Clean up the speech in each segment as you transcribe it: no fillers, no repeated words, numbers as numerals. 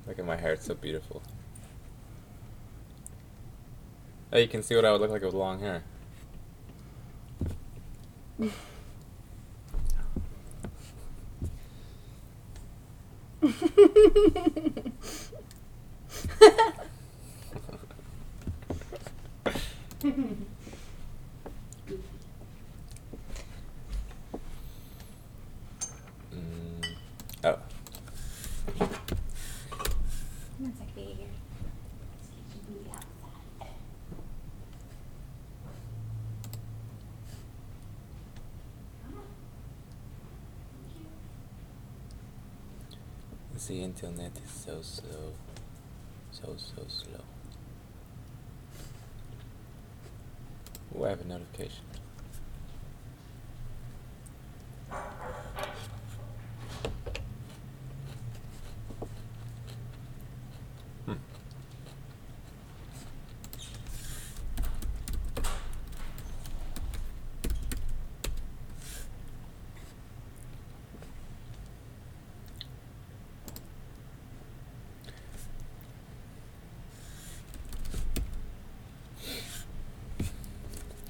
Look at my hair, it's so beautiful. Oh, you can see what I would look like with long hair. Oh. One sec, baby, here. Let's get you outside. The internet is so slow. So slow. Oh, I have a notification.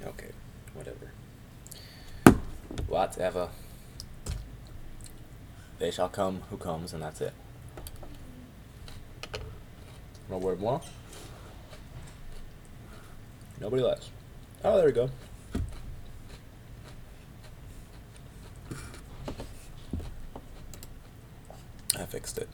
Okay, whatever. Whatever. They shall come who comes, and that's it. No word more? Nobody less. Oh, there we go. I fixed it.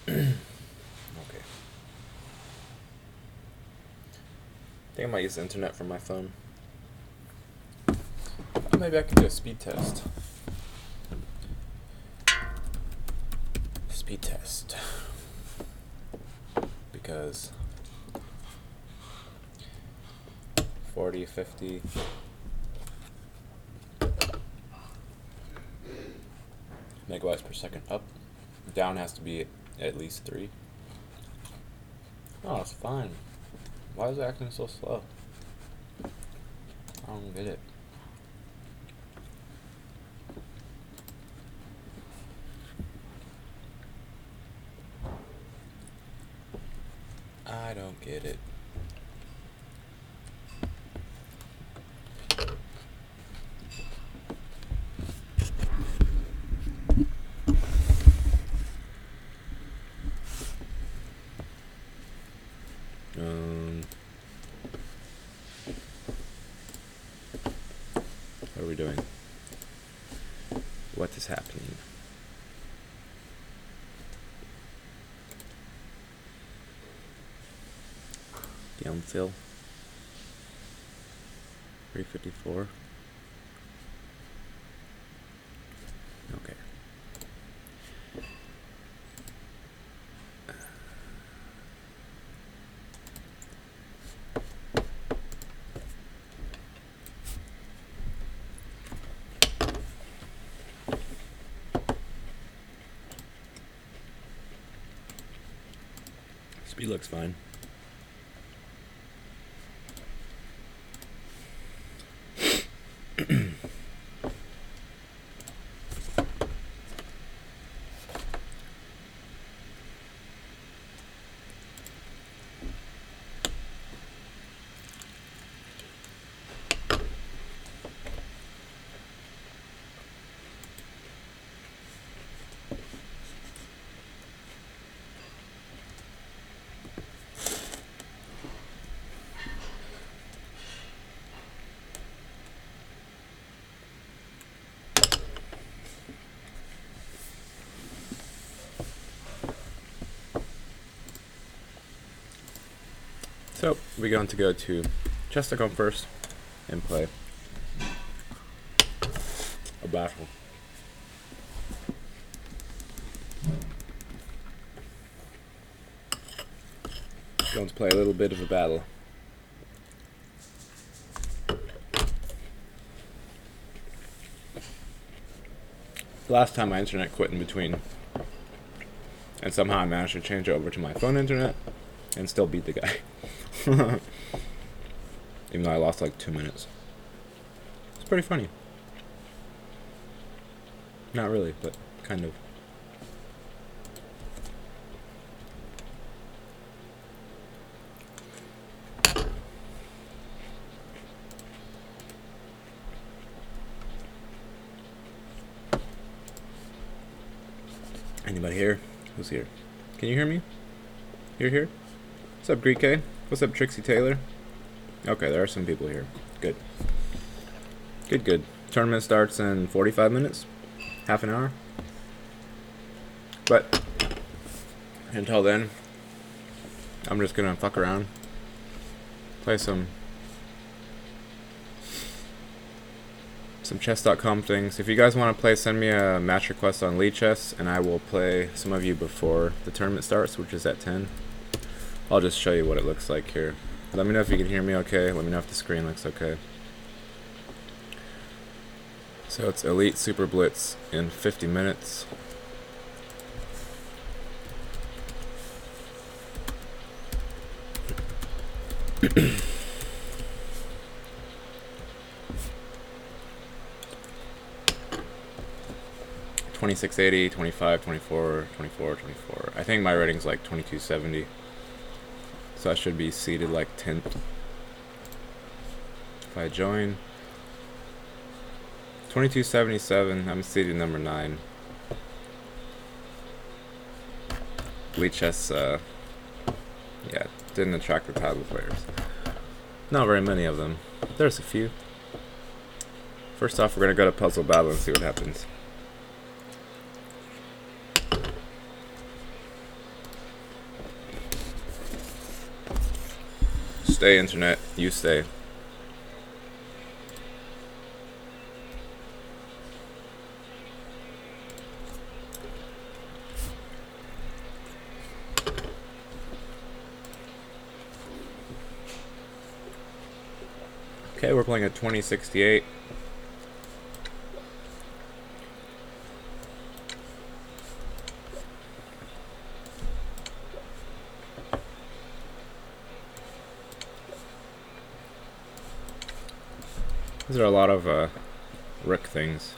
Okay. I think I might use the internet from my phone. Oh, maybe I could do a speed test. Speed test. Because 40, 50. Megabytes per second up. Down has to be at least 3. Oh, it's fine. Why is it acting so slow? I don't get it. I don't get it. What are we doing? What is happening? Downfill. 354. Okay. Speed looks fine. So we're going to go to chess.com first and play a battle. Going to play a little bit of a battle. Last time my internet quit in between, and somehow I managed to change over to my phone internet and still beat the guy. Even though I lost like 2 minutes. It's pretty funny. Not really, but kind of. Anybody here? Who's here? Can you hear me? You're here? What's up, Greek K? What's up, Trixie Taylor? Okay, there are some people here. Good. Good, good. Tournament starts in 45 minutes? Half an hour? But until then, I'm just gonna fuck around. Play some chess.com things. If you guys want to play, send me a match request on lichess, and I will play some of you before the tournament starts, which is at 10. I'll just show you what it looks like here. Let me know if you can hear me okay. Let me know if the screen looks okay. So it's Elite SuperBlitz in 50 minutes. $26.80, $25, $24, $24, $24. I think my rating's like $22.70. So I should be seated like 10th. If I join. $22.77, I'm seated number 9. Lichess, yeah, didn't attract the tablet players. Not very many of them. There's a few. First off, we're gonna go to Puzzle Battle and see what happens. Stay, internet. You stay. Okay, we're playing a 2068. These are a lot of rook things.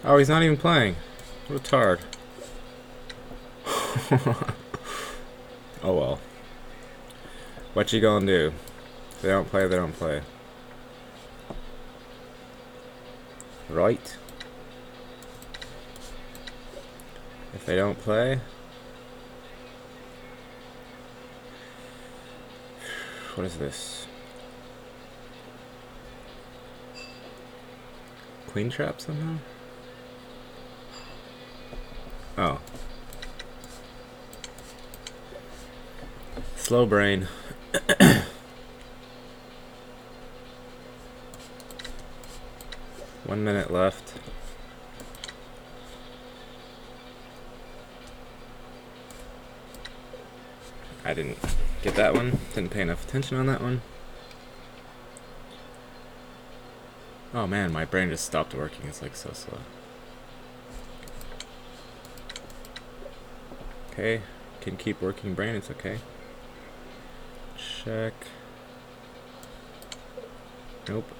Oh, he's not even playing. What a tard. Oh well. What you gonna do? If they don't play, they don't play. Right? If they don't play... What is this? Queen trap somehow? Oh. Slow brain. 1 minute left. I didn't get that one. Didn't pay enough attention on that one. Oh man, my brain just stopped working. It's like so slow. Okay, can keep working brain, it's okay. Check. Nope.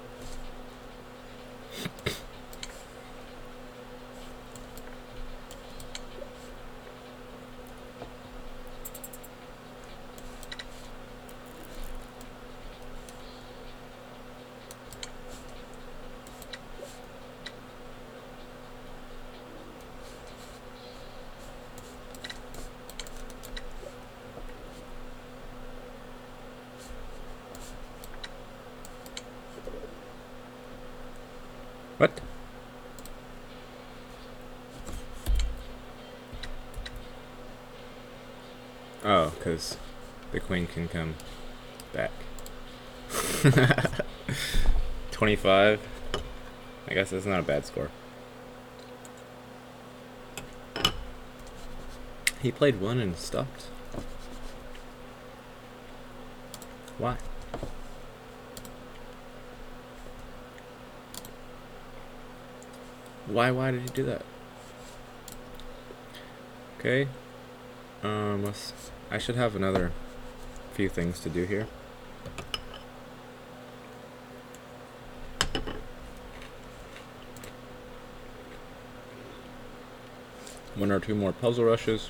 What? Oh, because the queen can come back. 25. I guess that's not a bad score. He played one and stopped. Why? Why did he do that? Okay. I should have another few things to do here. One or two more puzzle rushes.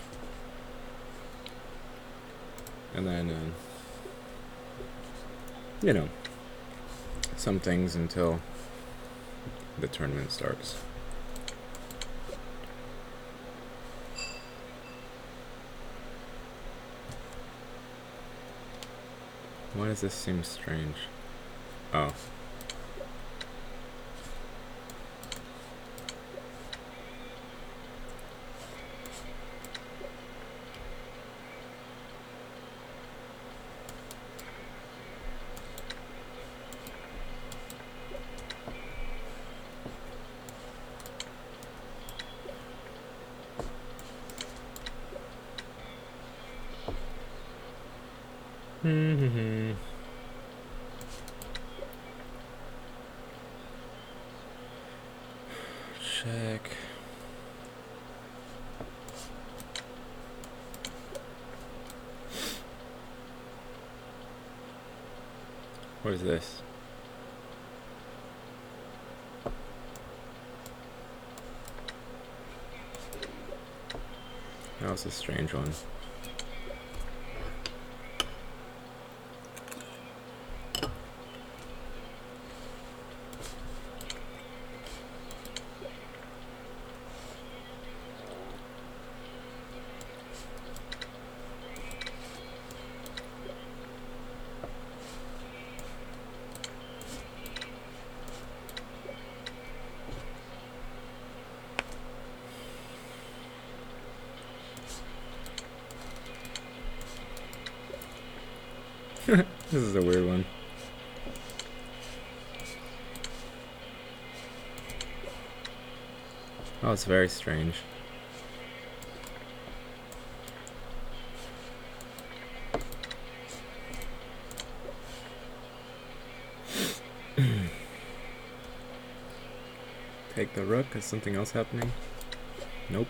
And then, you know, some things until the tournament starts. Why does this seem strange? Oh. Check. What is this? That was a strange one. This is a weird one. Oh, it's very strange. Take the rook. Is something else happening? Nope.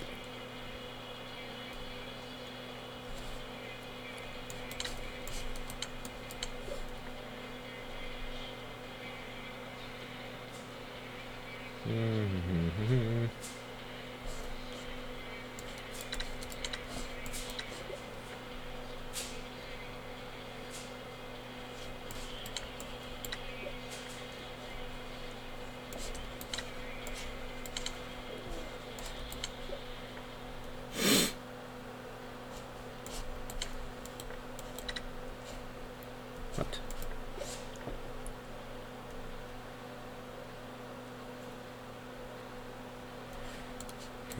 What?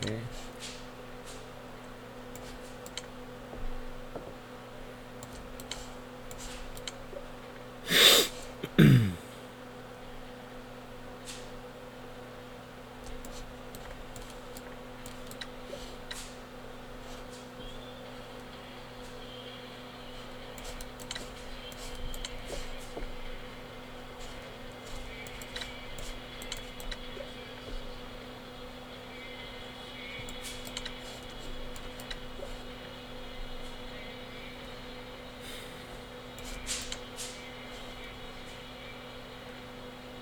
Okay.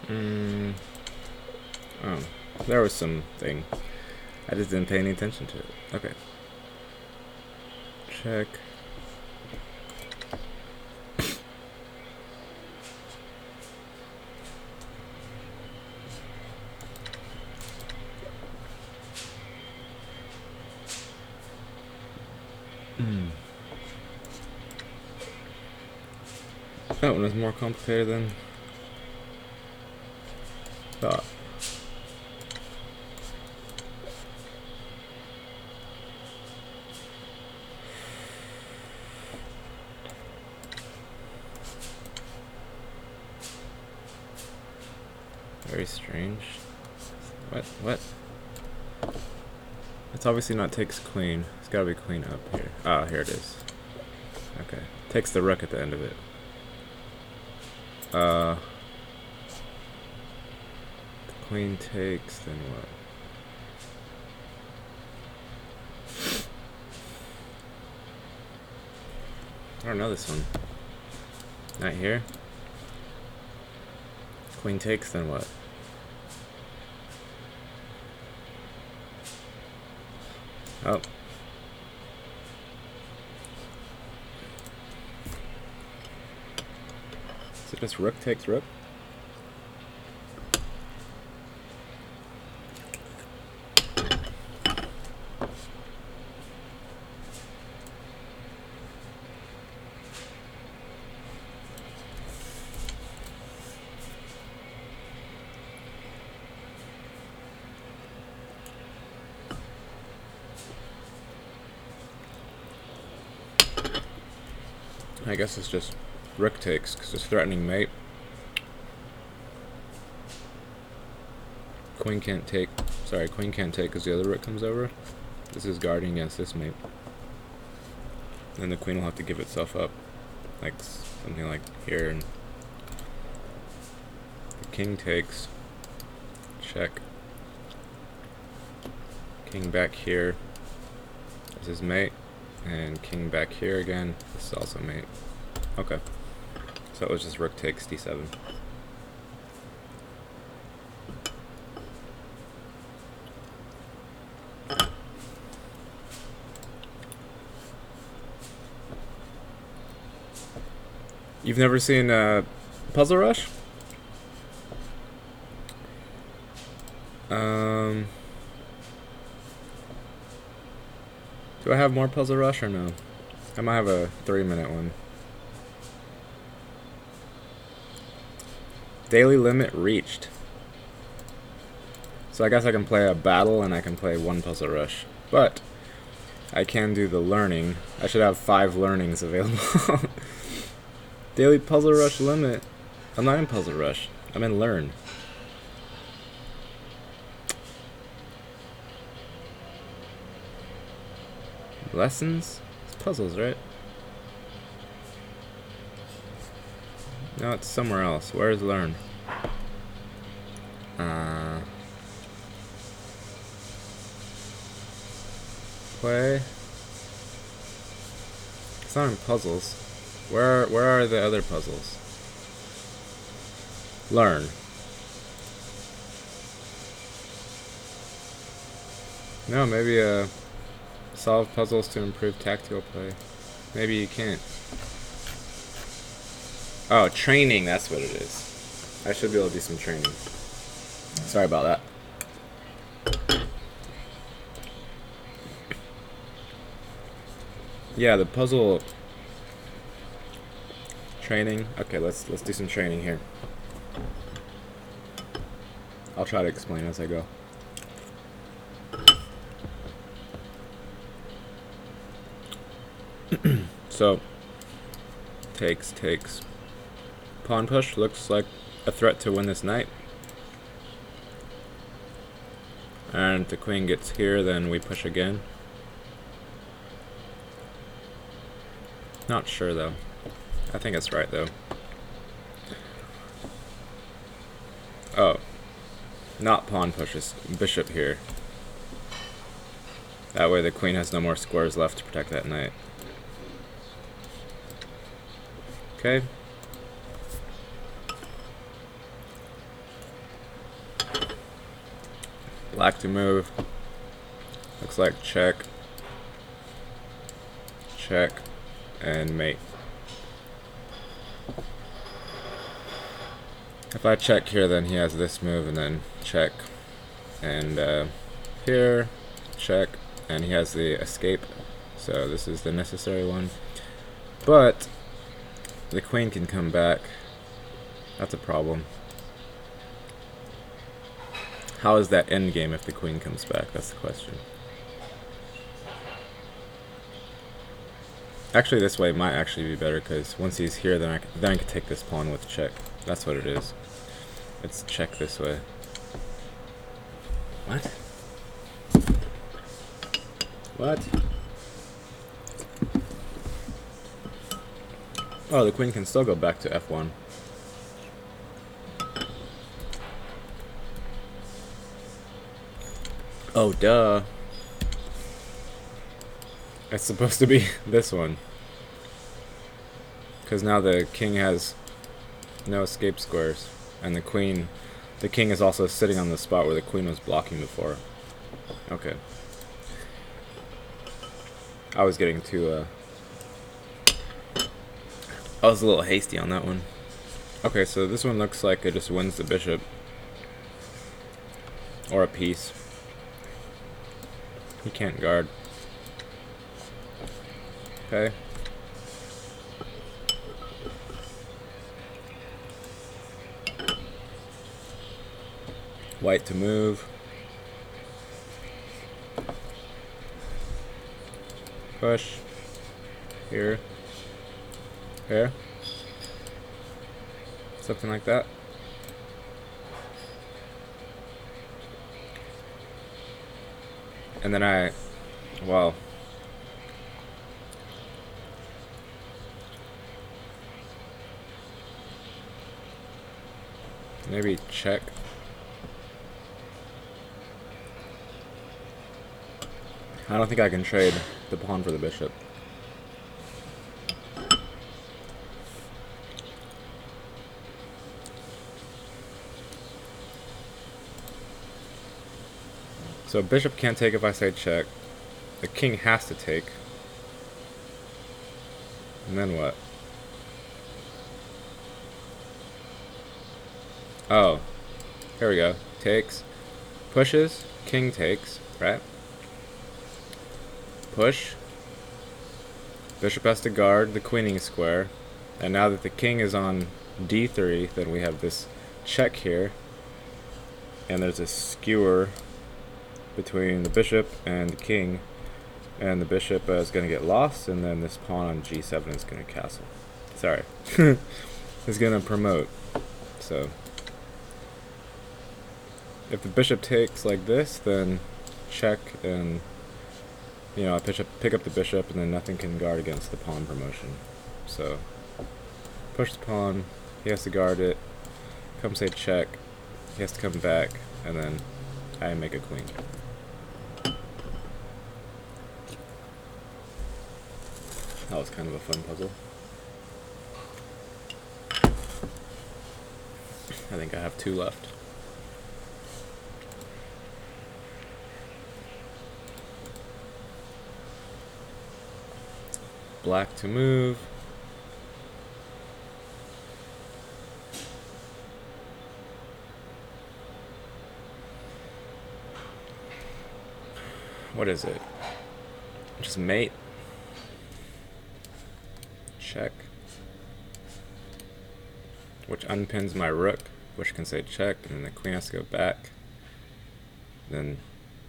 Oh, there was something. I just didn't pay any attention to it. Okay. Check. That one is more complicated than thought. Very strange. What? It's obviously not takes queen. It's gotta be queen up here. Ah, here it is. Okay. Takes the rook at the end of it. The queen takes, then what? I don't know this one. Not here. Queen takes, then what? Oh. Is it just rook takes rook? I guess it's just rook takes because it's threatening mate. Queen can't take. Sorry, queen can't take because the other rook comes over. This is guarding against this mate. Then the queen will have to give itself up, like something like here. And the king takes. Check. King back here. This is mate. And king back here again. This is also mate. Okay. So it was just rook takes d7. You've never seen Puzzle Rush? Do I have more Puzzle Rush or no? I might have a 3-minute one. Daily limit reached. So I guess I can play a battle and I can play one Puzzle Rush. But I can do the learning. I should have 5 learnings available. Daily Puzzle Rush limit. I'm not in Puzzle Rush. I'm in Learn. Lessons? It's puzzles, right? No, it's somewhere else. Where's Learn? Play. It's not in puzzles. Where are the other puzzles? Learn. No, maybe solve puzzles to improve tactical play. Maybe you can't. Oh, training, that's what it is. I should be able to do some training. Sorry about that. Yeah, the puzzle training. Okay, let's do some training here. I'll try to explain as I go. So, takes. Pawn push looks like a threat to win this knight. And if the queen gets here, then we push again. Not sure though. I think it's right though. Oh. Not pawn pushes. Bishop here. That way the queen has no more squares left to protect that knight. Okay. Black to move. Looks like check. Check. And mate. If I check here, then he has this move, and then check. And here, check. And he has the escape. So this is the necessary one. But the queen can come back. That's a problem. How is that endgame if the queen comes back? That's the question. Actually, this way might actually be better, because once he's here, then I can take this pawn with check. That's what it is. It's check this way. What? What? Oh, the queen can still go back to f1. Oh, duh. It's supposed to be this one. Because now the king has no escape squares. And the king is also sitting on the spot where the queen was blocking before. Okay. I was getting too, I was a little hasty on that one. Okay, so this one looks like it just wins the bishop. Or a piece. He can't guard. Okay. White to move. Push. Here. Here. Something like that. And then well, maybe check. I don't think I can trade the pawn for the bishop. So bishop can't take if I say check. The king has to take. And then what? Oh. Here we go. Takes. Pushes. King takes. Right? Push. Bishop has to guard the queening square. And now that the king is on d3, then we have this check here. And there's a skewer between the bishop and the king. And the bishop is going to get lost, and then this pawn on g7 is going to castle. Sorry. Is going to promote. So, if the bishop takes like this, then check, and, you know, I pick up the bishop, and then nothing can guard against the pawn promotion. So, push the pawn, he has to guard it, come say check, he has to come back, and then I make a queen. That was kind of a fun puzzle. I think I have 2 left. Black to move. What is it? Just mate. Check. Which unpins my rook, which can say check, and then the queen has to go back. Then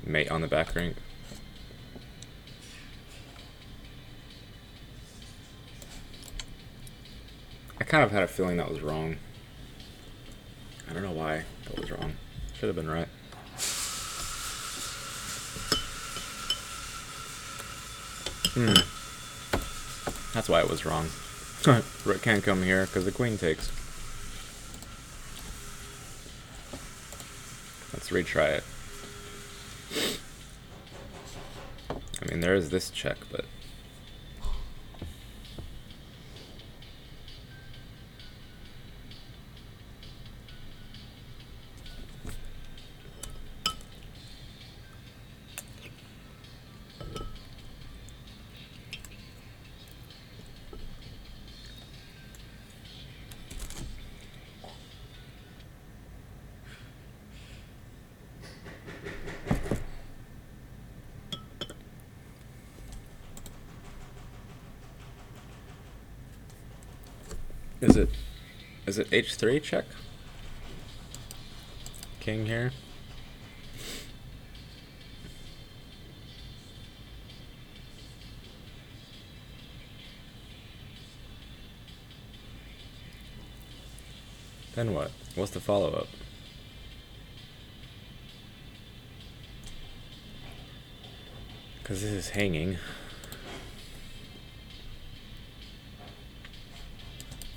mate on the back rank. I kind of had a feeling that was wrong. I don't know why that was wrong. Should have been right. That's why it was wrong. Rook can't come here because the queen takes. Let's retry it. I mean, there is this check, but... Is it h3 check? King here. Then what? What's the follow-up? Because this is hanging.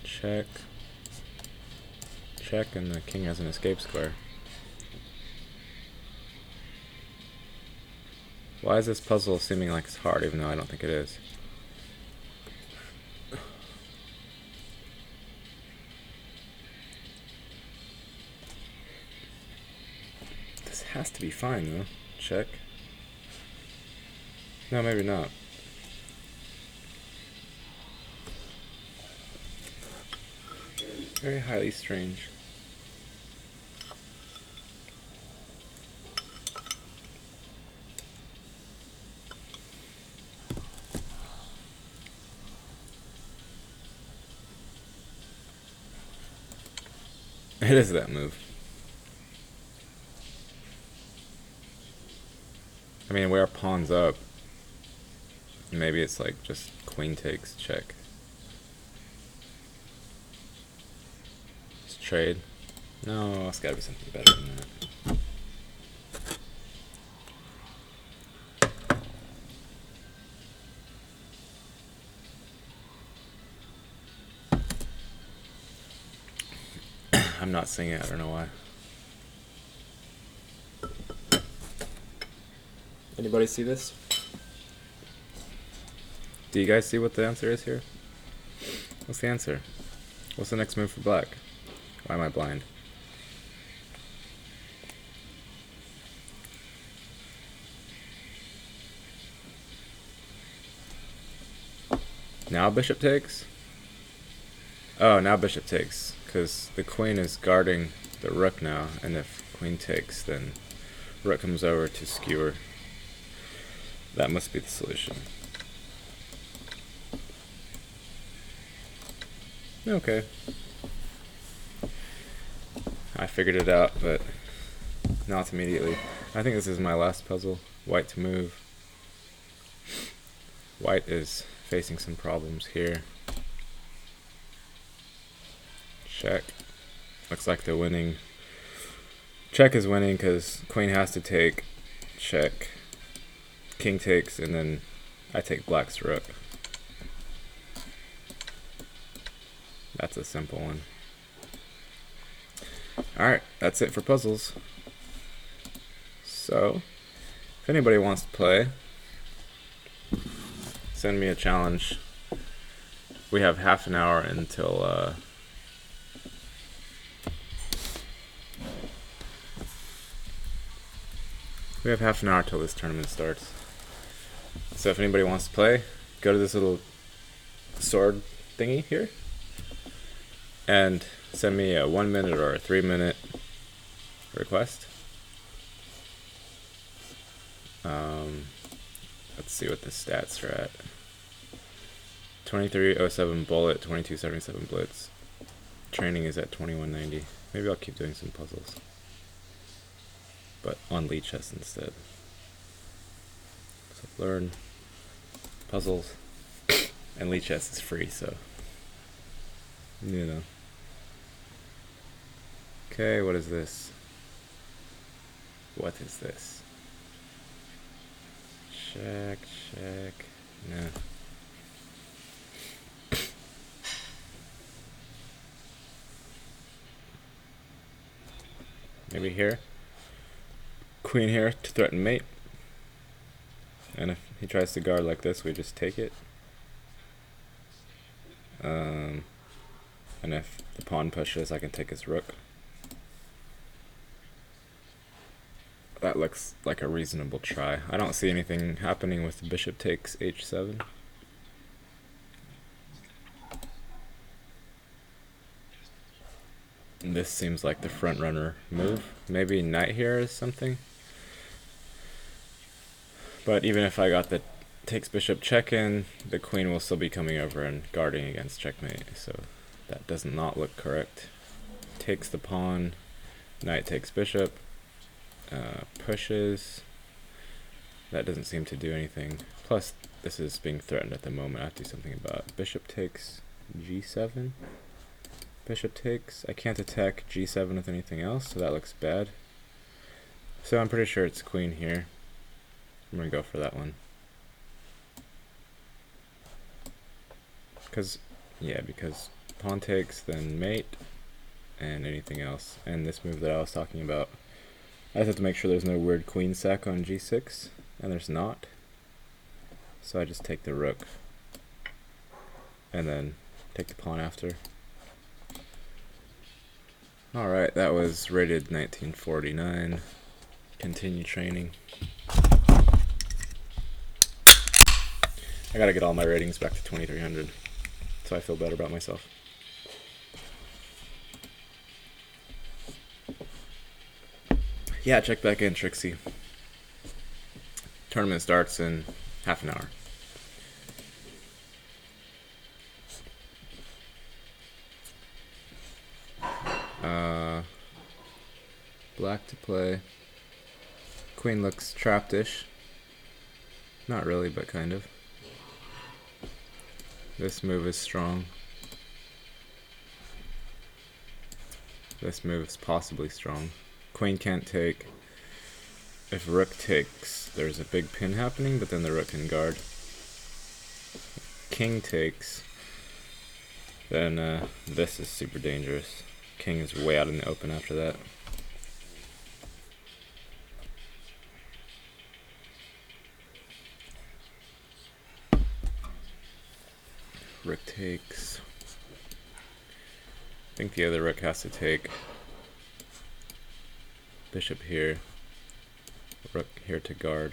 Check. Check, and the king has an escape square. Why is this puzzle seeming like it's hard, even though I don't think it is? This has to be fine, though. Check. No, maybe not. Very highly strange. It is that move. I mean, we are pawns up. Maybe it's like just queen takes, check. Let's trade. No, it's gotta be something better than that. I'm not seeing it, I don't know why. Anybody see this? Do you guys see what the answer is here? What's the answer? What's the next move for black? Why am I blind? Now bishop takes? Oh, now bishop takes, because the queen is guarding the rook now, and if queen takes, then rook comes over to skewer. That must be the solution. Okay. I figured it out, but not immediately. I think this is my last puzzle. White to move. White is facing some problems here. Check. Looks like they're winning. Check is winning because queen has to take. Check. King takes, and then I take black's rook. That's a simple one. Alright, that's it for puzzles. So, if anybody wants to play, send me a challenge. We have half an hour until we have half an hour till this tournament starts. So if anybody wants to play, go to this little sword thingy here and send me a 1 minute or a 3 minute request. Let's see what the stats are at. 2307 bullet, 2277 blitz. Training is at 2190. Maybe I'll keep doing some puzzles, but on lichess instead. So learn puzzles, and lichess is free, so you know. Okay, what is this? What is this? Check, check. No. Maybe here. Queen here to threaten mate. And if he tries to guard like this, we just take it. And if the pawn pushes, I can take his rook. That looks like a reasonable try. I don't see anything happening with the bishop takes h7. This seems like the front runner move. Maybe knight here is something. But even if I got the takes bishop check in, the queen will still be coming over and guarding against checkmate. So That does not look correct. Takes the pawn. Knight takes bishop. Pushes. That doesn't seem to do anything. Plus, this is being threatened at the moment. I have to do something about it. Bishop takes g7. Bishop takes. I can't attack g7 with anything else, so that looks bad. So I'm pretty sure it's queen here. I'm going to go for that one. Because pawn takes, then mate, and anything else. And this move that I was talking about. I just have to make sure there's no weird queen sack on g6, and there's not. So I just take the rook, and then take the pawn after. Alright, that was rated 1949. Continue training. I gotta get all my ratings back to 2300, so I feel better about myself. Yeah, check back in, Trixie. Tournament starts in half an hour. Black to play. Queen looks trapped-ish. Not really, but kind of. This move is strong. This move is possibly strong. Queen can't take. If rook takes, there's a big pin happening, but then the rook can guard. King takes, then this is super dangerous. King is way out in the open after that. Rook takes. I think the other rook has to take. Bishop here. Rook here to guard.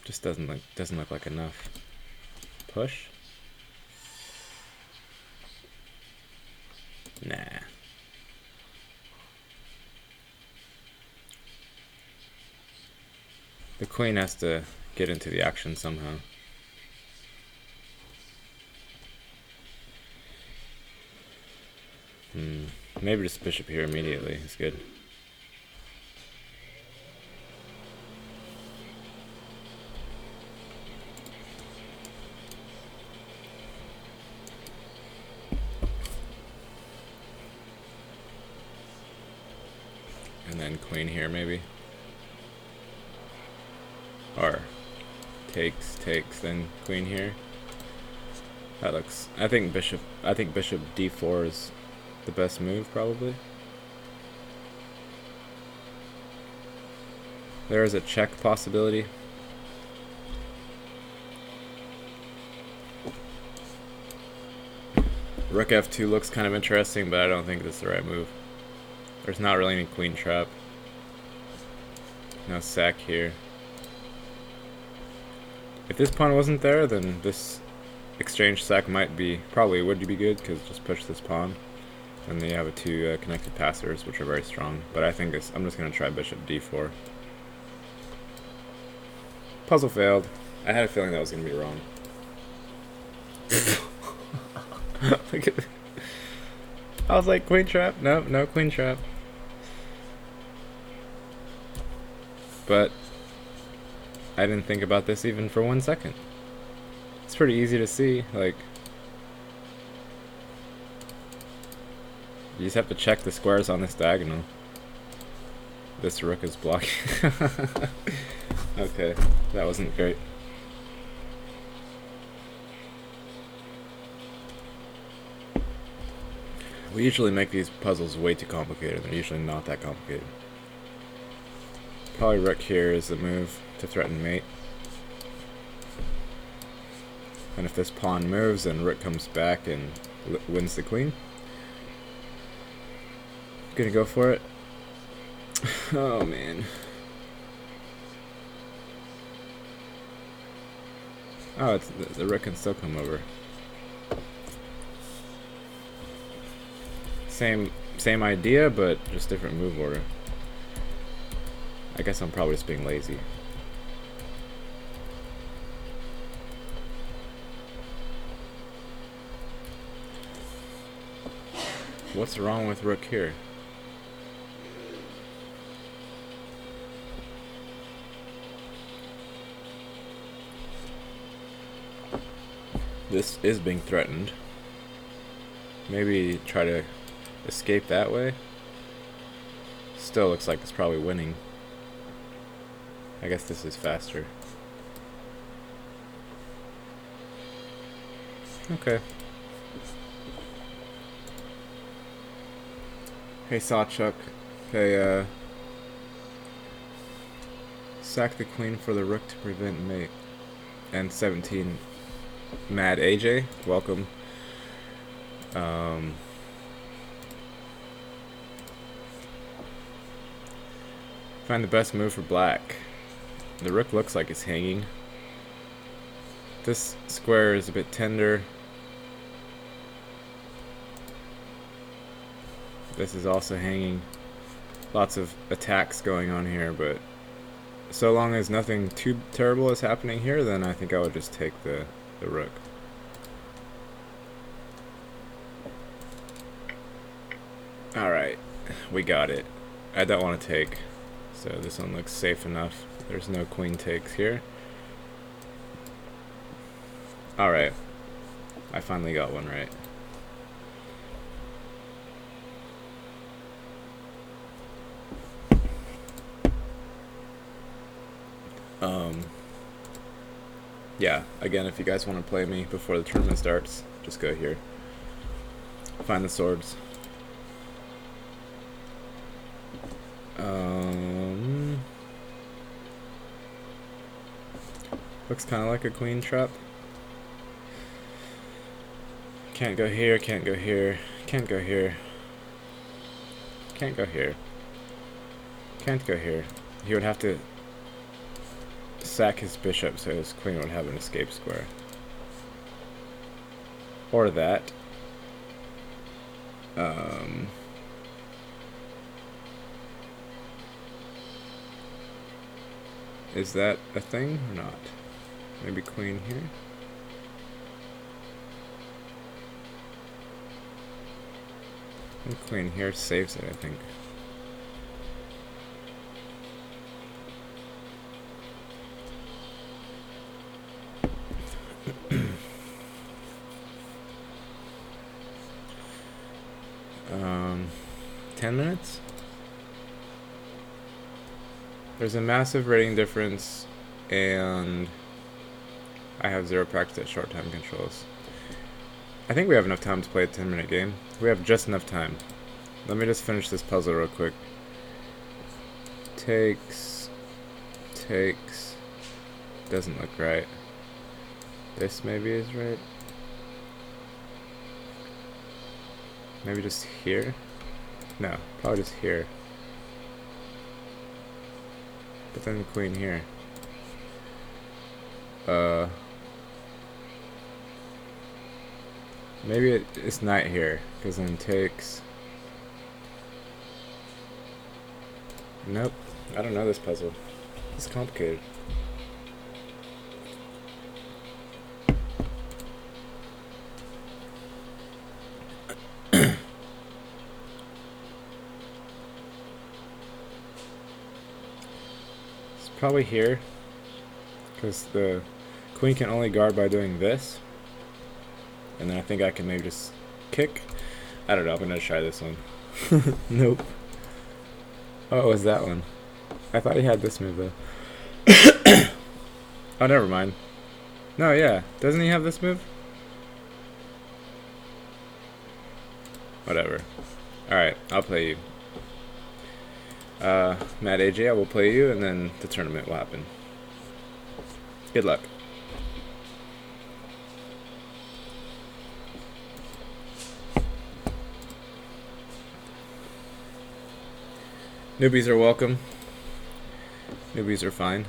Just doesn't look like enough. Push. Nah. The queen has to get into the action somehow. Maybe just bishop here immediately is good. And then queen here maybe. Or takes, then queen here. That looks, I think bishop d4 is the best move probably. There is a check possibility. Rook f2 looks kind of interesting, but I don't think that's the right move. There's not really any queen trap. No sack here. If this pawn wasn't there, then this exchange sack probably would be good, because just push this pawn. And then you have two connected passers, which are very strong. But I think I'm just going to try bishop d4. Puzzle failed. I had a feeling that was going to be wrong. Look at it. I was like, queen trap? No, no queen trap. But I didn't think about this even for 1 second. It's pretty easy to see, like, you just have to check the squares on this diagonal. This rook is blocking. Okay, that wasn't great. We usually make these puzzles way too complicated. They're usually not that complicated. Probably rook here is the move to threaten mate. And if this pawn moves, then rook comes back and wins the queen. Gonna go for it. Oh man. Oh, it's the rook can still come over. Same idea, but just different move order. I guess I'm probably just being lazy. What's wrong with rook here? This is being threatened. Maybe try to escape that way. Still looks like it's probably winning. I guess this is faster. Okay. Hey Sawchuck. Okay, sack the queen for the rook to prevent mate. And 17. Mad AJ, welcome. Find the best move for black. The rook looks like it's hanging. This square is a bit tender. This is also hanging. Lots of attacks going on here, but so long as nothing too terrible is happening here, then I think I would just take the rook. Alright, we got it. I don't want to take, so this one looks safe enough. There's no queen takes here. Alright, I finally got one right. Yeah, again, if you guys want to play me before the tournament starts, just go here. Find the swords. Looks kind of like a queen trap. Can't go here, can't go here, can't go here. Can't go here. Can't go here. He would have to sack his bishop so his queen would have an escape square. Or that. Is that a thing or not? Maybe queen here? And queen here saves it, I think. Um, 10 minutes? There's a massive rating difference, and I have 0 practice at short time controls. I think we have enough time to play a 10-minute game. We have just enough time. Let me just finish this puzzle real quick. Takes. Doesn't look right. This maybe is right. Maybe just here? No, probably just here. But then the queen here. Maybe it's knight here, because then takes. Nope, I don't know this puzzle. It's complicated. It's probably here, because the queen can only guard by doing this. And then I think I can maybe just kick. I don't know, I'm gonna try this one. Nope. Oh, it was that one. I thought he had this move though. Oh, never mind. No, yeah. Doesn't he have this move? Whatever. Alright, I'll play you. Matt AJ, I will play you, and then the tournament will happen. Good luck. Newbies are welcome. Newbies are fine.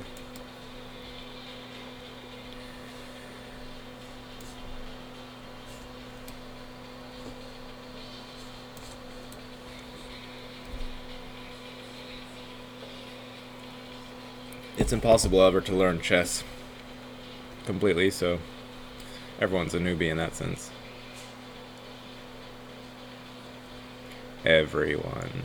It's impossible ever to learn chess completely, so everyone's a newbie in that sense. everyone.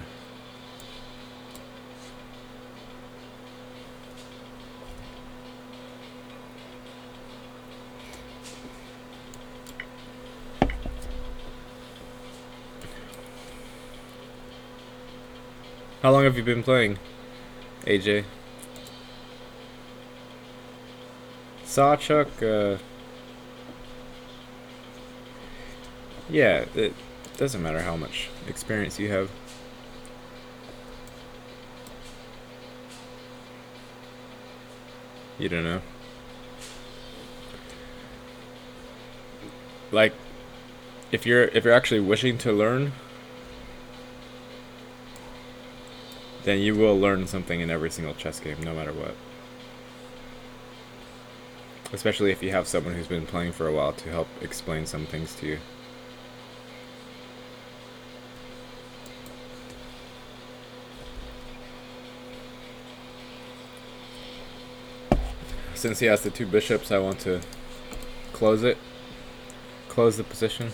How long have you been playing, AJ? Sawchuck, yeah, it doesn't matter how much experience you have. You don't know. Like, if you're actually wishing to learn, then you will learn something in every single chess game, no matter what. Especially if you have someone who's been playing for a while to help explain some things to you. Since he has the 2 bishops, I want to close it. Close the position.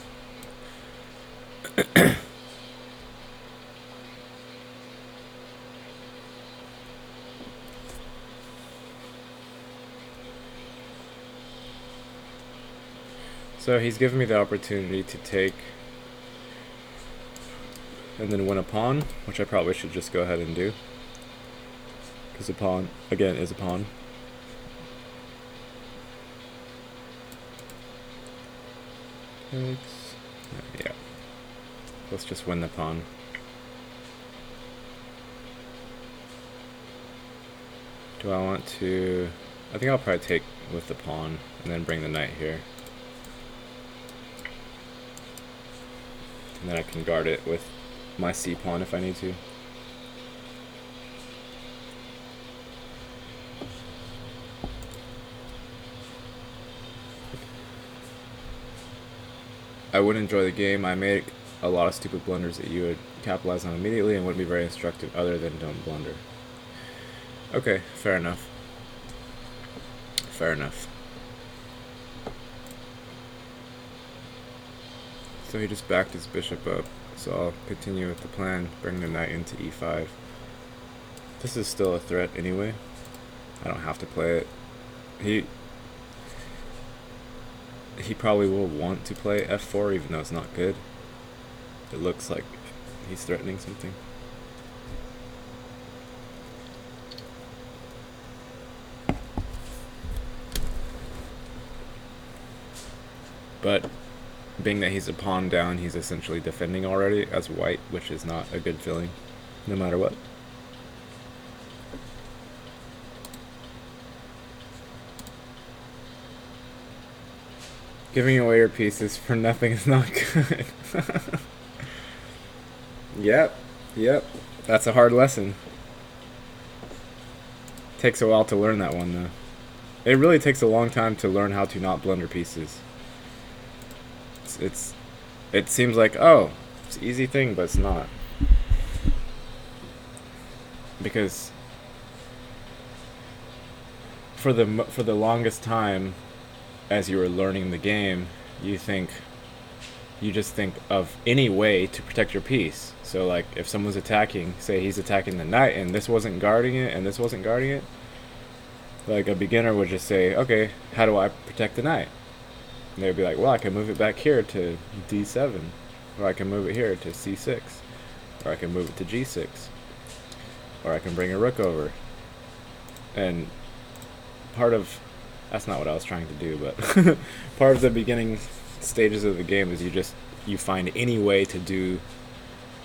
So he's given me the opportunity to take and then win a pawn, which I probably should just go ahead and do. Because a pawn, again, is a pawn. Yeah. Let's just win the pawn. Do I want to... I think I'll probably take with the pawn and then bring the knight here. And then I can guard it with my c-pawn if I need to. I would enjoy the game. I make a lot of stupid blunders that you would capitalize on immediately and wouldn't be very instructive other than don't blunder. Okay, fair enough. Fair enough. So he just backed his bishop up, so I'll continue with the plan, bring the knight into e5. This is still a threat anyway. I don't have to play it. He probably will want to play f4 even though it's not good. It looks like he's threatening something. But being that he's a pawn down, he's essentially defending already as white, which is not a good feeling, no matter what. Giving away your pieces for nothing is not good. Yep. That's a hard lesson. Takes a while to learn that one, though. It really takes a long time to learn how to not blunder pieces. It seems like, oh, it's an easy thing, but it's not. Because for the longest time, as you were learning the game, you just think of any way to protect your piece. So like if someone's attacking, say he's attacking the knight and this wasn't guarding it and this wasn't guarding it, like a beginner would just say, okay, how do I protect the knight? And they'd be like, well, I can move it back here to d7, or I can move it here to c6, or I can move it to g6, or I can bring a rook over. And that's not what I was trying to do, but part of the beginning stages of the game is you find any way to do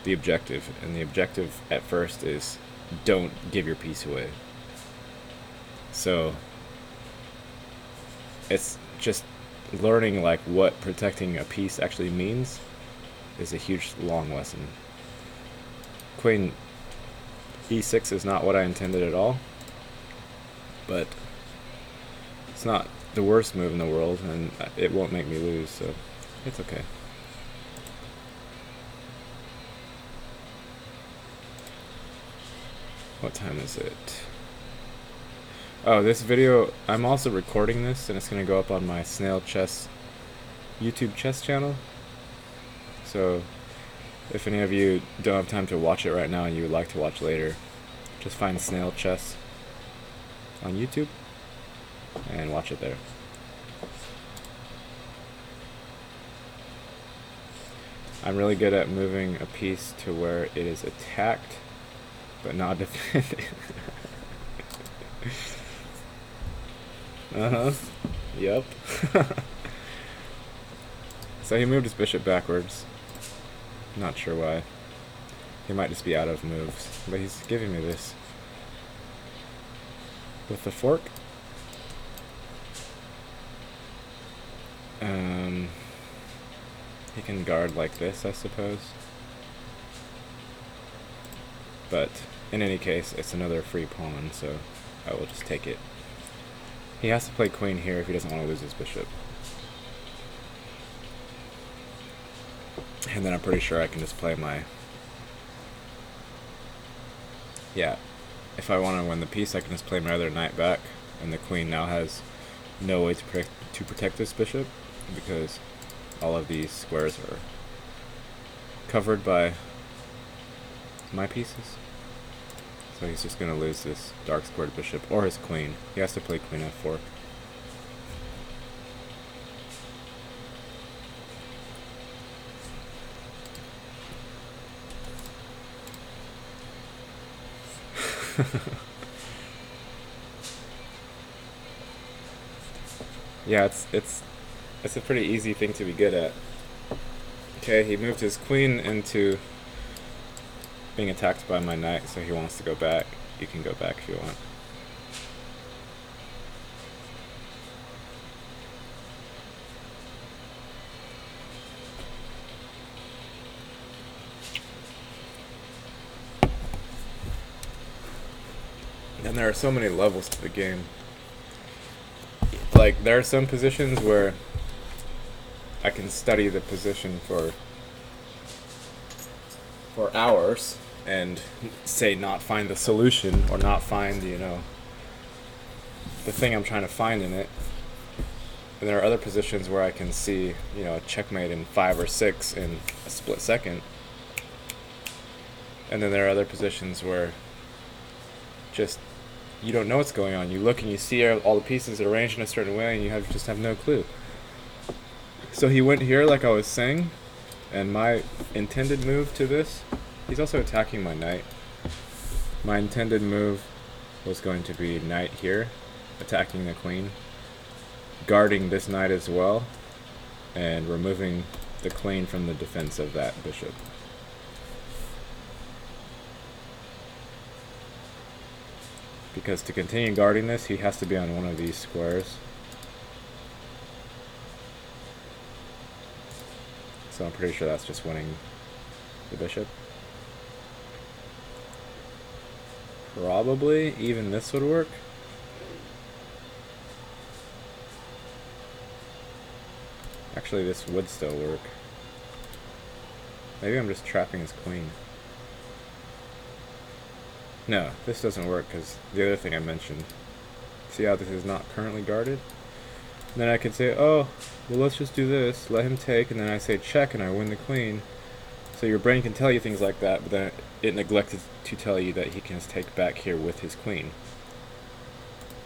the objective, and the objective at first is don't give your piece away. So it's just learning like what protecting a piece actually means is a huge long lesson. Queen e6 is not what I intended at all, but it's not the worst move in the world, and it won't make me lose, so it's okay. What time is it? Oh, this video, I'm also recording this, and it's going to go up on my Snail Chess YouTube chess channel. So If any of you don't have time to watch it right now and you would like to watch later, just find Snail Chess on YouTube and watch it there. I'm really good at moving a piece to where it is attacked but not defended. Yep. So he moved his bishop backwards. Not sure why. He might just be out of moves, but he's giving me this. With the fork. He can guard like this, I suppose. But in any case, it's another free pawn, so I will just take it. He has to play queen here if he doesn't want to lose his bishop. And then I'm pretty sure I can just play my... Yeah, if I want to win the piece, I can just play my other knight back, and the queen now has no way to protect this bishop, because all of these squares are covered by my pieces. So he's just going to lose this dark squared bishop, or his queen. He has to play queen f4. Yeah, it's a pretty easy thing to be good at. Okay, he moved his queen into being attacked by my knight, so he wants to go back. You can go back if you want. And there are so many levels to the game. Like, there are some positions where I can study the position for hours and say not find the solution or not find, you know, the thing I'm trying to find in it. And there are other positions where I can see, you know, a checkmate in 5 or 6 in a split second. And then there are other positions where just you don't know what's going on. You look and you see all the pieces arranged in a certain way, and you just have no clue. So he went here, like I was saying, and my intended move to this, he's also attacking my knight. My intended move was going to be knight here, attacking the queen, guarding this knight as well, and removing the queen from the defense of that bishop. Because to continue guarding this, he has to be on one of these squares. So I'm pretty sure that's just winning the bishop. Probably even this would work. Actually, this would still work. Maybe I'm just trapping his queen. No, this doesn't work because the other thing I mentioned. See how this is not currently guarded? And then I could say, oh, well, let's just do this, let him take, and then I say check and I win the queen. So your brain can tell you things like that, but then it neglected to tell you that he can just take back here with his queen.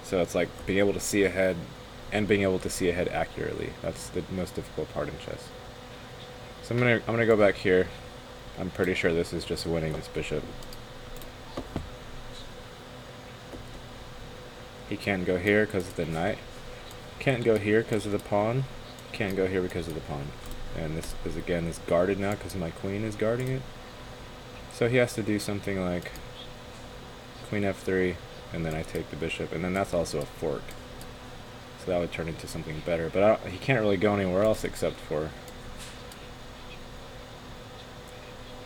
So it's like being able to see ahead and being able to see ahead accurately. That's the most difficult part in chess. So I'm gonna go back here. I'm pretty sure this is just winning this bishop. He can't go here because of the knight. Can't go here because of the pawn. Can't go here because of the pawn. And this is again is guarded now because my queen is guarding it. So he has to do something like queen f3, and then I take the bishop, and then that's also a fork. So that would turn into something better. But he can't really go anywhere else except for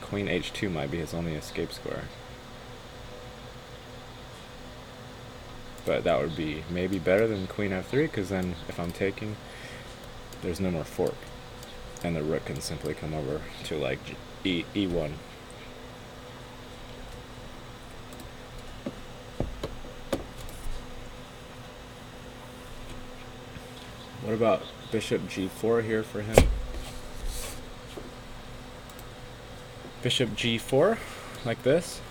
queen h2 might be his only escape square. But that would be maybe better than queen f3, because then if I'm taking, there's no more fork. And the rook can simply come over to like e1. What about bishop g4 here for him? Bishop g4, like this.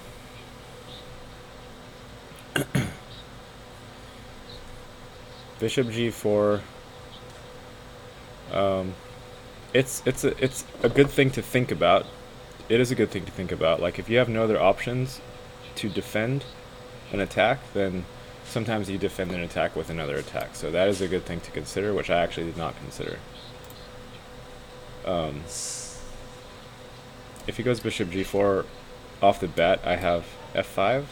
Bishop g4. It's a good thing to think about. It is a good thing to think about. Like, if you have no other options to defend an attack, then sometimes you defend an attack with another attack. So that is a good thing to consider, which I actually did not consider. If he goes bishop g4 off the bat, I have f5,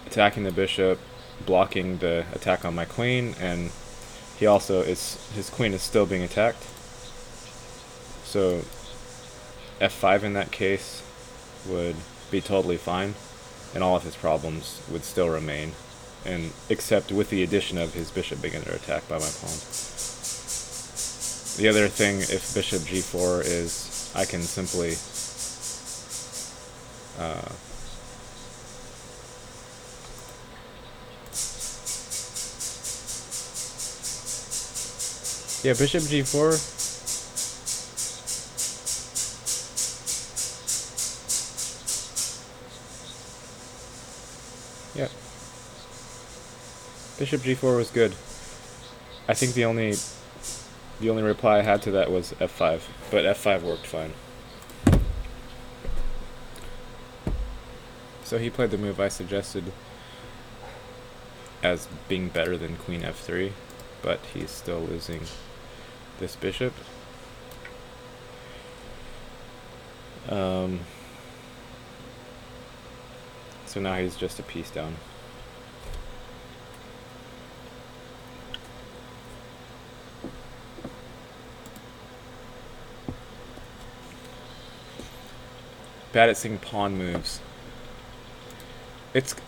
attacking the bishop, blocking the attack on my queen, and he also his queen is still being attacked. So f5 in that case would be totally fine, and all of his problems would still remain, and except with the addition of his bishop being under attack by my pawn. The other thing, if bishop g4, is I can simply yeah, bishop g4. Yeah. Bishop g4 was good. I think the only reply I had to that was f5, but f5 worked fine. So he played the move I suggested as being better than queen f3, but he's still losing this bishop. So now he's just a piece down. Bad at seeing pawn moves.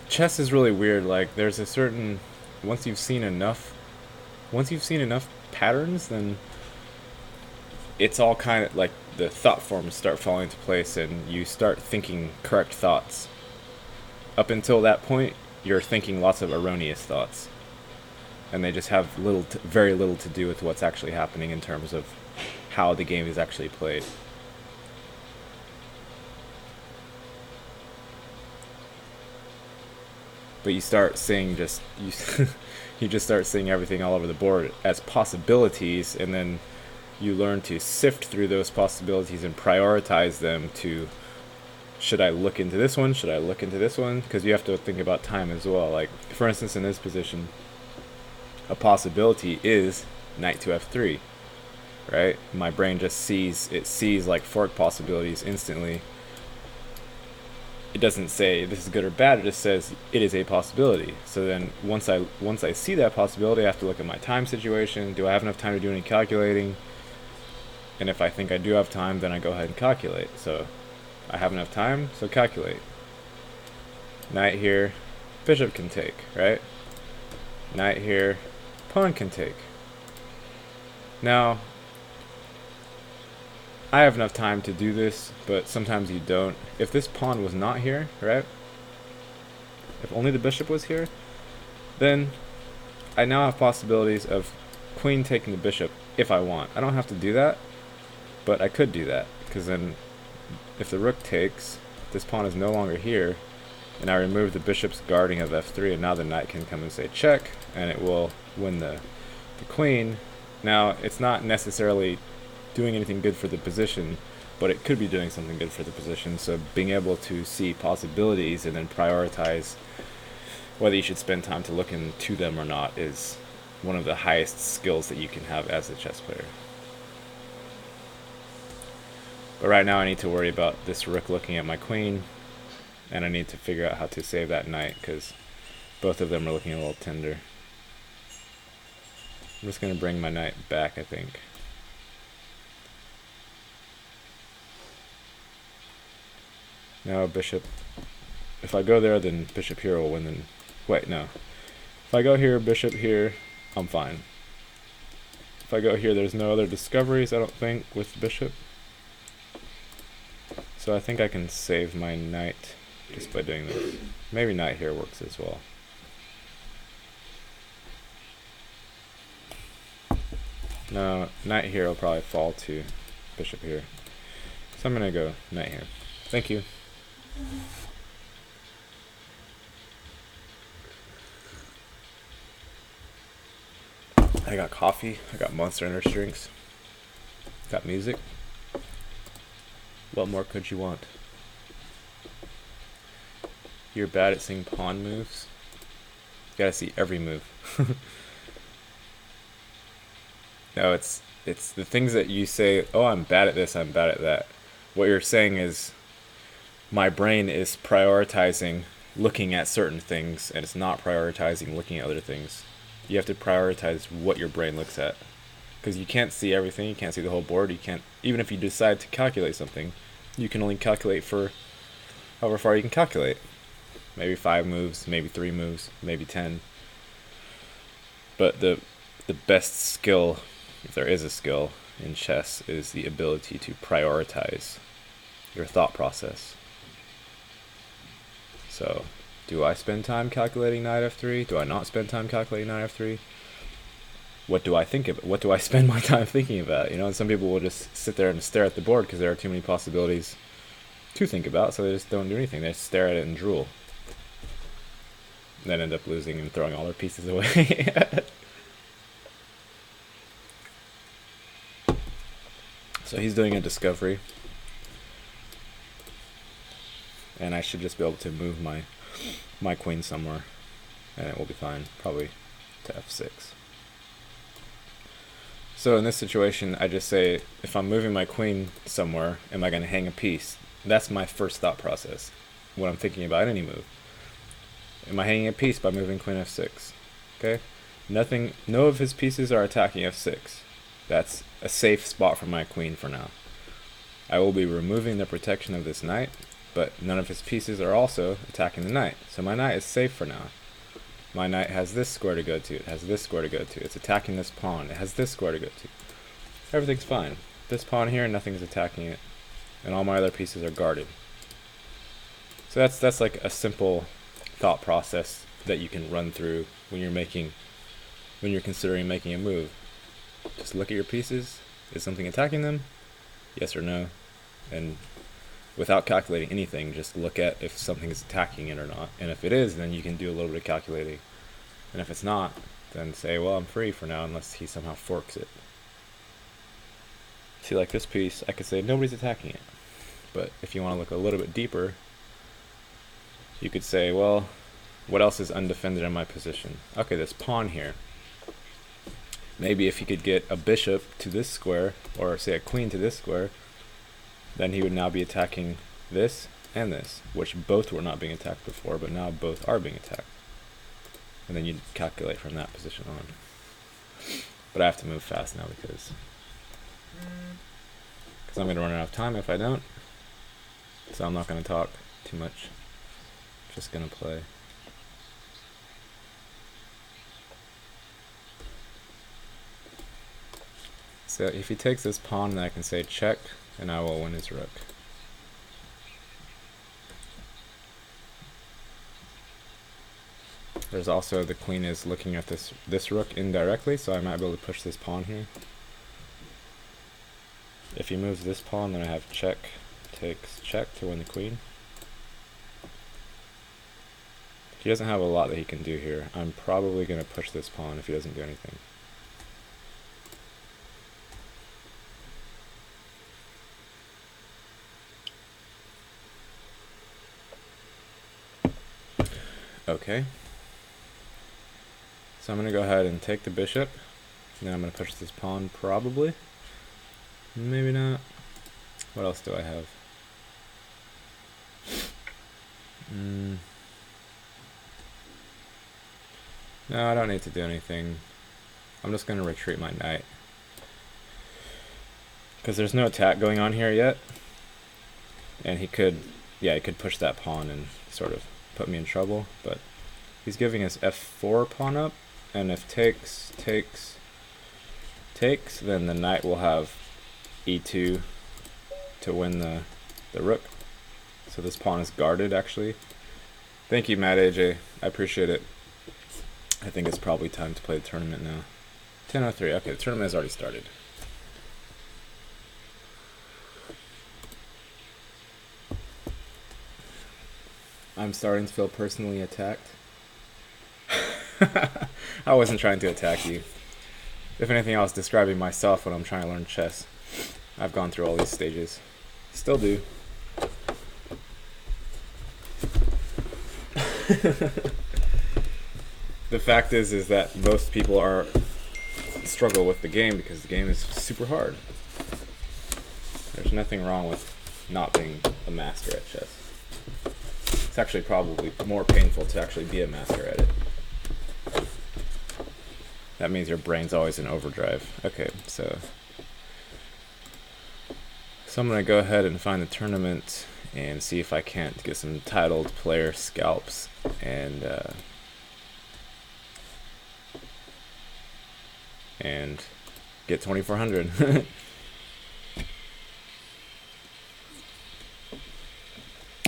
Chess is really weird. Like, there's a certain, once you've seen enough patterns, then it's all kind of like the thought forms start falling into place, and you start thinking correct thoughts. Up until that point, you're thinking lots of erroneous thoughts, and they just have very little to do with what's actually happening in terms of how the game is actually played. But you start seeing you just start seeing everything all over the board as possibilities, and then you learn to sift through those possibilities and prioritize them to, should I look into this one? Should I look into this one? Because you have to think about time as well. Like, for instance, in this position, a possibility is knight to f3, right? My brain just sees like fork possibilities instantly. It doesn't say this is good or bad, it just says it is a possibility. So then once I see that possibility, I have to look at my time situation. Do I have enough time to do any calculating? And if I think I do have time, then I go ahead and calculate. So I have enough time, so calculate. Knight here, bishop can take, right? Knight here, pawn can take. Now, I have enough time to do this, but sometimes you don't. If this pawn was not here, right? If only the bishop was here, then I now have possibilities of queen taking the bishop if I want. I don't have to do that, but I could do that, because then if the rook takes, this pawn is no longer here, and I remove the bishop's guarding of f3, and now the knight can come and say check, and it will win the queen. Now, it's not necessarily doing anything good for the position, but it could be doing something good for the position. So being able to see possibilities and then prioritize whether you should spend time to look into them or not is one of the highest skills that you can have as a chess player. But right now I need to worry about this rook looking at my queen, and I need to figure out how to save that knight, because both of them are looking a little tender. I'm just going to bring my knight back, I think. Now bishop, if I go there, then bishop here will win. Then wait, no. If I go here, bishop here, I'm fine. If I go here, there's no other discoveries, I don't think, with bishop. So I think I can save my knight just by doing this. Maybe knight here works as well. No, knight here will probably fall to bishop here. So I'm gonna go knight here. Thank you. I got coffee, I got Monster Energy drinks, got music. What more could you want? You're bad at seeing pawn moves. You gotta see every move. No, it's the things that you say, oh, I'm bad at this, I'm bad at that. What you're saying is, my brain is prioritizing looking at certain things, and it's not prioritizing looking at other things. You have to prioritize what your brain looks at. Because you can't see everything, you can't see the whole board, you can't, even if you decide to calculate something, you can only calculate for however far you can calculate. Maybe 5 moves, maybe 3 moves, maybe 10. But the best skill, if there is a skill in chess, is the ability to prioritize your thought process. So, do I spend time calculating knight f3? Do I not spend time calculating knight f3? What do I think of? What do I spend my time thinking about? You know, and some people will just sit there and stare at the board because there are too many possibilities to think about, so they just don't do anything. They just stare at it and drool. Then end up losing and throwing all their pieces away. So he's doing a discovery. And I should just be able to move my queen somewhere. And it will be fine. Probably to f6. So in this situation, I just say, if I'm moving my queen somewhere, am I going to hang a piece? That's my first thought process when I'm thinking about any move. Am I hanging a piece by moving queen f6? Okay? No of his pieces are attacking f6. That's a safe spot for my queen for now. I will be removing the protection of this knight, but none of his pieces are also attacking the knight. So my knight is safe for now. My knight has this square to go to, it has this square to go to, it's attacking this pawn, it has this square to go to. Everything's fine. This pawn here, nothing's attacking it, and all my other pieces are guarded. So that's like a simple thought process that you can run through when you're considering making a move. Just look at your pieces. Is something attacking them? Yes or no? And without calculating anything, just look at if something is attacking it or not. And if it is, then you can do a little bit of calculating. And if it's not, then say, well, I'm free for now unless he somehow forks it. See, like this piece, I could say nobody's attacking it. But if you want to look a little bit deeper, you could say, well, what else is undefended in my position? Okay, this pawn here. Maybe if he could get a bishop to this square, or say a queen to this square, then he would now be attacking this and this, which both were not being attacked before, but now both are being attacked. And then you'd calculate from that position on. But I have to move fast now because I'm going to run out of time if I don't. So I'm not going to talk too much. Just going to play. So if he takes this pawn, then I can say check, and I will win his rook. There's also the queen is looking at this rook indirectly, so I might be able to push this pawn here. If he moves this pawn, then I have check, takes check to win the queen. He doesn't have a lot that he can do here. I'm probably going to push this pawn if he doesn't do anything. Okay. So I'm going to go ahead and take the bishop. Then I'm going to push this pawn probably. Maybe not. What else do I have? No, I don't need to do anything. I'm just going to retreat my knight. Because there's no attack going on here yet. And he could push that pawn and sort of put me in trouble, but he's giving his f4 pawn up, and if takes, then the knight will have e2 to win the rook. So this pawn is guarded, actually. Thank you, Matt AJ. I appreciate it. I think it's probably time to play the tournament now. 10:03. Okay, the tournament has already started. I'm starting to feel personally attacked. I wasn't trying to attack you. If anything, I was describing myself when I'm trying to learn chess. I've gone through all these stages. Still do. The fact is that most people struggle with the game because the game is super hard. There's nothing wrong with not being a master at chess. It's actually probably more painful to actually be a master at it. That means your brain's always in overdrive. Okay, so I'm gonna go ahead and find the tournament and see if I can't get some titled player scalps and get 2400.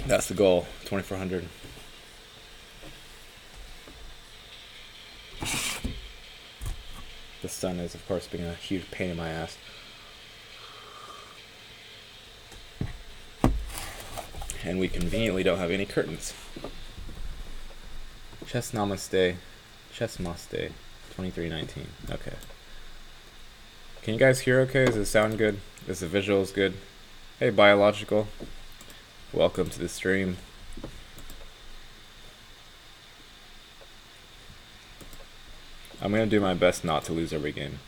That's the goal, 2400. The sun is, of course, being a huge pain in my ass. And we conveniently don't have any curtains. Chess Namaste. Chess Maste. 2319. Okay. Can you guys hear okay? Does it sound good? Is the visuals good? Hey, Biological. Welcome to the stream. I'm going to do my best not to lose every game.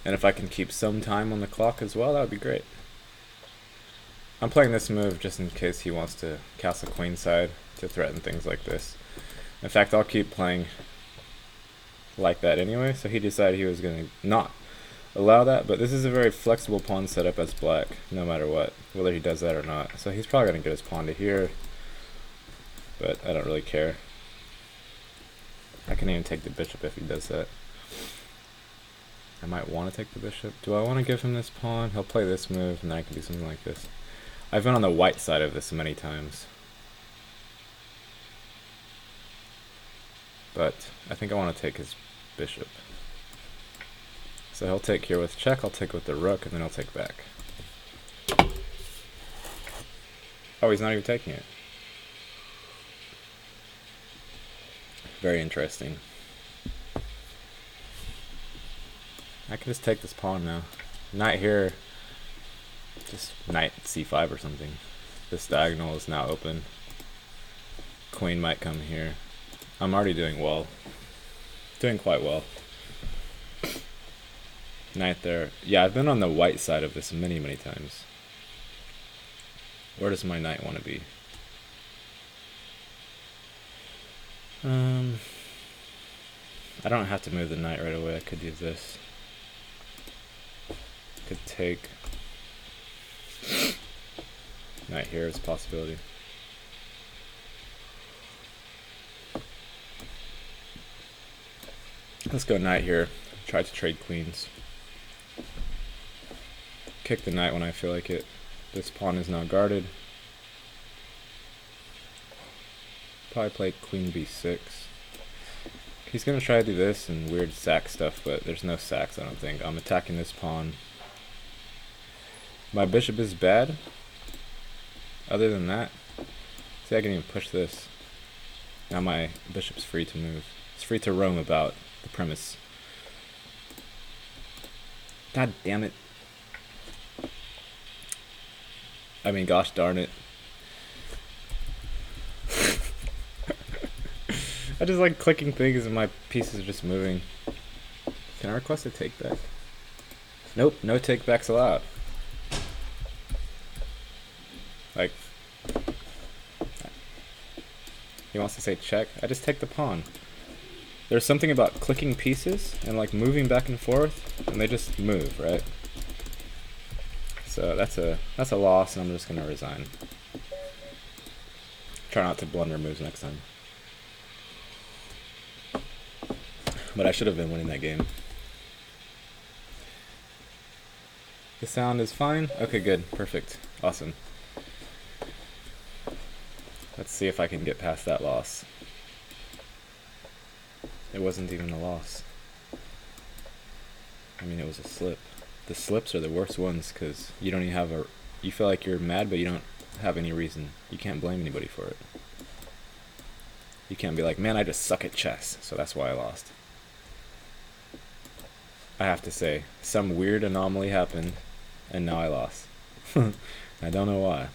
And if I can keep some time on the clock as well, that would be great. I'm playing this move just in case he wants to castle queenside to threaten things like this. In fact, I'll keep playing like that anyway, so he decided he was going to not allow that, but this is a very flexible pawn setup as black, no matter what, whether he does that or not. So he's probably going to get his pawn to here, but I don't really care. I can even take the bishop if he does that. I might want to take the bishop. Do I want to give him this pawn? He'll play this move, and then I can do something like this. I've been on the white side of this many times. But I think I want to take his bishop. So he'll take here with check, I'll take with the rook, and then I'll take back. Oh, he's not even taking it. Very interesting. I can just take this pawn now. Knight here. Just knight c5 or something. This diagonal is now open. Queen might come here. I'm already doing well. Doing quite well. Knight there. Yeah, I've been on the white side of this many, many times. Where does my knight want to be? I don't have to move the knight right away. I could do this. Could take. Knight here is a possibility. Let's go knight here. Try to trade queens. Kick the knight when I feel like it. This pawn is now guarded. Probably play queen b6. He's gonna try to do this and weird sack stuff, but there's no sacks, I don't think. I'm attacking this pawn. My bishop is bad. Other than that, see, I can even push this. Now my bishop's free to move. It's free to roam about the premise. God damn it. I mean, gosh darn it. I just like clicking things and my pieces are just moving. Can I request a take back? Nope, no take backs allowed. Like, he wants to say check. I just take the pawn. There's something about clicking pieces and like moving back and forth, and they just move, right? So that's a loss, and I'm just gonna resign. Try not to blunder moves next time. But I should have been winning that game. The sound is fine? Okay, good. Perfect. Awesome. Let's see if I can get past that loss. It wasn't even a loss. I mean, it was a slip. The slips are the worst ones because you don't even have a... You feel like you're mad, but you don't have any reason. You can't blame anybody for it. You can't be like, man, I just suck at chess, so that's why I lost. I have to say, some weird anomaly happened, and now I lost. I don't know why.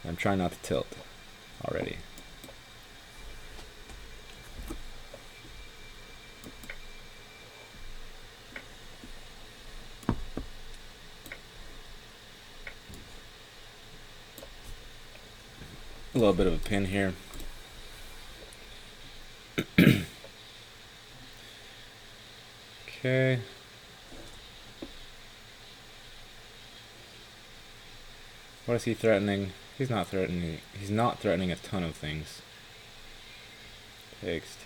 I'm trying not to tilt already. A little bit of a pin here. Okay. What is he threatening? He's not threatening a ton of things. Takes.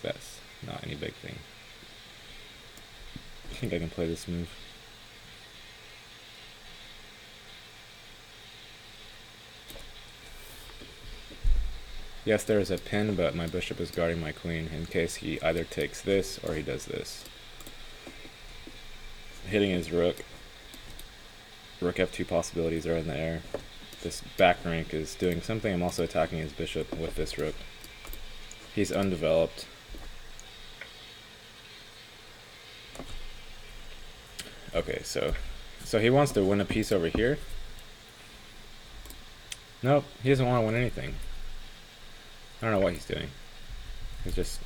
That's not any big thing. I think I can play this move. Yes, there is a pin, but my bishop is guarding my queen in case he either takes this or he does this. Hitting his rook. Rook f2 possibilities are in the air. This back rank is doing something. I'm also attacking his bishop with this rook. He's undeveloped. Okay, so he wants to win a piece over here. Nope, he doesn't want to win anything. I don't know what he's doing. He's just...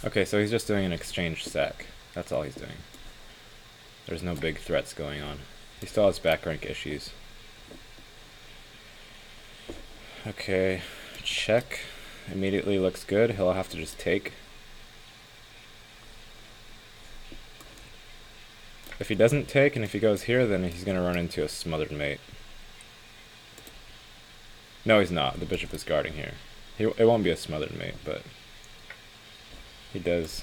Okay, so he's just doing an exchange sack. That's all he's doing. There's no big threats going on. He still has back rank issues. Okay, check. Immediately looks good. He'll have to just take. If he doesn't take, and if he goes here, then he's going to run into a smothered mate. No, he's not. The bishop is guarding here. It won't be a smothered mate, but he does.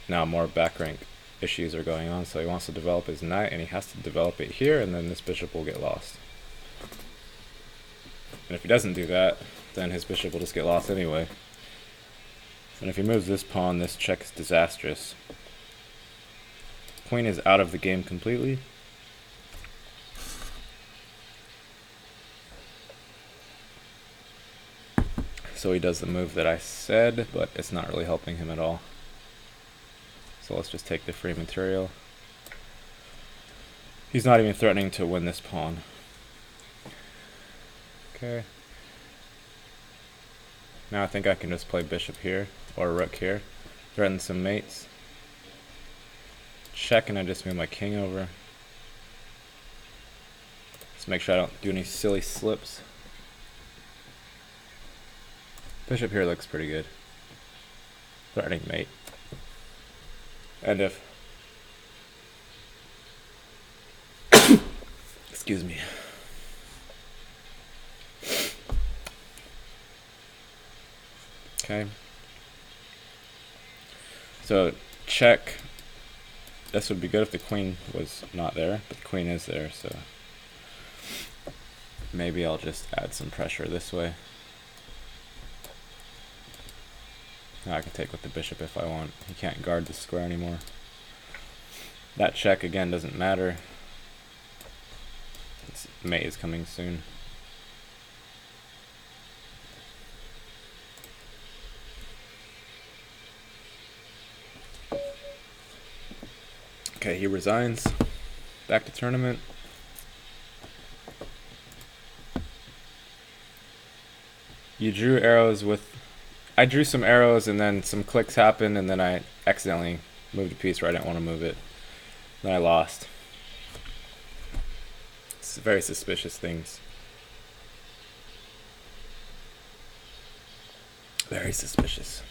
Now more back rank issues are going on, so he wants to develop his knight, and he has to develop it here, and then this bishop will get lost. And if he doesn't do that, then his bishop will just get lost anyway. And if he moves this pawn, this check is disastrous. Queen is out of the game completely. So he does the move that I said, but it's not really helping him at all. So let's just take the free material. He's not even threatening to win this pawn. Okay. Now I think I can just play bishop here, or rook here. Threaten some mates. Check, and I just move my king over. Let's make sure I don't do any silly slips. Bishop here looks pretty good. Threatening mate. And if... Excuse me. Okay. So, check. This would be good if the queen was not there, but the queen is there, so... Maybe I'll just add some pressure this way. Now I can take with the bishop if I want. He can't guard the square anymore. That check again doesn't matter. Mate is coming soon. Okay, he resigns. Back to tournament. You drew arrows with... I drew some arrows and then some clicks happened and then I accidentally moved a piece where I didn't want to move it. Then I lost. It's very suspicious things. Very suspicious.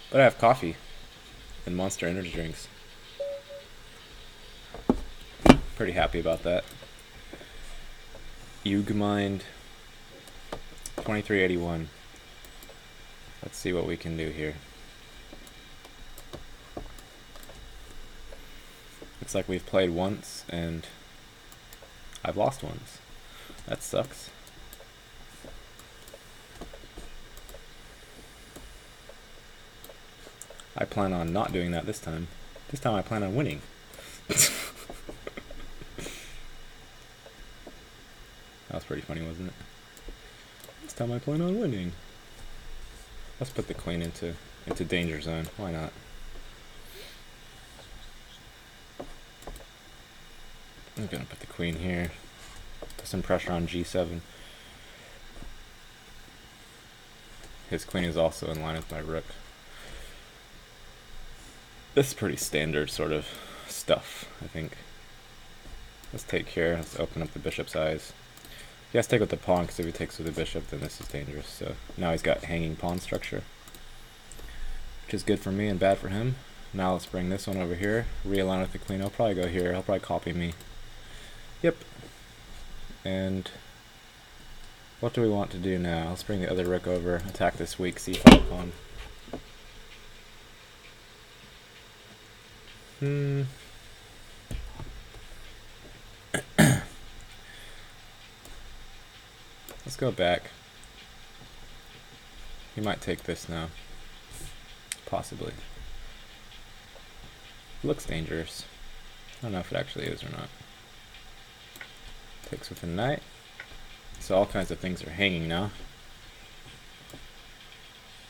But I have coffee and Monster energy drinks. Pretty happy about that. Ugmind 2381. Let's see what we can do here. Looks like we've played once and I've lost once. That sucks. I plan on not doing that this time. This time I plan on winning. That was pretty funny, wasn't it? This time I plan on winning. Let's put the queen into danger zone. Why not? I'm gonna put the queen here. Put some pressure on g7. His queen is also in line with my rook. This is pretty standard sort of stuff, I think. Let's take here. Let's open up the bishop's eyes. He has to take with the pawn, because if he takes with the bishop, then this is dangerous. So now he's got hanging pawn structure, which is good for me and bad for him. Now let's bring this one over here. Realign with the queen. I'll probably go here. He'll probably copy me. Yep. And what do we want to do now? Let's bring the other rook over. Attack this weak c5 pawn. Let's go back. He might take this now. Possibly. Looks dangerous. I don't know if it actually is or not. Takes with a knight. So all kinds of things are hanging now.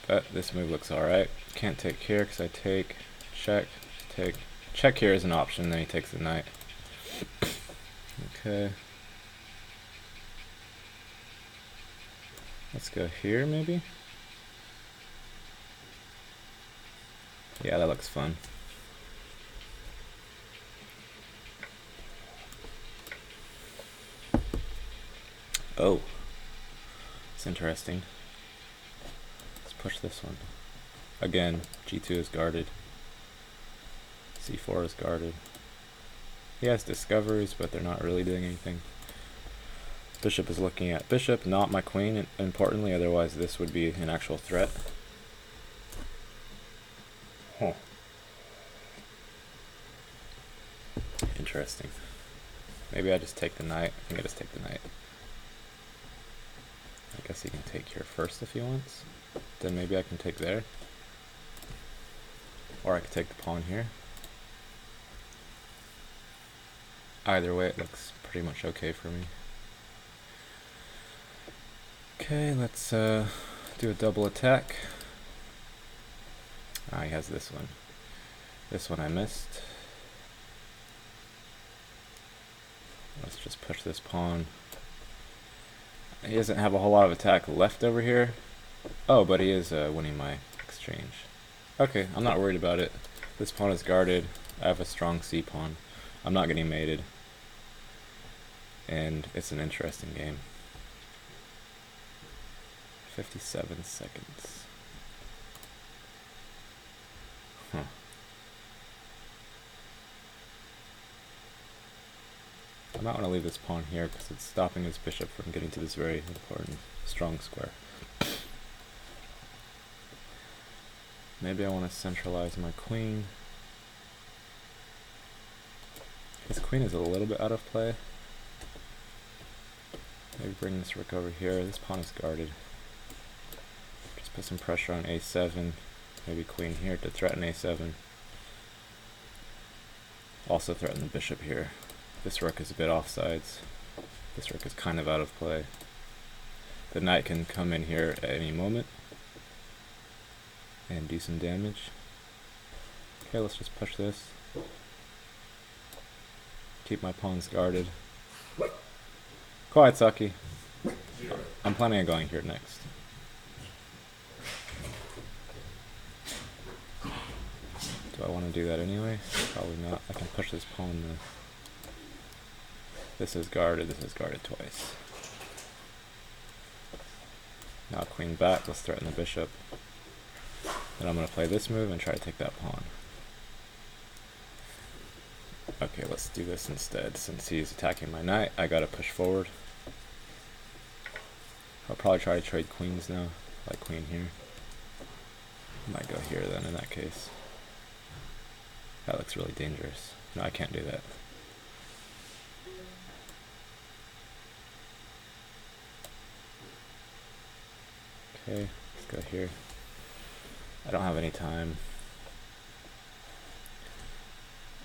But this move looks alright. Can't take here because I take, check, take. Check here is an option, then he takes the knight. Okay. Let's go here maybe? Yeah, that looks fun. Oh, it's interesting. Let's push this one. Again, g2 is guarded. c4 is guarded. He has discoveries, but they're not really doing anything. Bishop is looking at bishop, not my queen, importantly, otherwise this would be an actual threat. Huh. Interesting. Maybe I just take the knight. I think I just take the knight. I guess he can take here first if he wants. Then maybe I can take there. Or I could take the pawn here. Either way, it looks pretty much okay for me. Okay, let's do a double attack. Ah, he has this one. This one I missed. Let's just push this pawn. He doesn't have a whole lot of attack left over here. Oh, but he is winning my exchange. Okay, I'm not worried about it. This pawn is guarded. I have a strong c pawn. I'm not getting mated. And it's an interesting game. 57 seconds. Huh. I might want to leave this pawn here because it's stopping his bishop from getting to this very important strong square. Maybe I want to centralize my queen. His queen is a little bit out of play. Maybe bring this rook over here. This pawn is guarded. Just put some pressure on a7. Maybe queen here to threaten a7. Also threaten the bishop here. This rook is a bit offsides. This rook is kind of out of play. The knight can come in here at any moment and do some damage. Okay, let's just push this. Keep my pawns guarded. Quiet, Saki. I'm planning on going here next. Do I want to do that anyway? Probably not. I can push this pawn though. This is guarded twice. Now queen back, let's threaten the bishop. Then I'm going to play this move and try to take that pawn. Okay, let's do this instead. Since he's attacking my knight, I gotta push forward. I'll probably try to trade queens now, like queen here. Might go here then in that case. That looks really dangerous. No, I can't do that. Okay, let's go here. I don't have any time.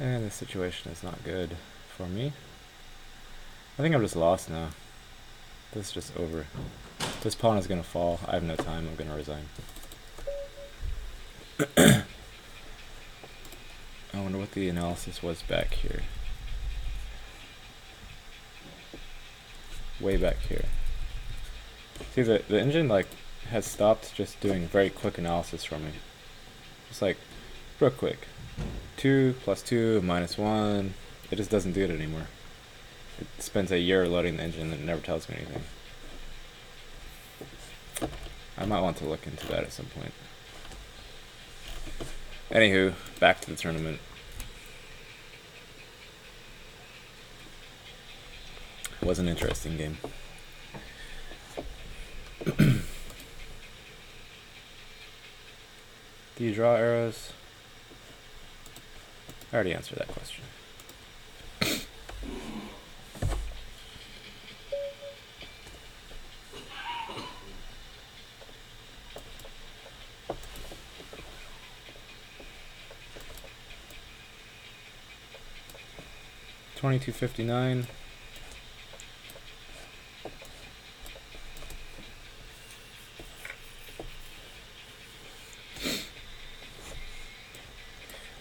And this situation is not good for me. I think I'm just lost now. This is just over. This pawn is gonna fall. I have no time. I'm gonna resign. I wonder what the analysis was back here. Way back here. See, the engine like has stopped just doing very quick analysis for me. It's like real quick. 2 + 2 -1. It just doesn't do it anymore. It spends a year loading the engine and it never tells me anything. I might want to look into that at some point. Anywho, back to the tournament. It was an interesting game. Do you draw arrows? I already answered that question. $22.59.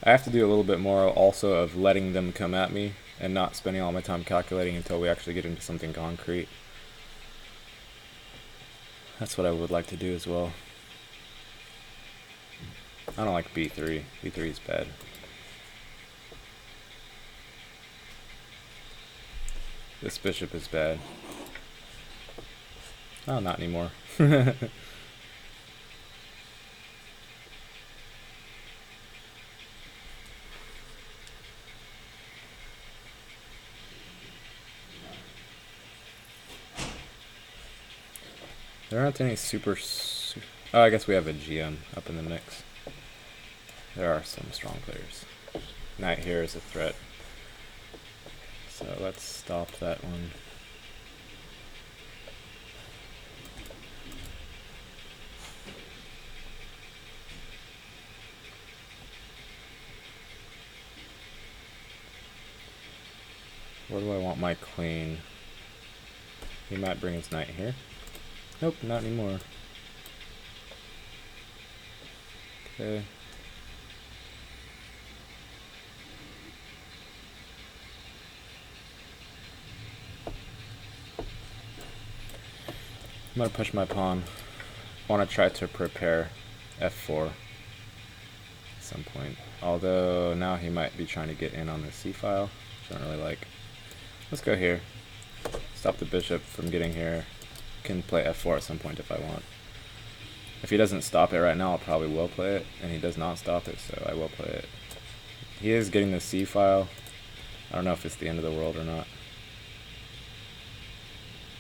I have to do a little bit more also of letting them come at me and not spending all my time calculating until we actually get into something concrete. That's what I would like to do as well. I don't like b3. b3 is bad. This bishop is bad. Oh, not anymore. There aren't any oh, I guess we have a GM up in the mix. There are some strong players. Knight here is a threat. So let's stop that one. Where do I want my queen? He might bring his knight here. Nope, not anymore. Okay. I'm gonna push my pawn. I want to try to prepare f4 at some point. Although now he might be trying to get in on the c file, which I don't really like. Let's go here. Stop the bishop from getting here. Can play f4 at some point if I want. If he doesn't stop it right now, I probably will play it, and he does not stop it, so I will play it. He is getting the c file. I don't know if it's the end of the world or not.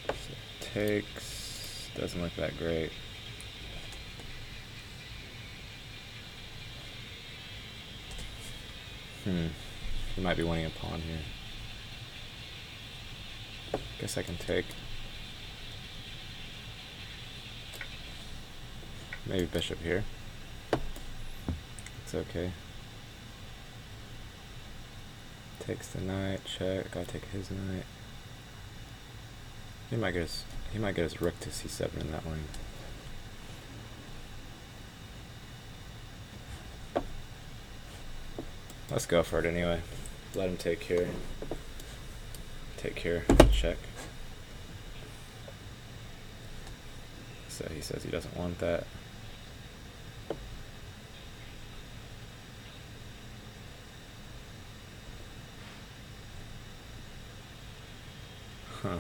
So takes. Doesn't look that great. He might be winning a pawn here. Guess I can take. Maybe bishop here. It's okay. Takes the knight, check. Gotta take his knight. He might get his rook to c7 in that one. Let's go for it anyway. Let him take here. Take here. Check. So he says he doesn't want that. Huh.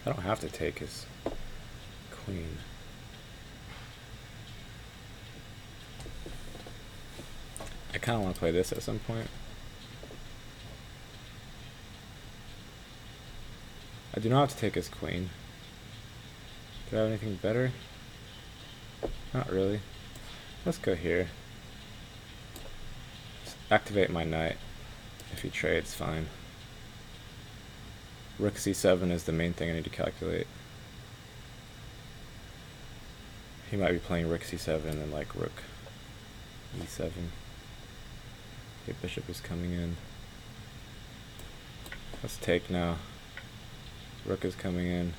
I don't have to take his queen. I kind of want to play this at some point. I do not have to take his queen. Do I have anything better? Not really. Let's go here. Just activate my knight. If he trades, fine. Rook c7 is the main thing I need to calculate. He might be playing rook c7 and like rook e7. Okay, bishop is coming in. Let's take now. Rook is coming in.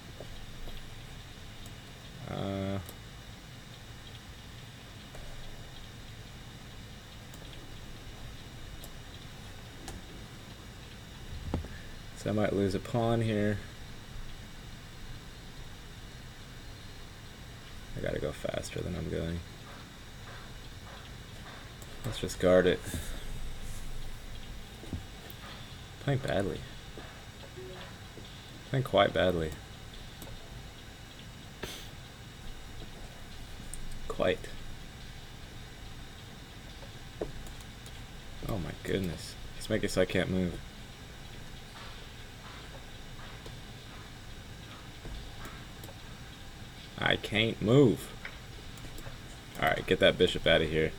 So I might lose a pawn here. I gotta go faster than I'm going. Let's just guard it. Playing badly. Playing quite badly. Quite. Oh my goodness. He's making it so I can't move. I can't move. Alright, get that bishop out of here.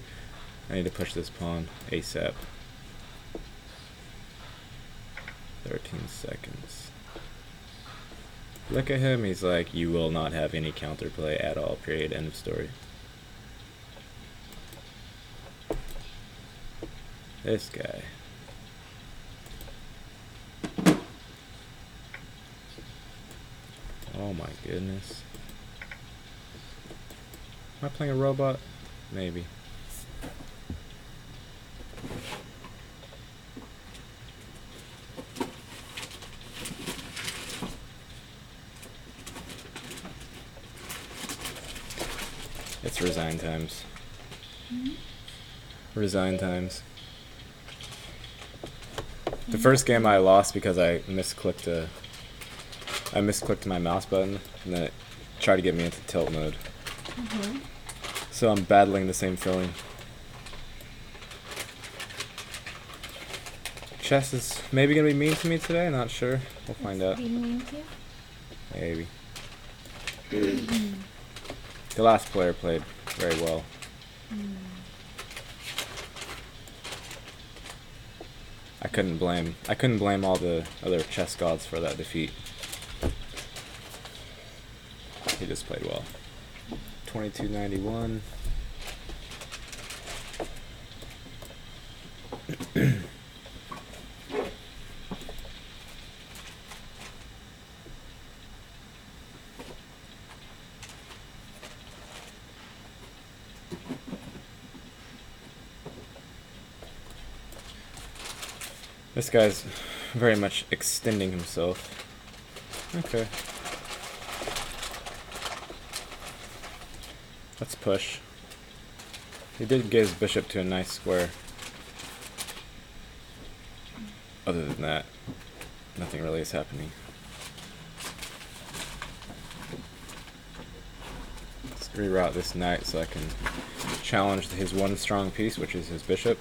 I need to push this pawn ASAP. 13 seconds. Look at him, he's like, you will not have any counterplay at all, period, end of story. This guy. Oh my goodness. Am I playing a robot? Maybe. It's resign times. Resign times. The first game I lost because I misclicked my mouse button and then it tried to get me into tilt mode. So I'm battling the same feeling. Chess is maybe gonna be mean to me today, not sure. We'll find out. Being mean to you? Maybe. The last player played very well. I couldn't blame all the other chess gods for that defeat. He just played well. 2291. This guy's very much extending himself. Okay. Let's push. He did get his bishop to a nice square. Other than that, nothing really is happening. Let's reroute this knight so I can challenge his one strong piece, which is his bishop.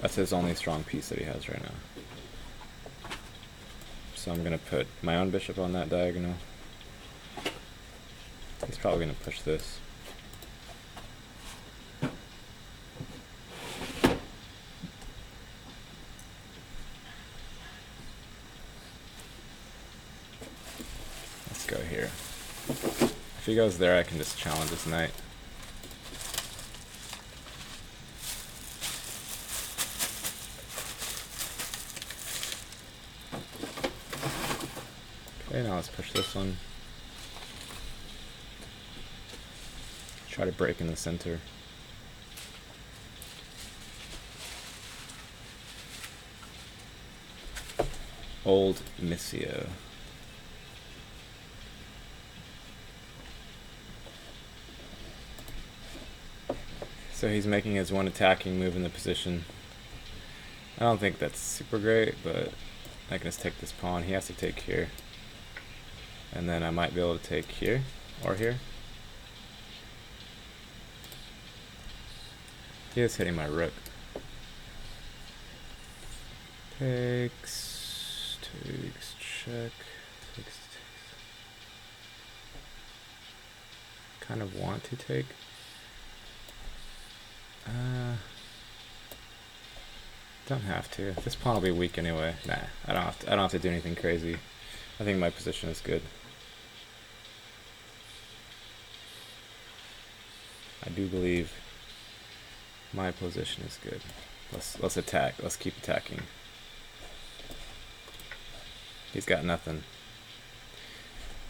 That's his only strong piece that he has right now. So I'm gonna put my own bishop on that diagonal. He's probably gonna push this. Let's go here. If he goes there, I can just challenge this knight. Okay, now let's push this one. Try to break in the center. Old Missio. So he's making his one attacking move in the position. I don't think that's super great, but I can just take this pawn. He has to take here. And then I might be able to take here or here. He is hitting my rook. Takes, check, takes. Kind of want to take. Don't have to. This pawn will be weak anyway. Nah, I don't have to do anything crazy. I think my position is good. I do believe my position is good. Let's attack. Let's keep attacking. He's got nothing.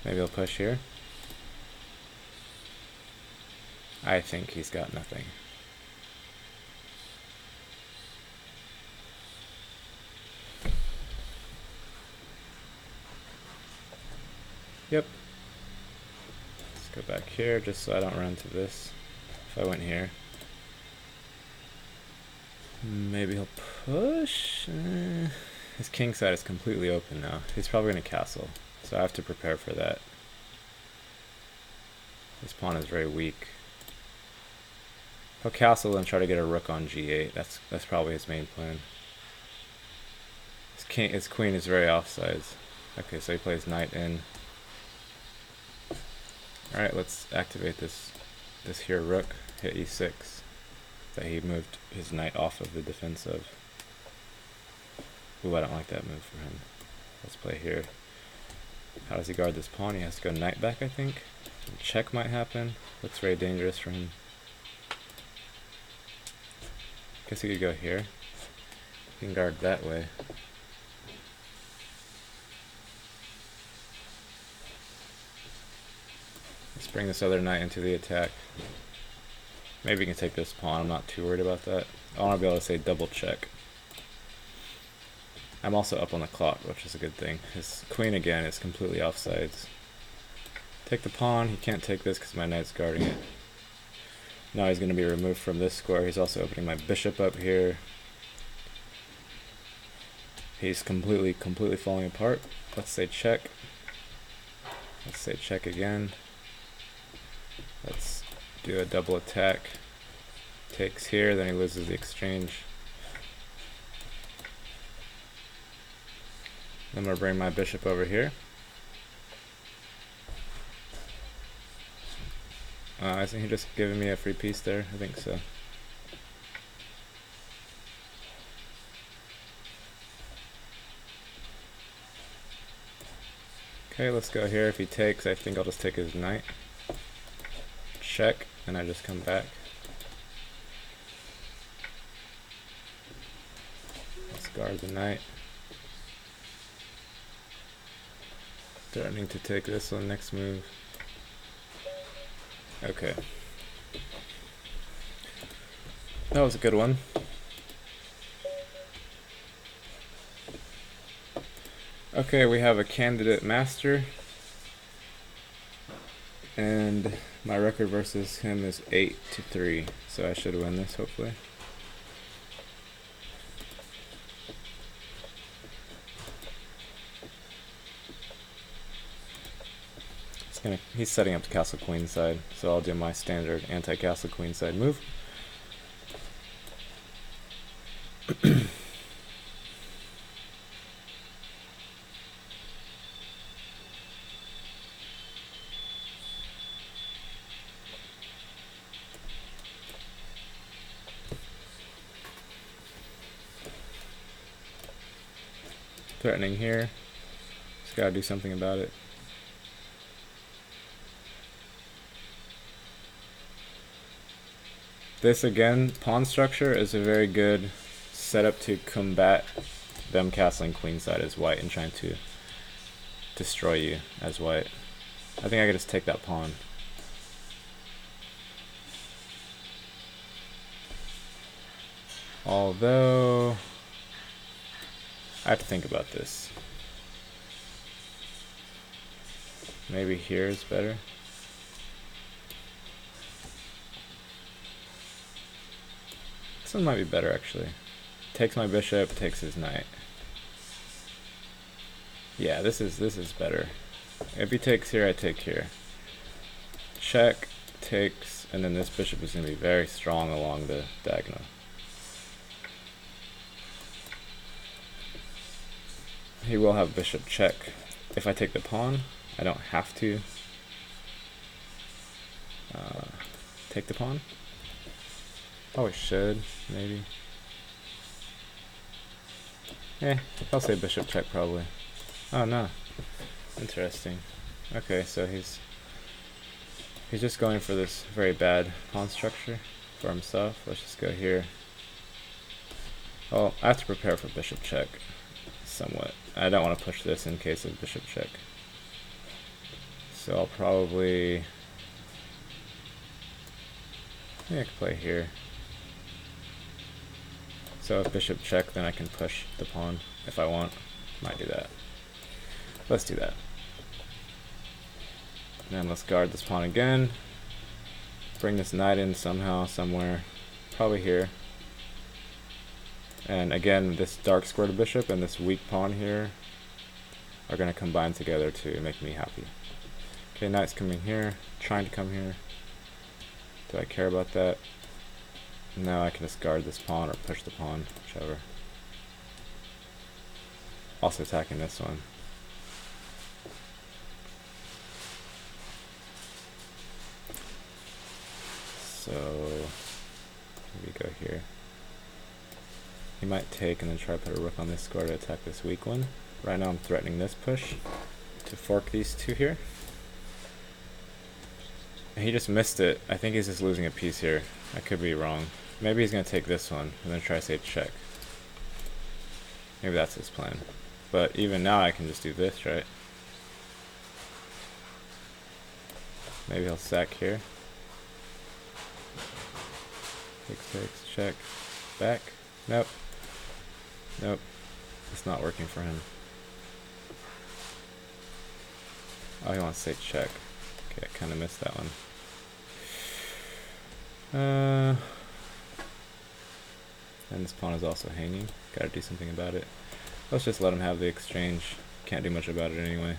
Maybe he'll push here. I think he's got nothing. Yep. Let's go back here just so I don't run into this. If I went here. Maybe he'll push. His king side is completely open now. He's probably going to castle. So I have to prepare for that. This pawn is very weak. He'll castle and try to get a rook on g8. That's probably his main plan. His queen is very offsides. Okay, so he plays knight in. Alright, let's activate this here rook. Hit e6. That he moved his knight off of the defensive. Ooh, I don't like that move for him. Let's play here. How does he guard this pawn? He has to go knight back, I think. Check might happen. Looks very dangerous for him. Guess he could go here. He can guard that way. Let's bring this other knight into the attack. Maybe he can take this pawn. I'm not too worried about that. I want to be able to say double check. I'm also up on the clock, which is a good thing. His queen again is completely offsides. Take the pawn. He can't take this because my knight's guarding it. Now he's going to be removed from this square. He's also opening my bishop up here. He's completely falling apart. Let's say check. Let's say check again. Let's do a double attack. Takes here, then he loses the exchange. Then I'm going to bring my bishop over here. Isn't he just giving me a free piece there? I think so. Okay, let's go here. If he takes, I think I'll just take his knight. Check, and I just come back. Let's guard the knight. Threatening to take this on next move. Okay. That was a good one. Okay, we have a candidate master. And my record versus him is 8-3. So I should win this, hopefully. He's setting up the castle queen side, so I'll do my standard anti-castle queen side move. Threatening here. Just gotta do something about it. This again, pawn structure is a very good setup to combat them castling queenside as white and trying to destroy you as white. I think I could just take that pawn. Although, I have to think about this. Maybe here is better. This one might be better actually. Takes my bishop, takes his knight. Yeah, this is better. If he takes here, I take here. Check, takes, and then this bishop is going to be very strong along the diagonal. He will have bishop check. If I take the pawn, I don't have to take the pawn. Probably should, maybe. I'll say bishop check probably. Oh no. Interesting. Okay, so he's just going for this very bad pawn structure for himself. Let's just go here. Oh, I have to prepare for bishop check. somewhat. I don't want to push this in case of bishop check. So I'll probably... I could play here. So if bishop check, then I can push the pawn if I want. Might do that. Let's do that. Then let's guard this pawn again. Bring this knight in somehow, somewhere. Probably here. And again, this dark squared bishop and this weak pawn here are going to combine together to make me happy. Okay, knight's coming here, trying to come here. Do I care about that? No, I can just guard this pawn or push the pawn, whichever. Also attacking this one. So, we go here. He might take and then try to put a rook on this square to attack this weak one. Right now I'm threatening this push to fork these two here. And he just missed it. I think he's just losing a piece here. I could be wrong. Maybe he's going to take this one and then try to say check. Maybe that's his plan. But even now I can just do this, right? Maybe he'll sack here. Takes, check. Back. Nope. Nope. It's not working for him. Oh, he wants to say check. Okay, I kind of missed that one. And this pawn is also hanging. Gotta do something about it. Let's just let him have the exchange. Can't do much about it anyway.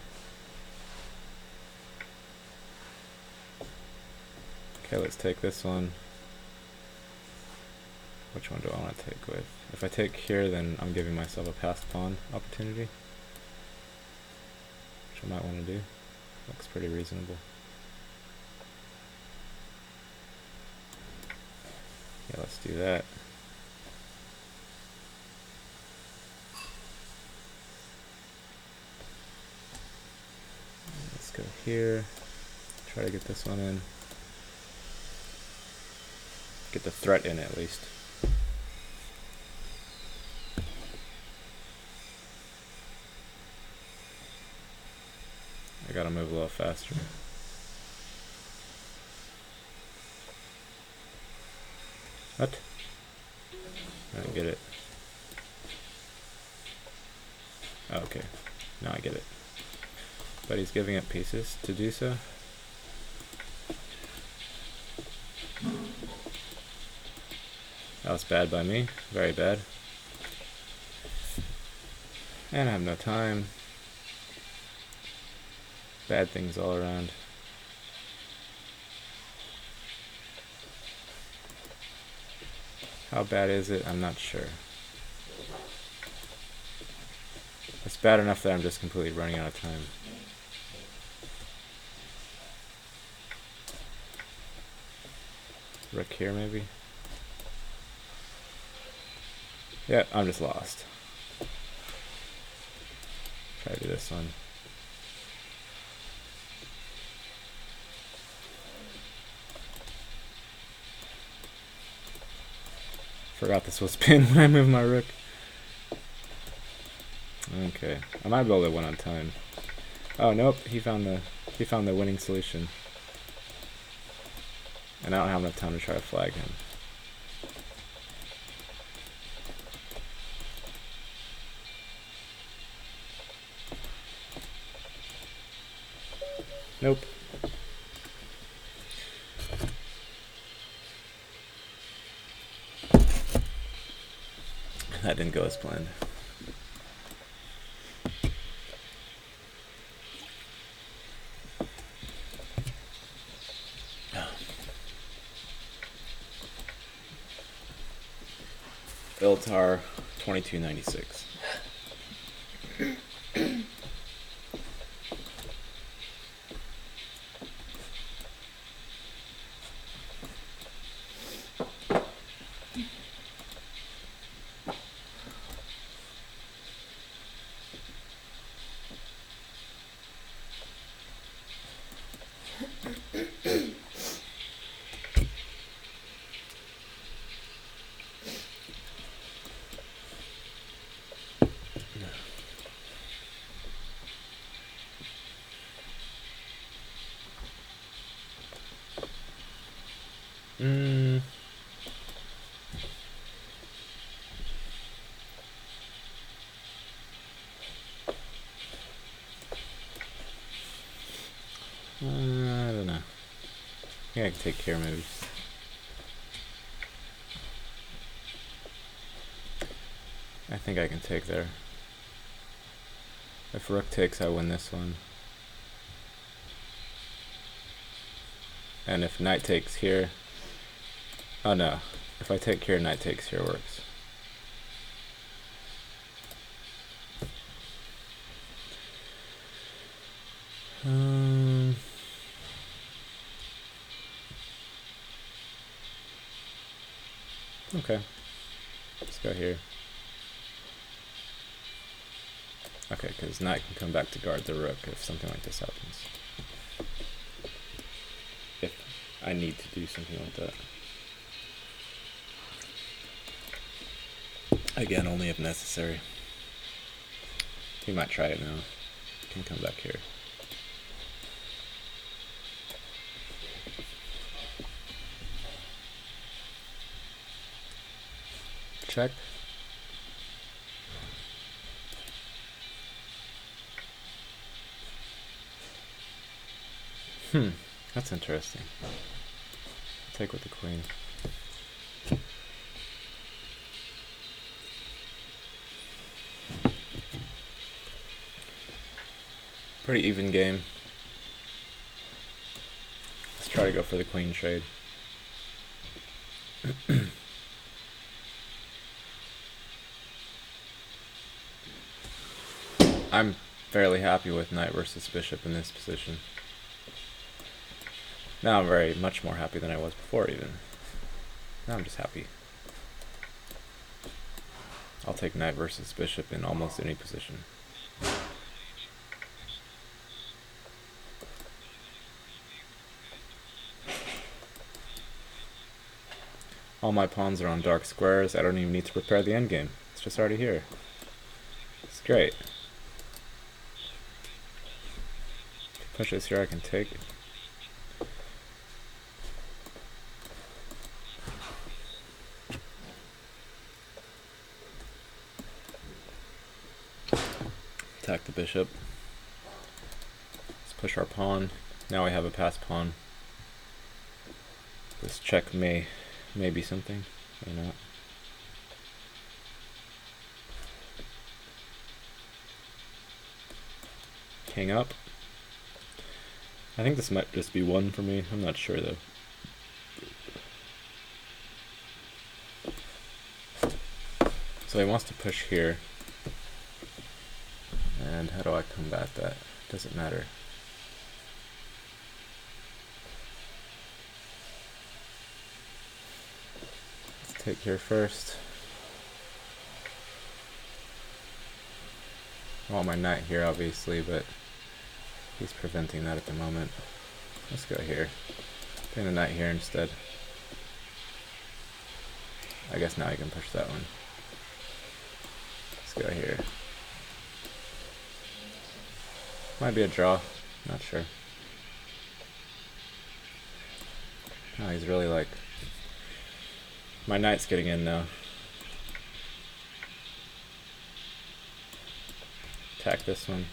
Okay, let's take this one. Which one do I want to take with? If I take here, then I'm giving myself a passed pawn opportunity. Which I might want to do. Looks pretty reasonable. Yeah, let's do that. Let's go here. Try to get this one in. Get the threat in at least. I gotta move a little faster. What? I don't get it. Oh, okay. Now I get it. But he's giving up pieces to do so. That was bad by me. Very bad. And I have no time. Bad things all around. How bad is it? I'm not sure. It's bad enough that I'm just completely running out of time. Rook here maybe? Yeah, I'm just lost. Try to do this one. Forgot this was spin when I moved my rook. Okay, I might be able to win on time. Oh nope, he found the winning solution. And I don't have enough time to try to flag him. Nope. That didn't go as planned. Iltar 2296. Mm. I don't know. I think I can take care maybe. I think I can take there. If rook takes, I win this one. And if knight takes here... Oh no. If I take here, knight takes here works. Okay. Let's go here. Okay, because knight can come back to guard the rook if something like this happens. If I need to do something like that. Again, only if necessary. He might try it now. Can come back here. Check. That's interesting. Take with the queen. Pretty even game. Let's try to go for the queen trade. I'm fairly happy with knight versus bishop in this position. Now I'm much more happy than I was before even. Now I'm just happy. I'll take knight versus bishop in almost any position. All my pawns are on dark squares. I don't even need to prepare the endgame. It's just already here. It's great. Push this here, I can take. Attack the bishop. Let's push our pawn. Now we have a passed pawn. This check may be something, may not. King up. I think this might just be one for me. I'm not sure though. So he wants to push here. And how do I combat that? Doesn't matter. Let's take here first. I want my knight here obviously, but he's preventing that at the moment. Let's go here. Bring the knight here instead. I guess now I can push that one. Let's go here. Might be a draw. Not sure. Oh, he's really like... My knight's getting in now. Attack this one.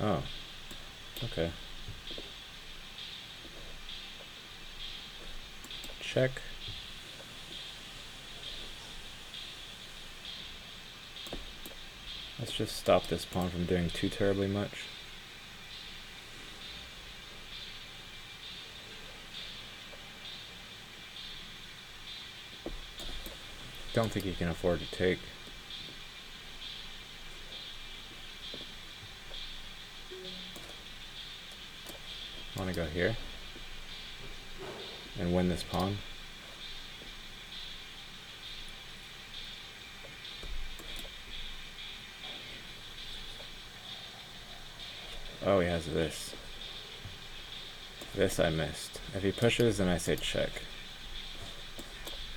Oh, okay. Check. Let's just stop this pawn from doing too terribly much. Don't think he can afford to take. I want to go here and win this pawn. Oh, he has this. This I missed. If he pushes, then I say check.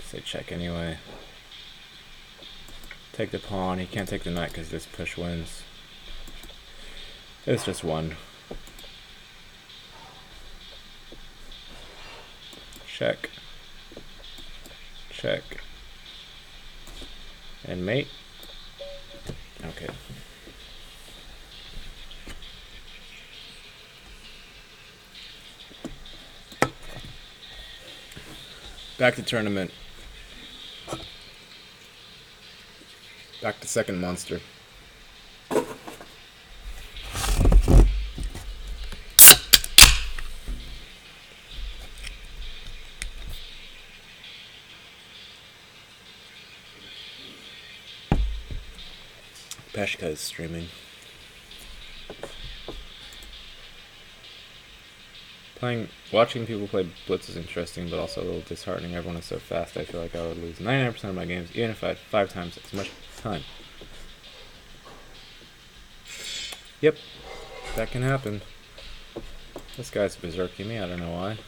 Say check anyway. Take the pawn. He can't take the knight because this push wins. It's just one. Check. Check. And mate. Okay. Back to tournament. Back to second monster. Peshka is streaming. Watching people play Blitz is interesting, but also a little disheartening. Everyone is so fast, I feel like I would lose 99% of my games, even if I had 5 times as much time. Yep, that can happen. This guy's berserking me, I don't know why.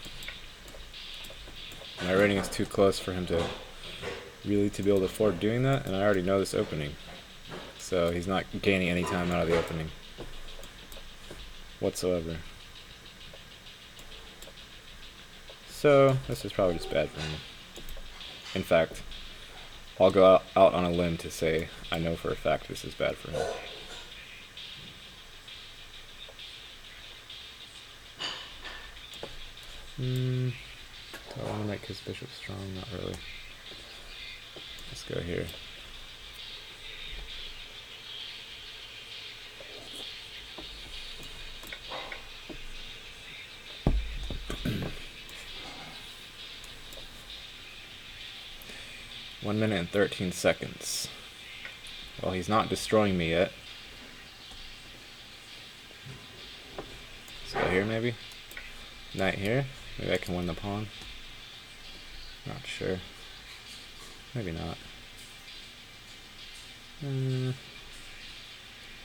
My rating is too close for him to really be able to afford doing that, and I already know this opening. So he's not gaining any time out of the opening whatsoever. So this is probably just bad for him. In fact, I'll go out on a limb to say I know for a fact this is bad for him. Do I want to make his bishop strong? Not really. Let's go here. One minute and 13 seconds. Well, he's not destroying me yet. Let's go here, maybe. Knight here. Maybe I can win the pawn. Not sure. Maybe not.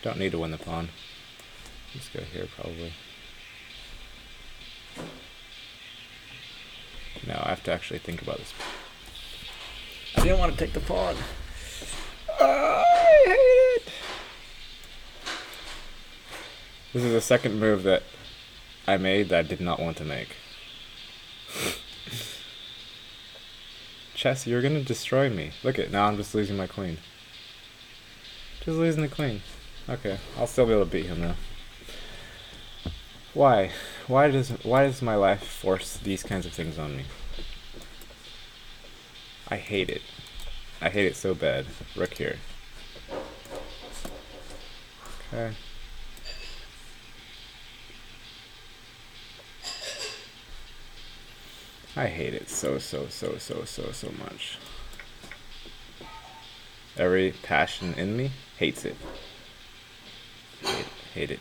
Don't need to win the pawn. Let's go here, probably. No, I have to actually think about this. I didn't want to take the pawn. I hate it. This is the second move that I made that I did not want to make. Chess, you're gonna destroy me. Look at now I'm just losing my queen. Just losing the queen. Okay, I'll still be able to beat him though. Why? Why does my life force these kinds of things on me? I hate it. I hate it so bad. Rook here. Okay. I hate it so much. Every passion in me hates it. Hate it.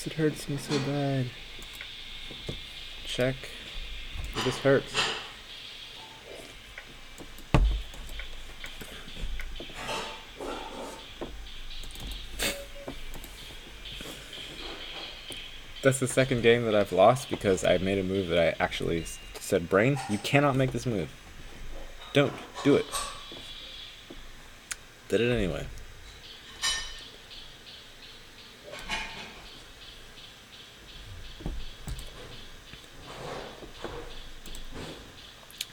It hurts me so bad. Check. It just hurts. That's the second game that I've lost because I made a move that I actually said, brain, you cannot make this move. Don't do it. Did it anyway.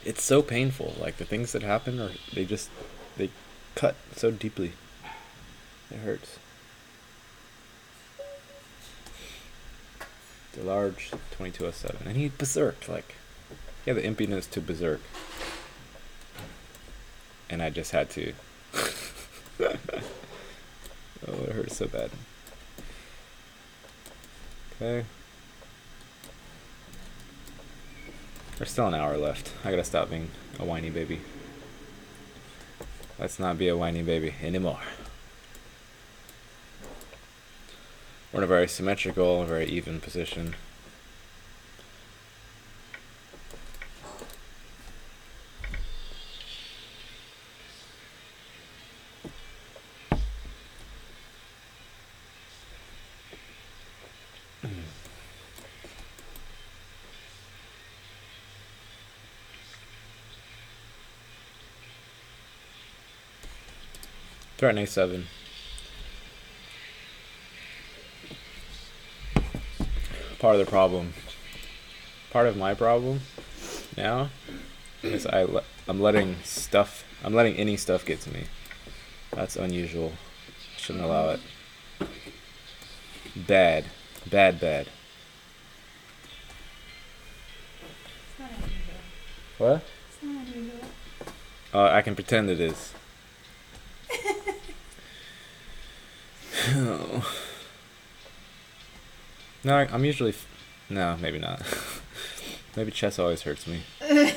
It's so painful. Like the things that happen are they cut so deeply. It hurts. The large 2207, and he berserked. Like he had the impudence to berserk, and I just had to. Oh, it hurts so bad. Okay. There's still an hour left. I gotta stop being a whiny baby. Let's not be a whiny baby anymore. We're in a very symmetrical, very even position. Threat A7. part of the problem. Part of my problem now is I'm letting any stuff get to me. That's unusual. Shouldn't allow it. Bad. Bad, bad. It's not unusual. What? It's not unusual. I can pretend it is. Oh. No, I'm usually... No, maybe not. Maybe chess always hurts me. I've never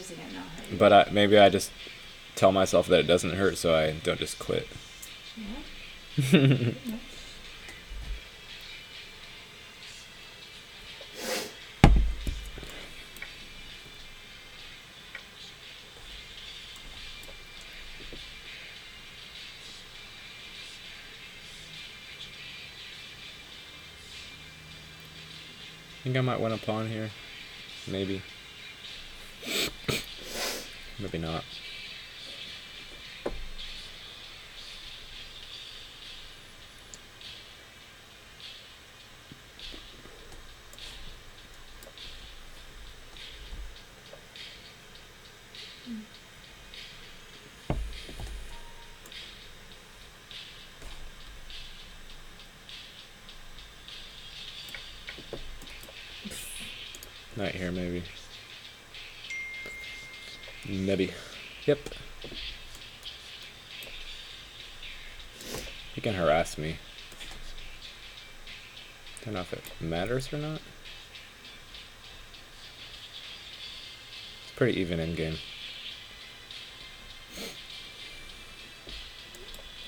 seen it not hurt. But maybe I just tell myself that it doesn't hurt so I don't just quit. Yeah. I think I might win a pawn here. Maybe. Maybe not. Knight here, maybe. Maybe. Yep. He can harass me. Don't know if it matters or not. It's pretty even in game.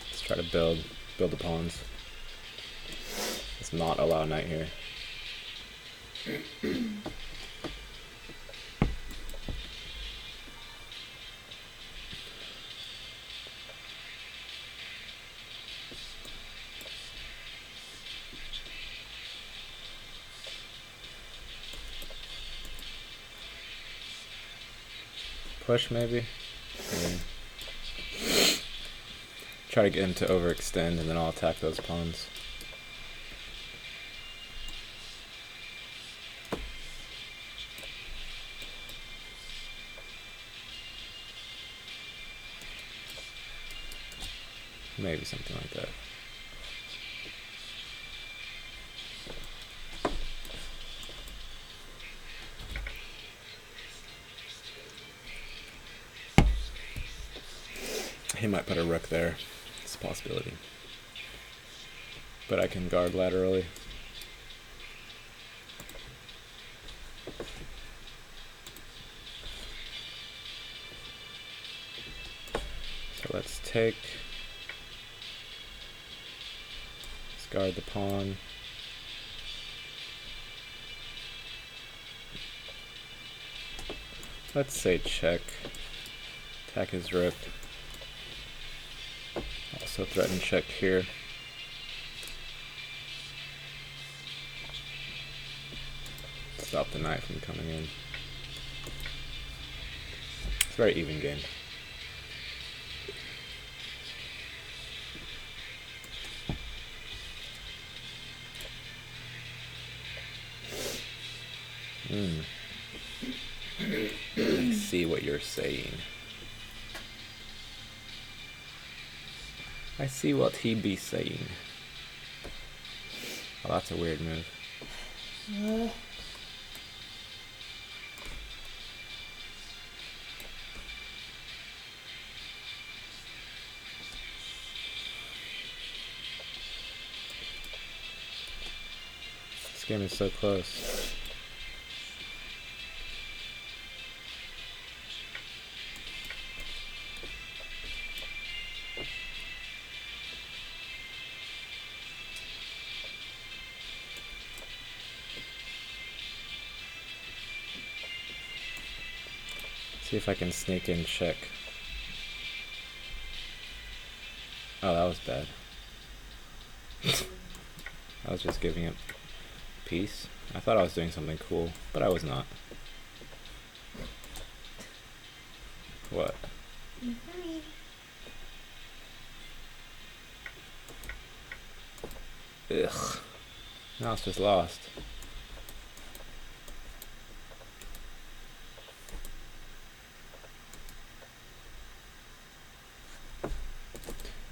Let's try to build the pawns. Let's not allow knight here. Push maybe. Try to get him to overextend and then I'll attack those pawns. Maybe something like that. He might put a rook there. It's a possibility. But I can guard laterally. So let's take... Let's guard the pawn. Let's say check. Attack his rook. Also threaten check here. Stop the knight from coming in. It's a very even game. I see what you're saying. I see what he be saying. Oh, that's a weird move. This game is so close. See if I can sneak in check. Oh, that was bad. I was just giving it peace. I thought I was doing something cool, but I was not. What? Hi. Ugh. Now it's just lost.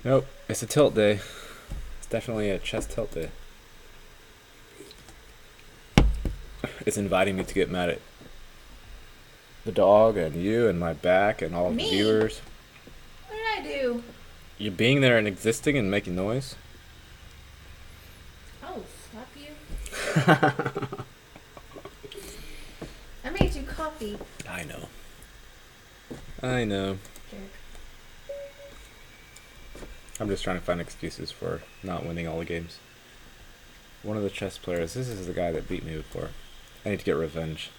Nope, it's a tilt day. It's definitely a chess tilt day. It's inviting me to get mad at the dog and you and my back and all Me? the viewers. What did I do? You being there and existing and making noise. Oh, slap you. I made you coffee. I know. I know. Jerk. I'm just trying to find excuses for not winning all the games. One of the chess players, this is the guy that beat me before. I need to get revenge.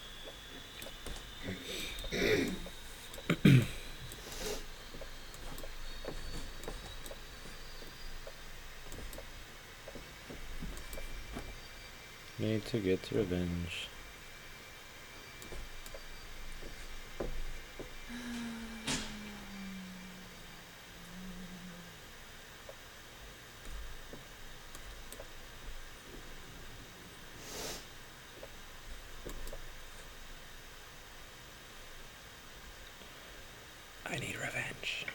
Need to get revenge. I need revenge.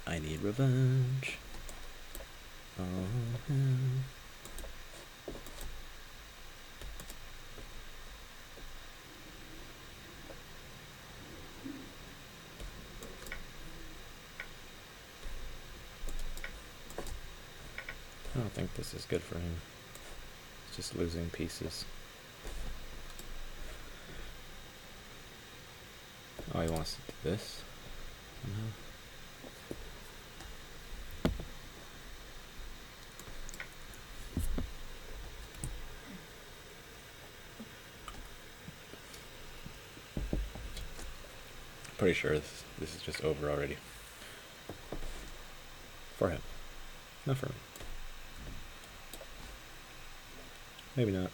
I need revenge. Oh, I don't think this is good for him. He's just losing pieces. Oh, he wants to do this somehow. Pretty sure this is just over already. For him. Not for me. Maybe not.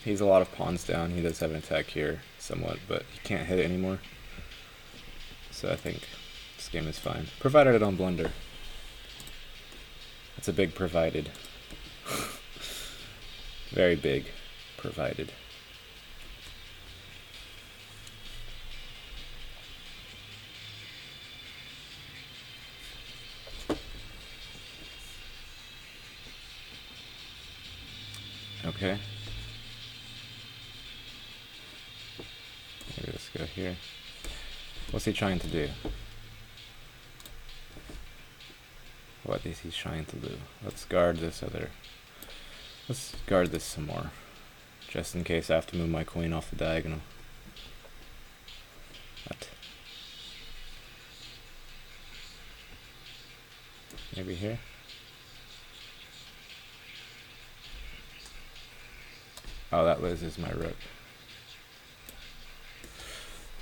He's a lot of pawns down. He does have an attack here somewhat, but he can't hit it anymore. So I think this game is fine. Provided I don't blunder. That's a big provided. Very big provided. Okay. Maybe let's go here. What's he trying to do? What is he trying to do? Let's guard this other. Let's guard this some more. Just in case I have to move my queen off the diagonal. What? Maybe here? Oh, that loses my rook.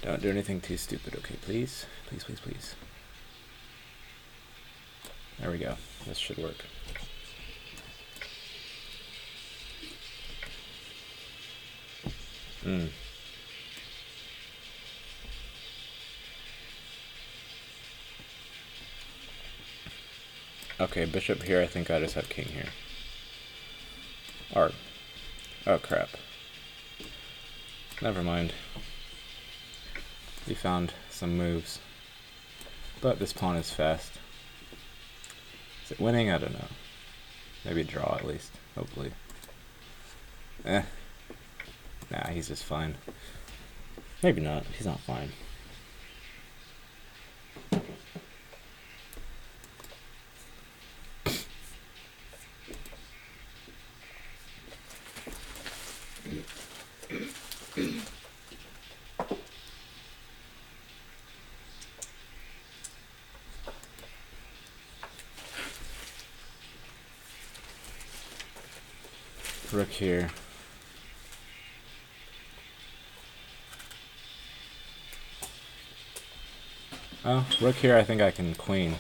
Don't do anything too stupid, okay, please? Please, please, please. There we go. This should work. Okay, bishop here. I think I just have king here. Or, oh crap. Never mind. He found some moves. But this pawn is fast. Is it winning? I don't know. Maybe draw at least, hopefully. Nah, he's just fine. Maybe not. He's not fine. Rook here. Oh, rook here, I think I can queen.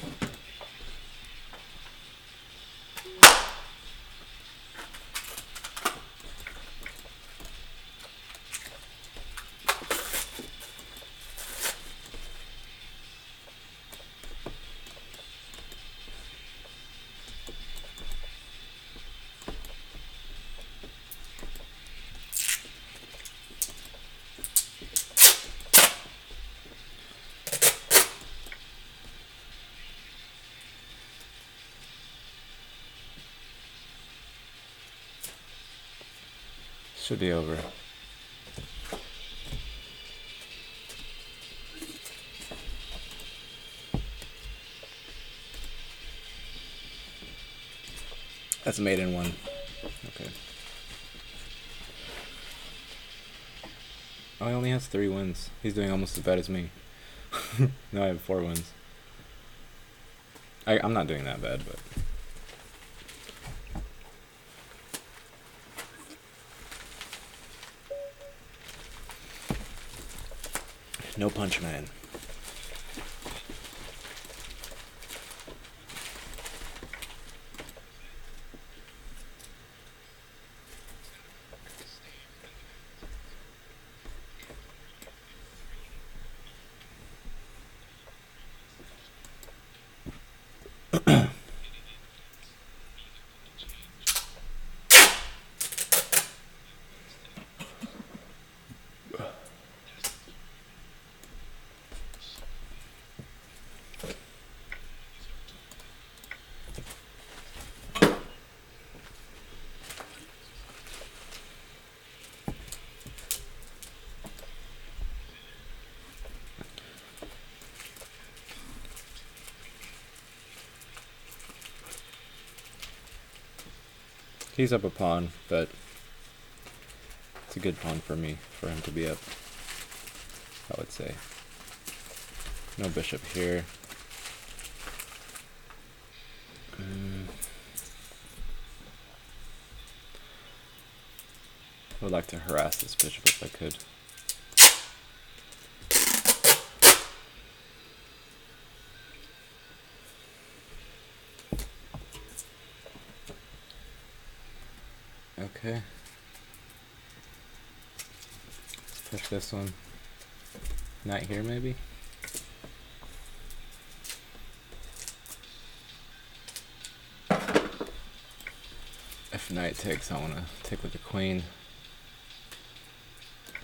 Should be over. That's a maiden one. Okay. Oh, he only has 3 wins. He's doing almost as bad as me. Now I have 4 wins. I'm not doing that bad, but... No punch, man. He's up a pawn, but it's a good pawn for me, for him to be up, I would say. No bishop here. I would like to harass this bishop if I could. Okay. Let's push this one. Knight here, maybe? If knight takes, I want to take with the queen.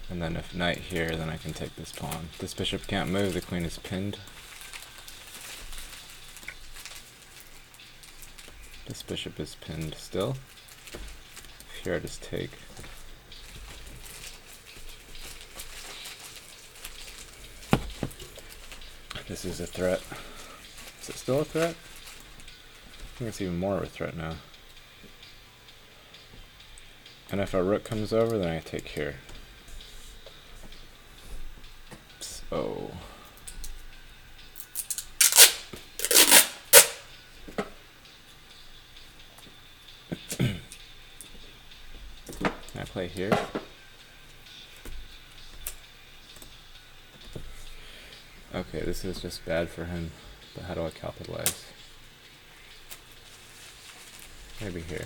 And then if knight here, then I can take this pawn. This bishop can't move, the queen is pinned. This bishop is pinned still. Here I just take. This is a threat. Is it still a threat? I think it's even more of a threat now. And if a rook comes over, then I take here. So... Can I play here? Okay, this is just bad for him, but how do I capitalize? Maybe here.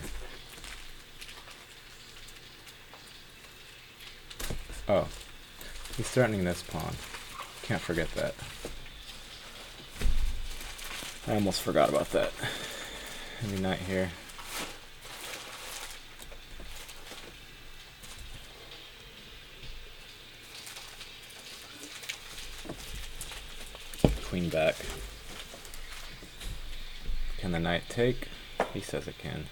Oh, he's threatening this pawn. Can't forget that. I almost forgot about that. Maybe knight here. queen back. Can the knight take? He says it can.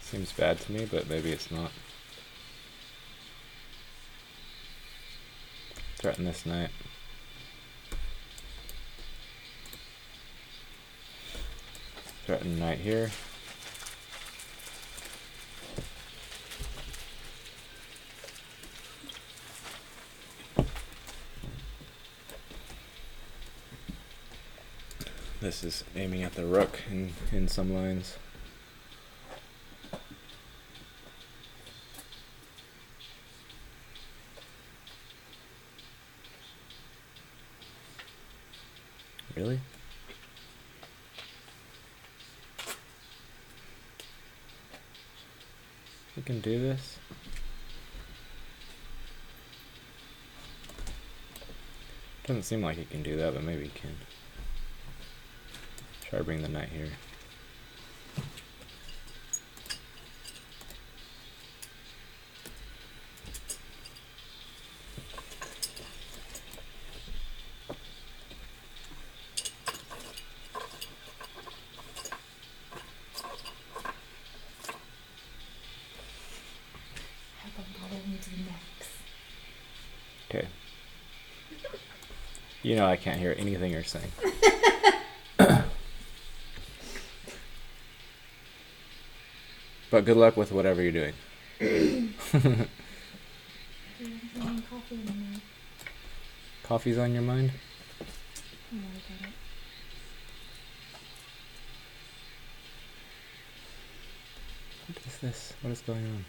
Seems bad to me, but maybe it's not. Threaten this knight. Threaten knight here. This is aiming at the rook in some lines. Really? We can do this? Doesn't seem like he can do that, but maybe he can. Try to bring the knight here. Okay. You know I can't hear anything you're saying. But good luck with whatever you're doing. Coffee's on your mind? What is this? What is going on?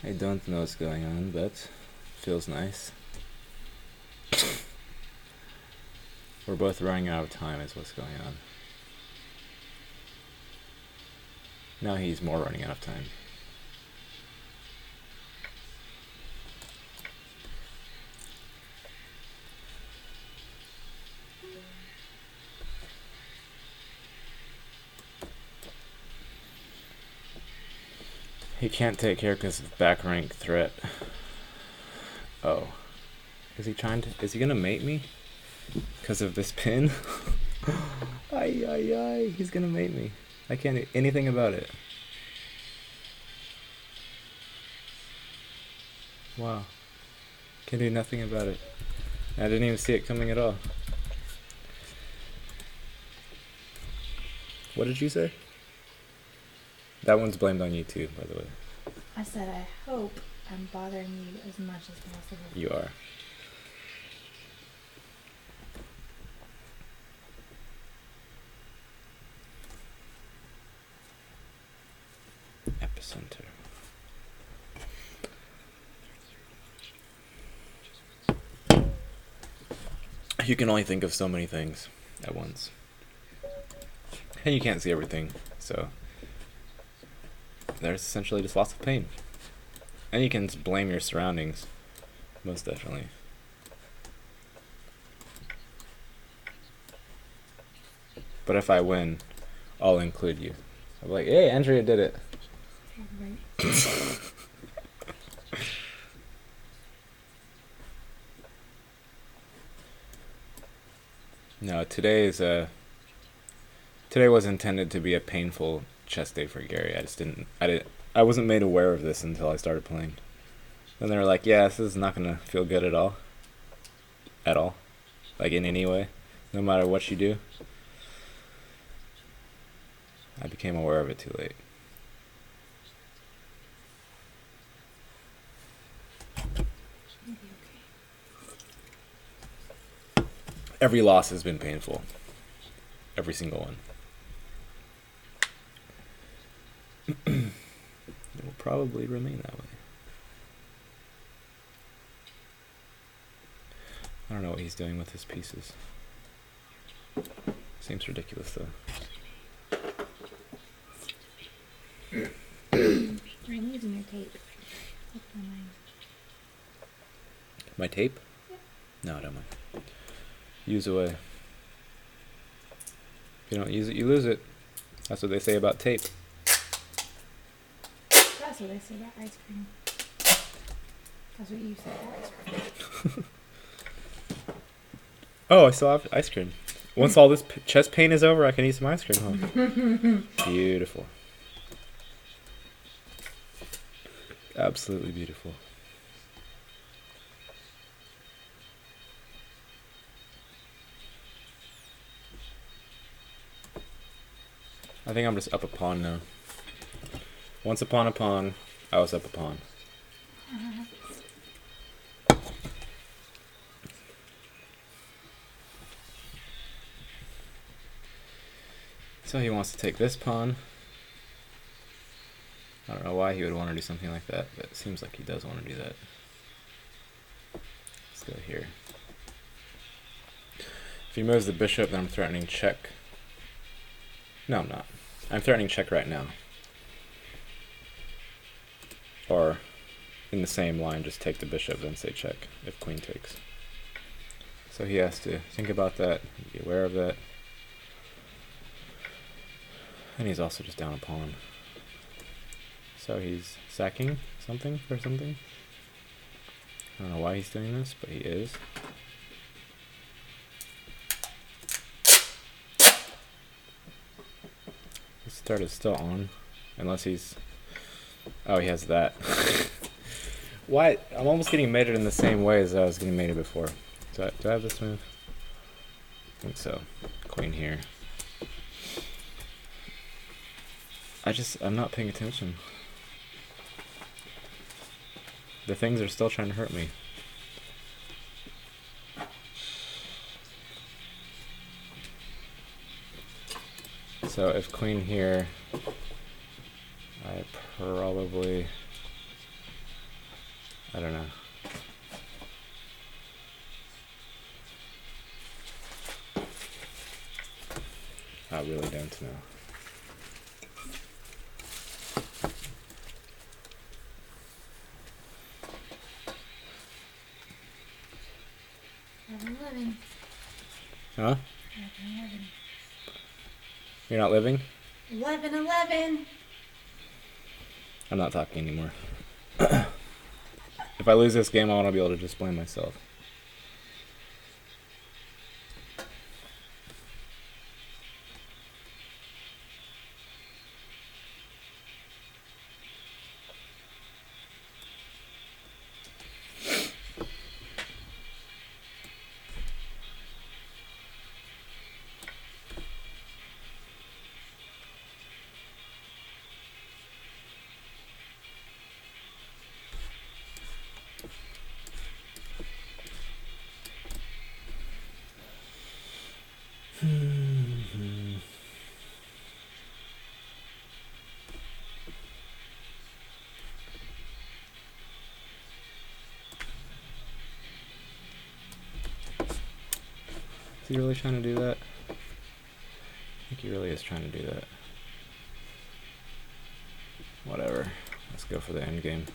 I don't know what's going on, but feels nice. We're both running out of time is what's going on. Now he's more running out of time. He can't take care because of back rank threat. Oh. Is he gonna mate me? Because of this pin? Ay, ay, ay. He's gonna mate me. I can't do anything about it. Wow. Can do nothing about it. I didn't even see it coming at all. What did you say? That one's blamed on you too, by the way. I said I hope I'm bothering you as much as possible. You are. Epicenter. You can only think of so many things at once. And you can't see everything, so there's essentially just lots of pain. And you can blame your surroundings, most definitely. But if I win, I'll include you. I'll be like, hey, Andrea did it. Right. No, today was intended to be a painful chess day for Gary. I wasn't made aware of this until I started playing. Then they were like, yeah, this is not gonna feel good at all. At all. Like in any way. No matter what you do. I became aware of it too late. Every loss has been painful. Every single one. It will probably remain that way. I don't know what he's doing with his pieces. Seems ridiculous though. I'm using your tape. My tape? Yep. No, I don't mind. Use away. If you don't use it, you lose it. That's what they say about tape. That's what they say about ice cream. That's what you say about ice cream. Oh, I still have ice cream. Once all this chest pain is over, I can eat some ice cream, huh? Beautiful. Absolutely beautiful. I think I'm just up a pawn now. Once upon a pawn, I was up a pawn. So he wants to take this pawn. I don't know why he would want to do something like that, but it seems like he does want to do that. Let's go here. If he moves the bishop, then I'm threatening check. No, I'm not. I'm threatening check right now. Or, in the same line, just take the bishop, then say check, if queen takes. So he has to think about that, be aware of that. And he's also just down a pawn. So he's sacking something for something. I don't know why he's doing this, but he is. His start is still on, unless he's... Oh, he has that. Why? I'm almost getting mated in the same way as I was getting mated before. Do I have this move? I think so. Queen here. I'm not paying attention. The things are still trying to hurt me. So if queen here, I probably... I don't know. I really don't know. Living. Huh? 11. You're not living? 11. I'm not talking anymore. If I lose this game, I want to be able to just blame myself. Is he really trying to do that? I think he really is trying to do that. Whatever. Let's go for the end game.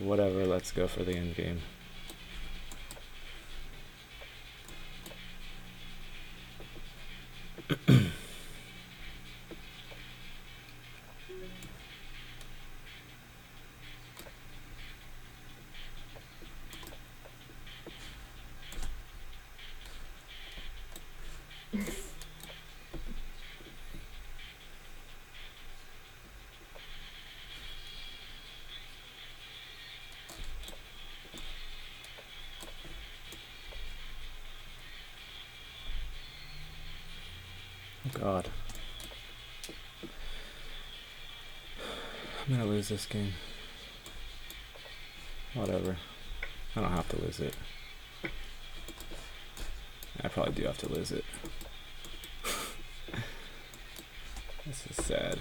Whatever, let's go for the end game. Oh God. I'm gonna lose this game. Whatever. I don't have to lose it. I probably do have to lose it. This is sad.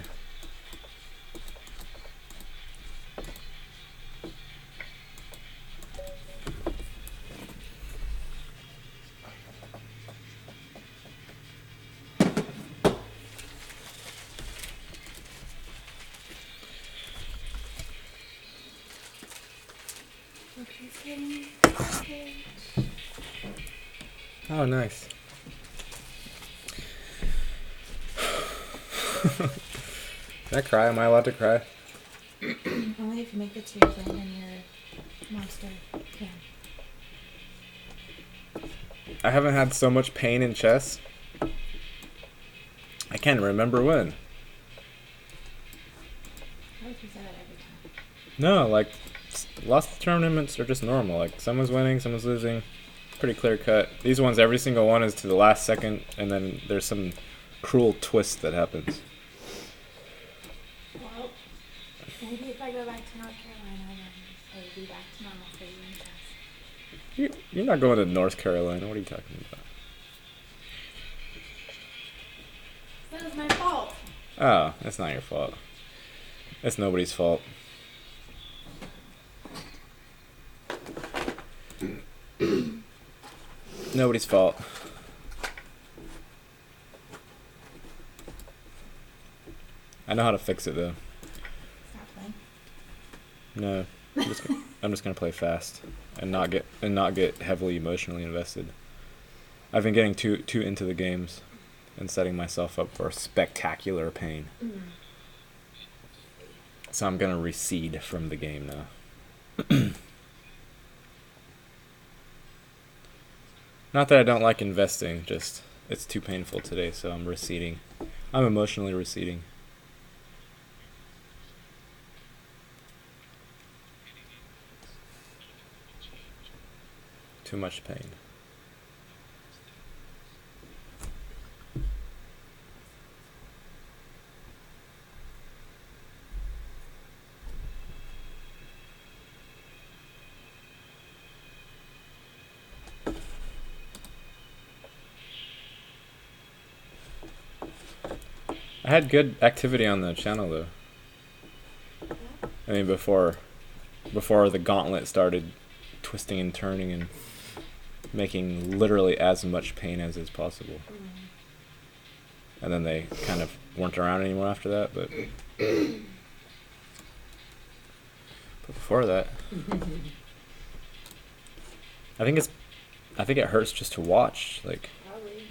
Look, he's getting it. Oh, nice. Can I cry? Am I allowed to cry? Only if you make the tears land in your monster can. I haven't had so much pain in chess. I can't remember when. I would say that every time. No, like, lots of tournaments are just normal. Like, someone's winning, someone's losing. Pretty clear cut. These ones, every single one is to the last second, and then there's some cruel twist that happens. Well, maybe if I go back to North Carolina, then it'll be back to normal for you in chess. You're not going to North Carolina. What are you talking about? That was my fault. Oh, that's not your fault. That's nobody's fault. Nobody's fault. I know how to fix it though. Stop playing. No, I'm just gonna play fast and not get heavily emotionally invested. I've been getting too into the games and setting myself up for spectacular pain. So I'm gonna recede from the game now. Not that I don't like investing, just it's too painful today, so I'm receding. I'm emotionally receding. Too much pain. I had good activity on the channel though. I mean before the gauntlet started twisting and turning and making literally as much pain as is possible. And then they kind of weren't around anymore after that, but before that I think it hurts just to watch, like Probably.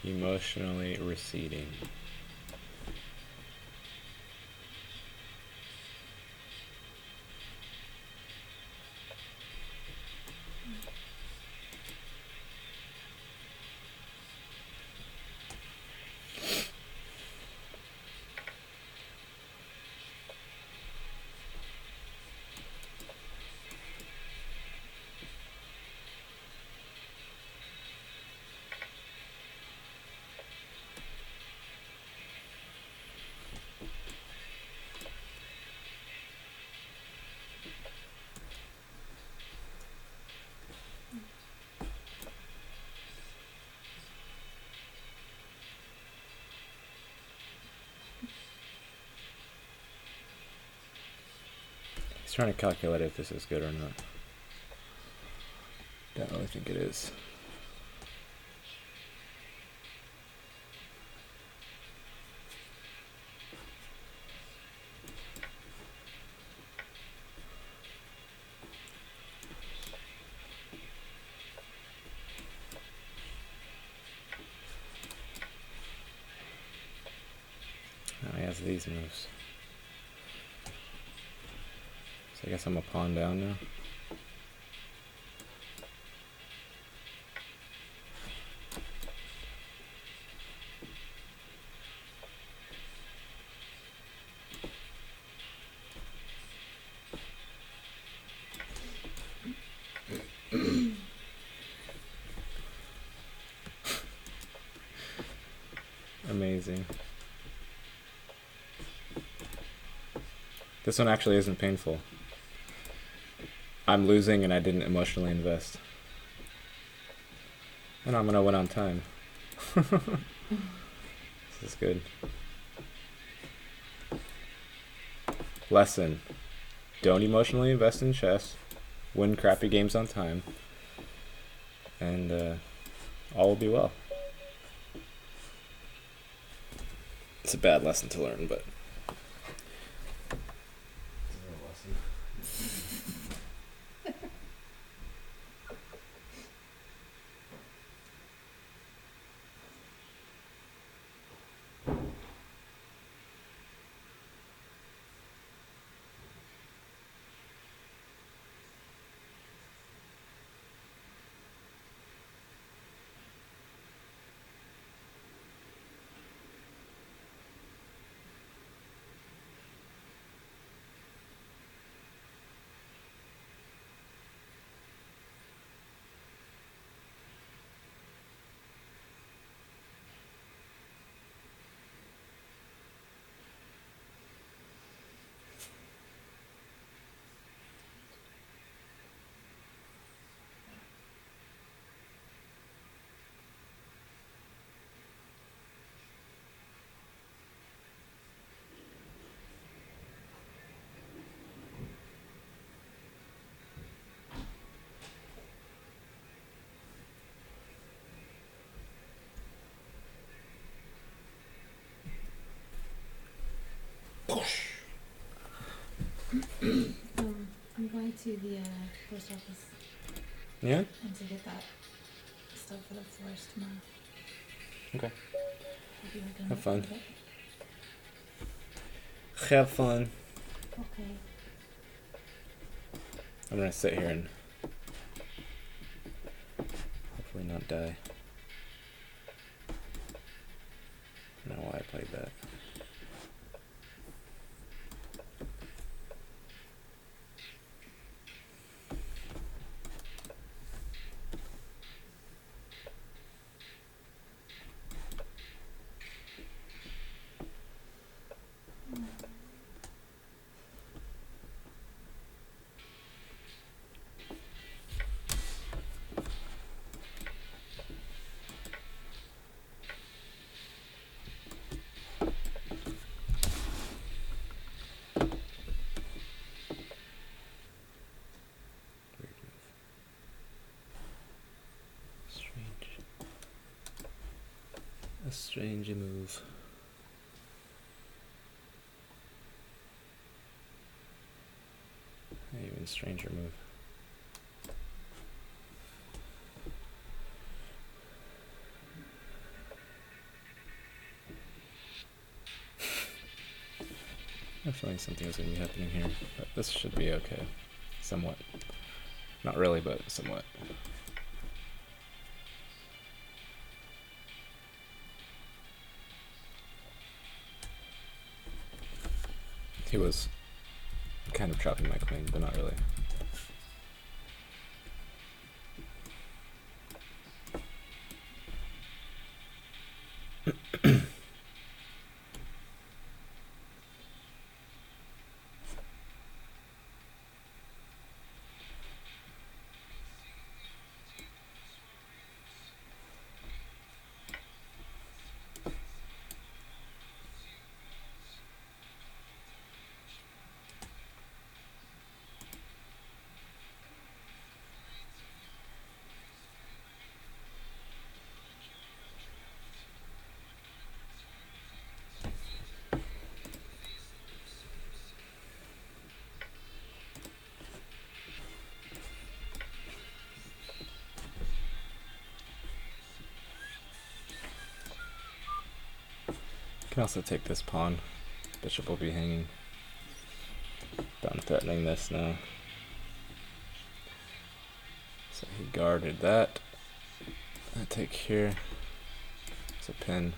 emotionally receding. He's trying to calculate if this is good or not. Don't really think it is. Oh, he has these moves. So I guess I'm a pawn down now. Amazing. This one actually isn't painful. I'm losing and I didn't emotionally invest. And I'm gonna win on time. This is good. Lesson. Don't emotionally invest in chess. Win crappy games on time. And all will be well. It's a bad lesson to learn, but... I'm going to the post office Yeah? and to get that stuff for the florist tomorrow. Okay. I'll be like Have fun. with it. Have fun. Okay. I'm gonna sit here and hopefully not die. I don't know why I played that. A strange move. Even stranger move. I have a feeling something is going to be happening here, but this should be okay. Somewhat. Not really, but somewhat. He was kind of chopping my queen, but not really. Can also take this pawn. Bishop will be hanging. But I'm threatening this now. So he guarded that. I take here. It's a pin.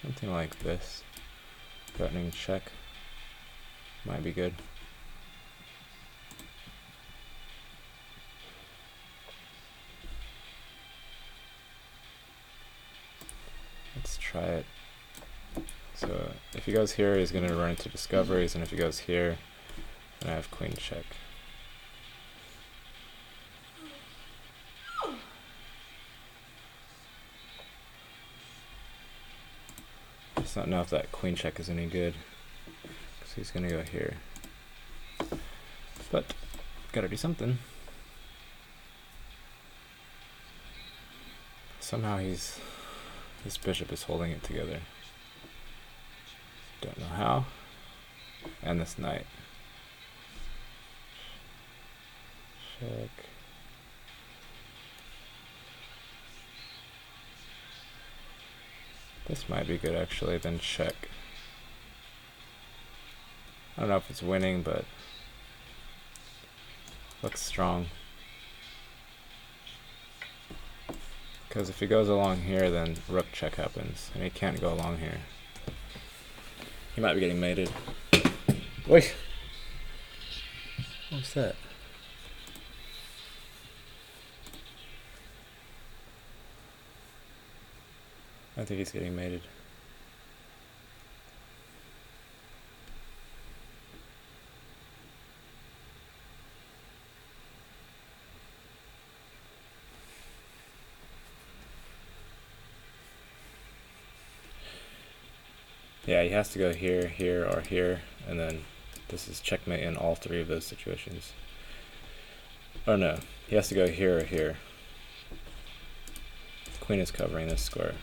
Something like this. Threatening check might be good. Let's try it. So if he goes here, he's going to run into discoveries, and if he goes here, then I have queen check. I just don't know if that queen check is any good, because he's going to go here. But gotta do something. Somehow this bishop is holding it together. Don't know how. And this knight. Check. This might be good actually, then check. I don't know if it's winning, but looks strong. Because if he goes along here, then rook check happens, and he can't go along here. He might be getting mated. Wait! What's that? I think he's getting mated. Yeah, he has to go here, here, or here, and then this is checkmate in all three of those situations. Oh no, he has to go here or here. Queen is covering this square.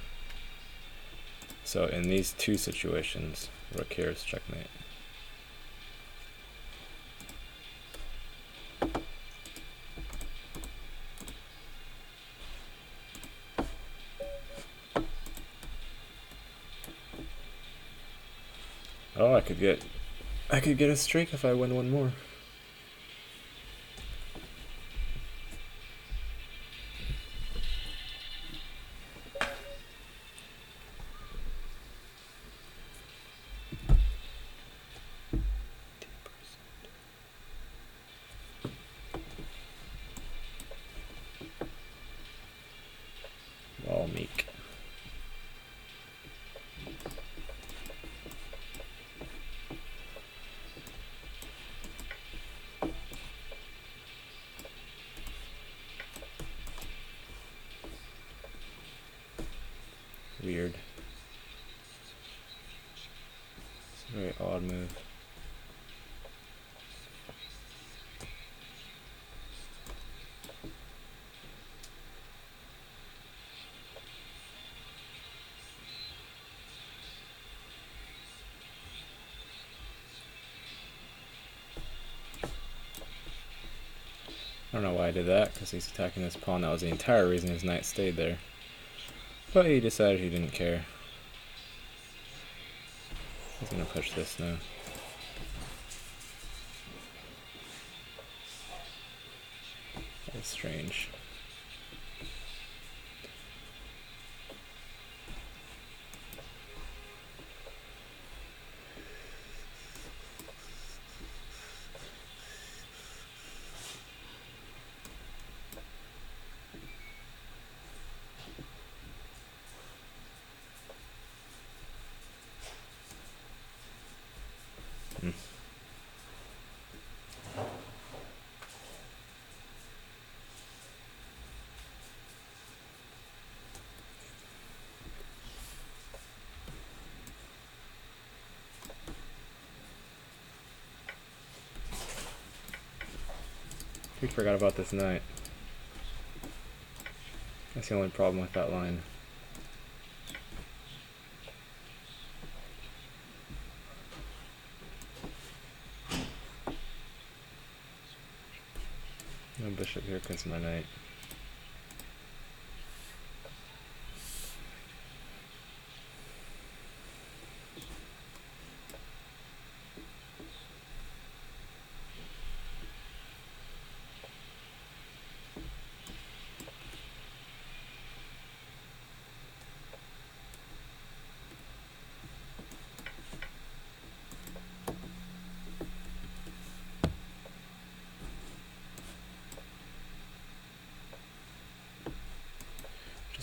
So in these two situations, rook here is checkmate. Oh, I could get a streak if I win one more. All meek. Weird. It's a very odd move. I don't know why I did that, because he's attacking this pawn. That was the entire reason his knight stayed there. But he decided he didn't care. He's gonna push this now. That's strange. We forgot about this knight. That's the only problem with that line. No bishop here because my knight.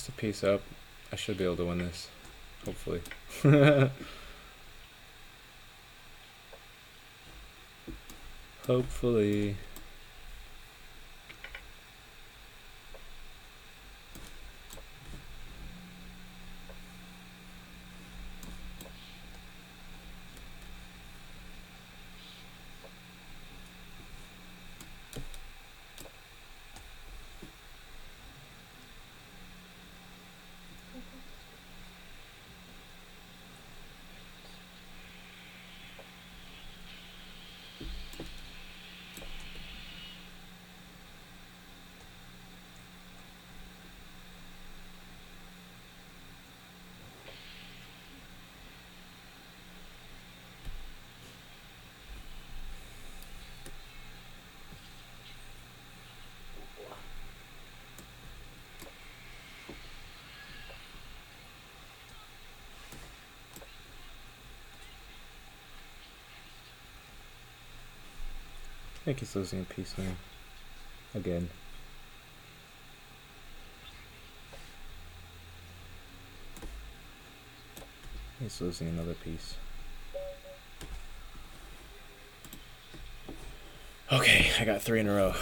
Just a piece up. I should be able to win this. Hopefully. Hopefully. I think he's losing a piece now. Again. He's losing another piece. Okay, I got 3 in a row.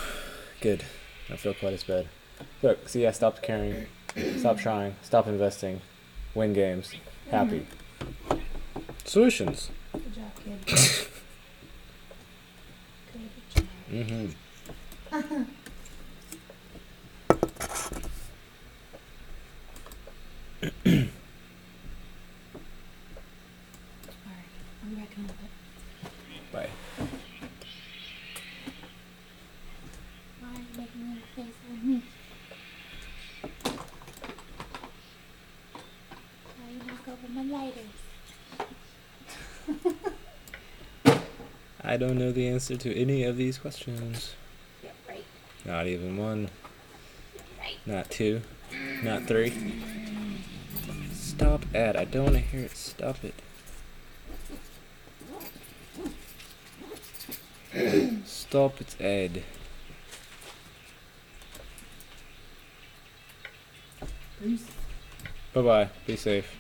Good. I feel quite as bad. Look, see, I stopped caring. Stop trying. Stop investing. Win games. Happy. Solutions. Good job, kid. Good job. Mm-hmm. Alright, I'm back on it. Bye. Why are you making a face at me? Why you knock over my lighters? I don't know the answer to any of these questions. Yeah, right. Not even 1. Right. Not 2. Not 3. Stop, Ed. I don't want to hear it. Stop it. Stop it, Ed. Bruce. Bye-bye. Be safe.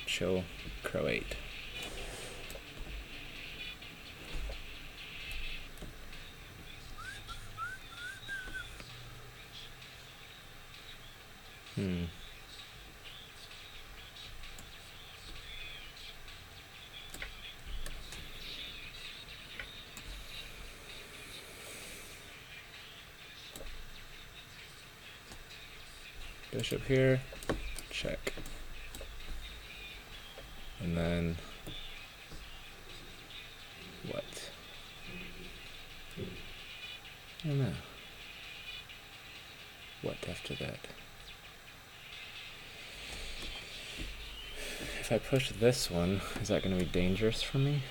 Chill, Croate. Bishop here, check. And then what? I don't know. What after that? If I push this one, is that going to be dangerous for me?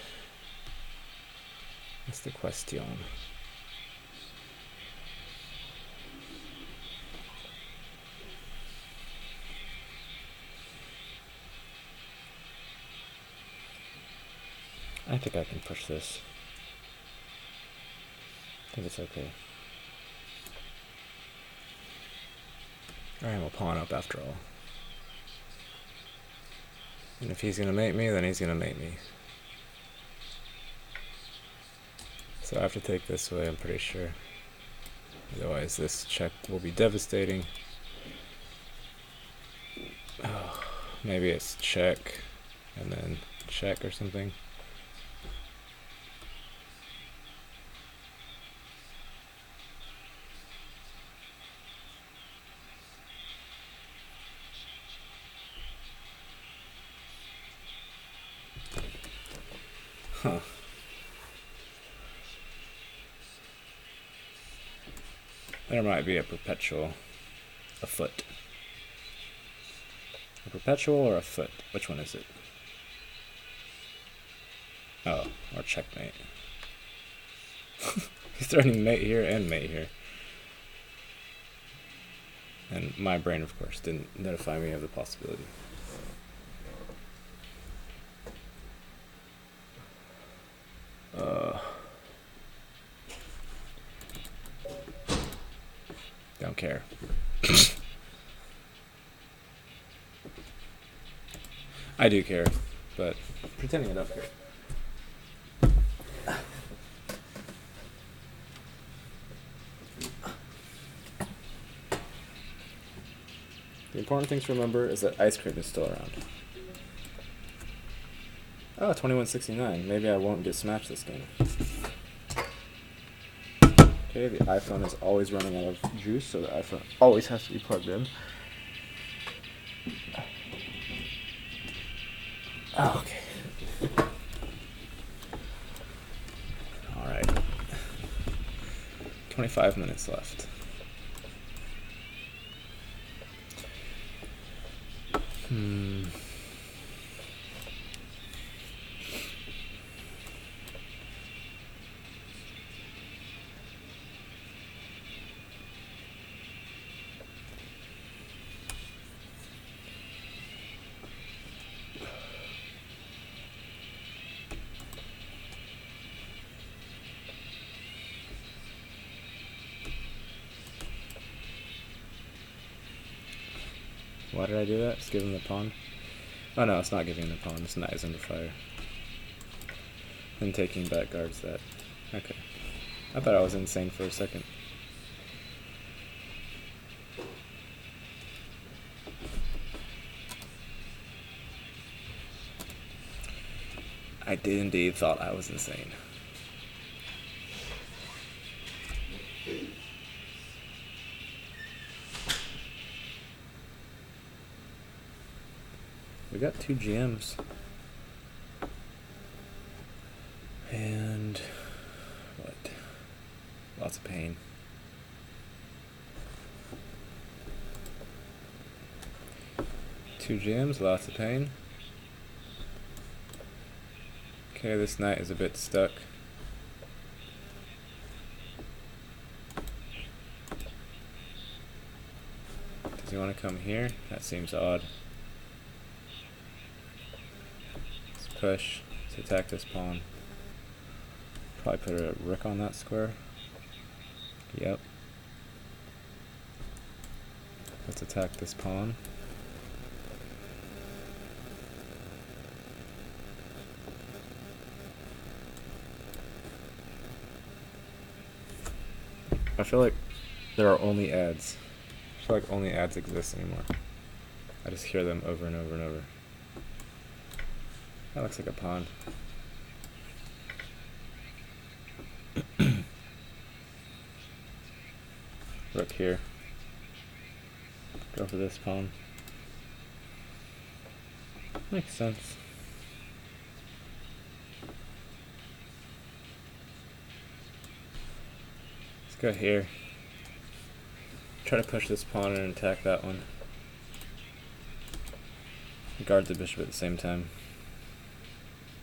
That's the question. I think I can push this. I think it's okay. I am a pawn up after all. And if he's gonna mate me, then he's gonna mate me. So I have to take this way, I'm pretty sure. Otherwise this check will be devastating. Oh, maybe it's check and then check or something. Huh. There might be a perpetual, a foot. A perpetual or a foot? Which one is it? Oh, or checkmate. He's threatening mate here and mate here. And my brain, of course, didn't notify me of the possibility. care. I do care, but pretending I don't care. The important thing to remember is that ice cream is still around. Oh, 2169. Maybe I won't get smashed this game. Okay, the iPhone is always running out of juice, so the iPhone always has to be plugged in. Oh, okay. Alright. 25 minutes left. Why did I do that? Just give him the pawn? Oh no, it's not giving the pawn. It's knight is under fire. And taking back guards that. Okay. I thought I was insane for a second. I did indeed thought I was insane. We got 2 GMs. And what? Lots of pain. Two GMs, lots of pain. Okay, this knight is a bit stuck. Does he want to come here? That seems odd. Let's push. Let's attack this pawn. Probably put a rook on that square. Yep. Let's attack this pawn. I feel like there are only ads. I feel like only ads exist anymore. I just hear them over and over and over. That looks like a pawn. Rook here. Go for this pawn. Makes sense. Let's go here. Try to push this pawn and attack that one. Guard the bishop at the same time.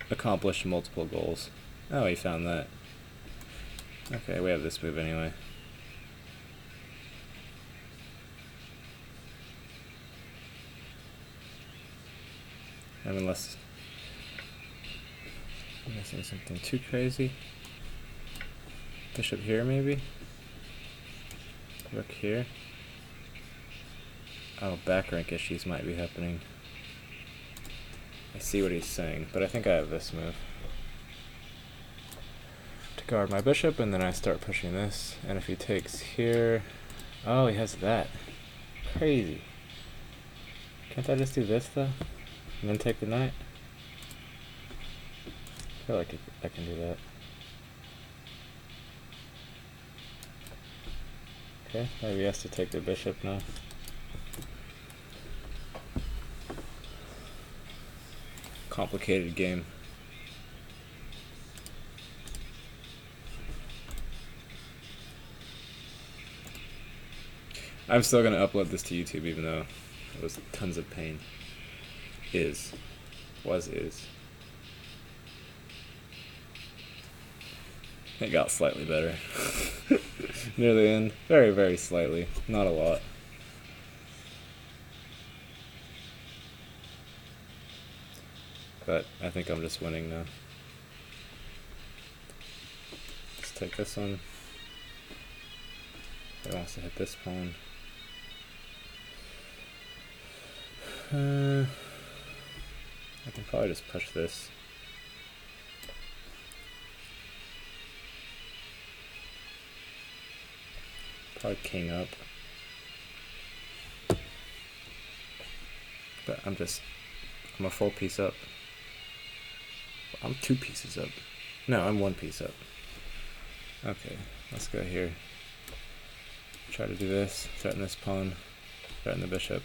Accomplish multiple goals. Oh, he found that. Okay, we have this move anyway. Unless I'm missing something too crazy. Bishop here, maybe? Rook here. Oh, back rank issues might be happening. I see what he's saying, but I think I have this move. To guard my bishop, and then I start pushing this. And if he takes here... Oh, he has that. Crazy. Can't I just do this, though? And then take the knight? I feel like I can do that. Okay, maybe he has to take the bishop now. Complicated game. I'm still gonna upload this to YouTube even though it was tons of pain. Is. It got slightly better. Near the end. Very, very slightly. Not a lot. But I think I'm just winning now. Let's take this one. He wants to hit this pawn. I can probably just push this. Probably king up. But I'm a full piece up. I'm 2 pieces up. No, I'm 1 piece up. Okay, let's go here. Try to do this, threaten this pawn, threaten the bishop.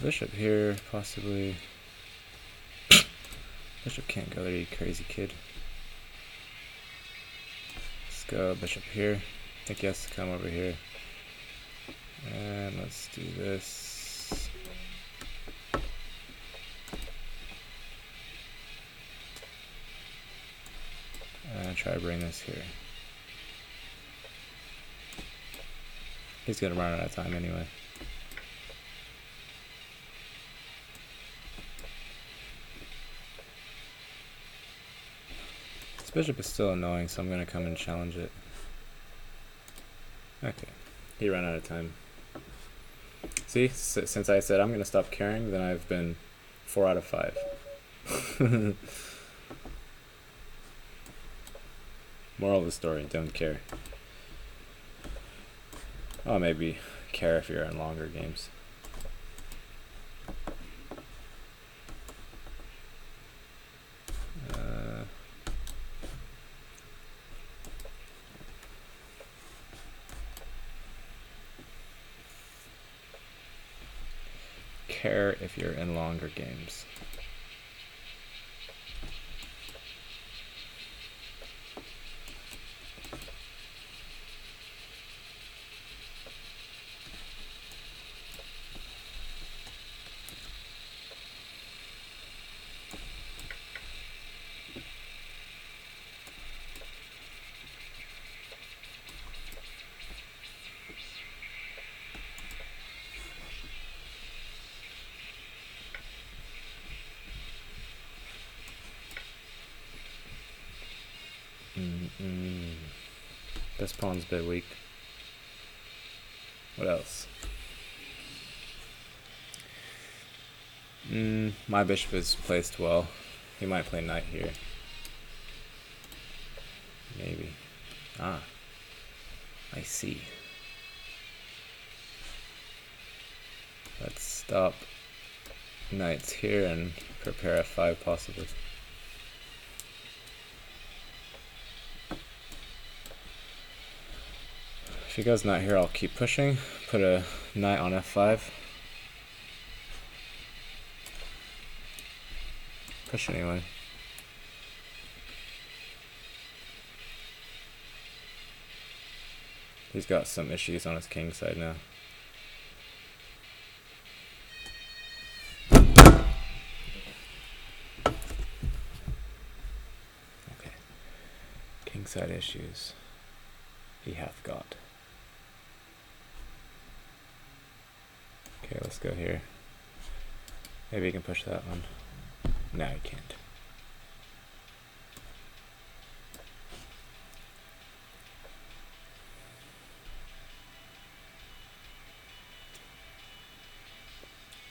Bishop here, possibly. Bishop can't go there, you crazy kid. Let's go bishop here. I think he has to come over here. And let's do this. And try to bring this here. He's gonna run out of time anyway. This bishop is still annoying, so I'm gonna come and challenge it. Okay, he ran out of time. See, since I said I'm gonna stop caring, then I've been 4 out of 5. Moral of the story, don't care. Oh, maybe care if you're in longer games. Care if you're in longer games. This pawn's a bit weak. What else? My bishop is placed well. He might play knight here. Maybe. Ah. I see. Let's stop knights here and prepare f5 possibly. If he goes knight here, I'll keep pushing. Put a knight on f5. Push anyway. He's got some issues on his king side now. Okay. King side issues he hath got. Okay, let's go here. Maybe you can push that one. No, you can't.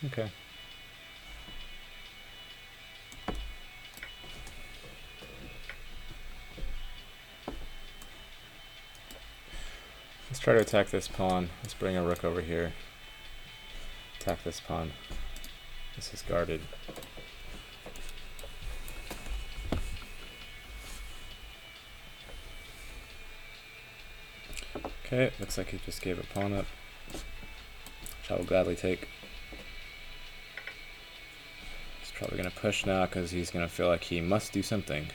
Okay. Let's try to attack this pawn. Let's bring a rook over here. Attack this pawn. This is guarded. Okay, looks like he just gave a pawn up, which I will gladly take. He's probably going to push now because he's going to feel like he must do something.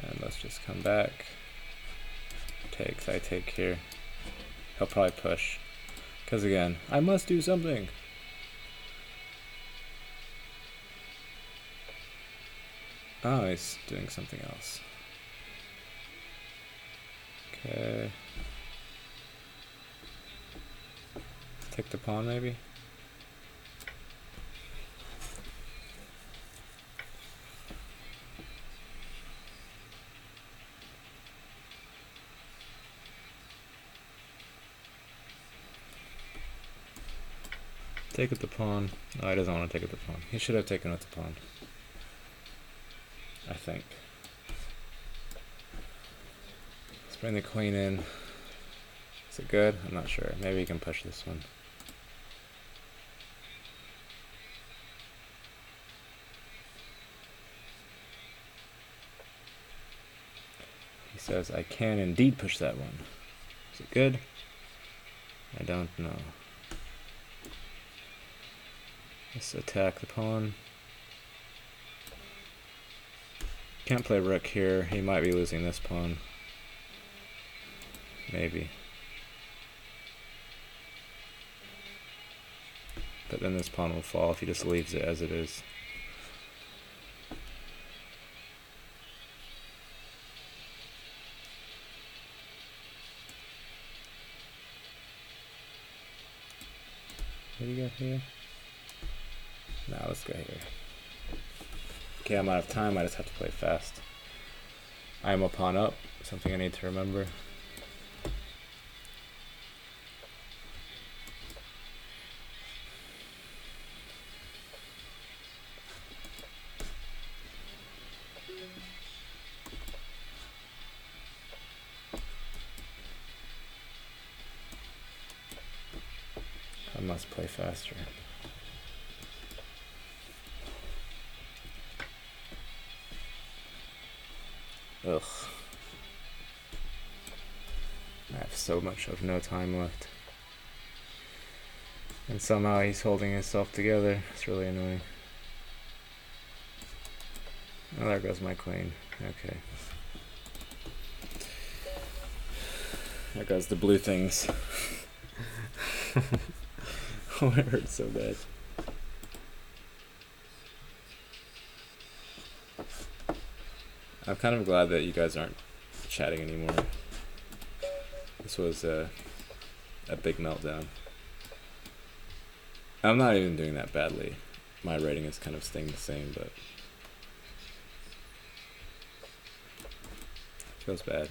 And let's just come back. Takes, I take here. He'll probably push. Because again, I must do something. Oh, he's doing something else. Okay. Take the pawn maybe? Take with the pawn. Oh, he doesn't want to take with the pawn. He should have taken with the pawn. I think. Let's bring the queen in. Is it good? I'm not sure. Maybe he can push this one. He says, I can indeed push that one. Is it good? I don't know. Let's attack the pawn. Can't play rook here. He might be losing this pawn. Maybe. But then this pawn will fall if he just leaves it as it is. What do you got here? Nah, let's go here. Okay, I'm out of time. I just have to play fast. I am a pawn up. Something I need to remember. I must play faster. Ugh. I have so much of no time left. And somehow he's holding himself together. It's really annoying. Oh, there goes my queen. Okay. There goes the blue things. Oh, it hurts so bad. I'm kind of glad that you guys aren't chatting anymore. This was a big meltdown. I'm not even doing that badly. My rating is kind of staying the same, but it feels bad.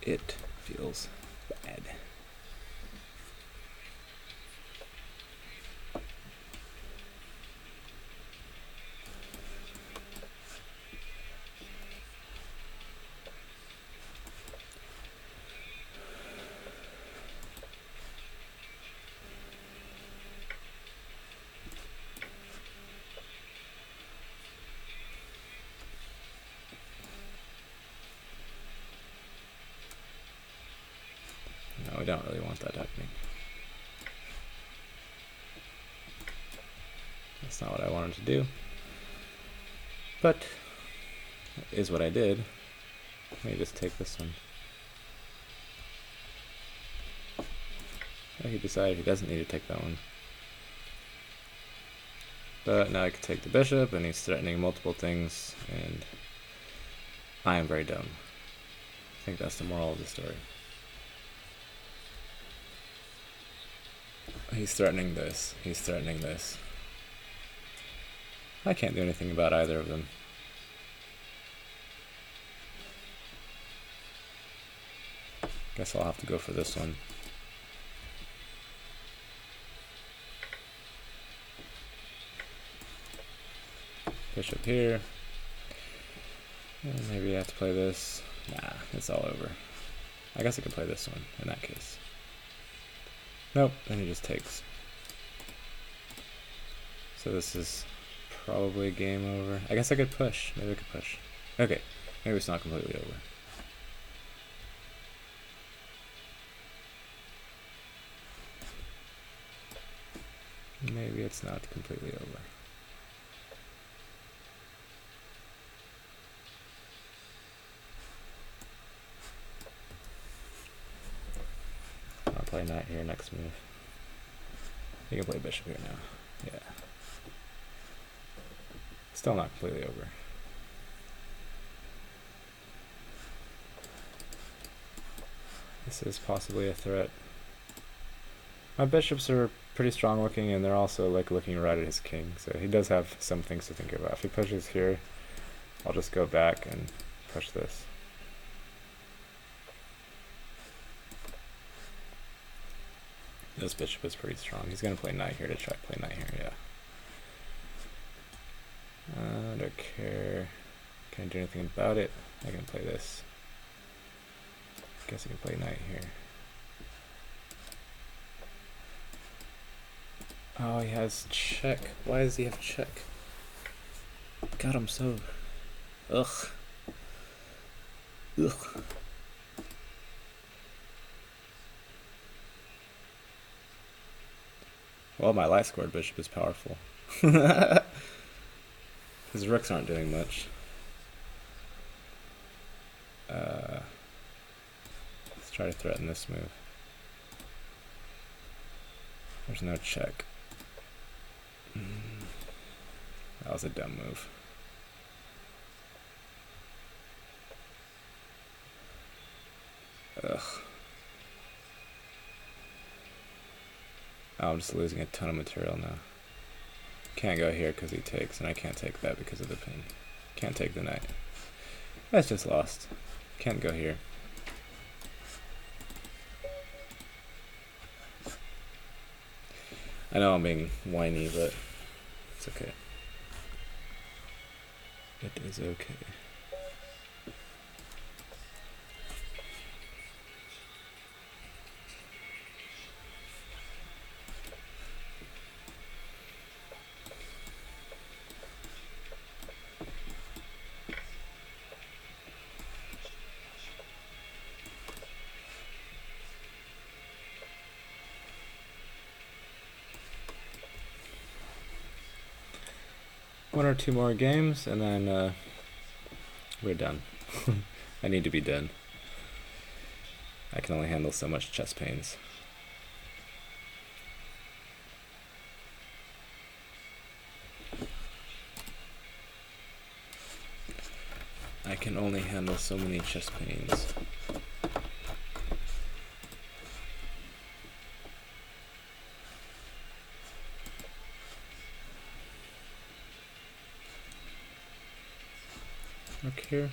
It feels bad. No, we don't really want that happening. That's not what I wanted to do. But it is what I did. Let me just take this one. Oh, he decided he doesn't need to take that one. But now I can take the bishop, and he's threatening multiple things, and I am very dumb. I think that's the moral of the story. He's threatening this. He's threatening this. I can't do anything about either of them. Guess I'll have to go for this one. Bishop here. And maybe I have to play this. Nah, it's all over. I guess I could play this one in that case. Nope, then he just takes. So this is probably game over. I guess I could push. Maybe I could push. Okay, maybe it's not completely over. Maybe it's not completely over. I'll play knight here next move. You can play bishop here now. Yeah. Still not completely over. This is possibly a threat. My bishops are pretty strong looking, and they're also like looking right at his king, so he does have some things to think about. If he pushes here, I'll just go back and push this. This bishop is pretty strong. He's gonna play knight here to try to play knight here, yeah. I don't care. Can't do anything about it. I can play this. Guess I can play knight here. Oh, he has check. Why does he have check? God, I'm so... Ugh. Ugh. Well, my light squared bishop is powerful. His rooks aren't doing much. Let's try to threaten this move. There's no check. That was a dumb move. Ugh. Oh, I'm just losing a ton of material now. Can't go here because he takes, and I can't take that because of the pin. Can't take the knight. That's just lost. Can't go here. I know I'm being whiny, but it's okay. It is okay. One or two more games, and then we're done. I need to be done. I can only handle so much chest pains. I can only handle so many chest pains. Look here.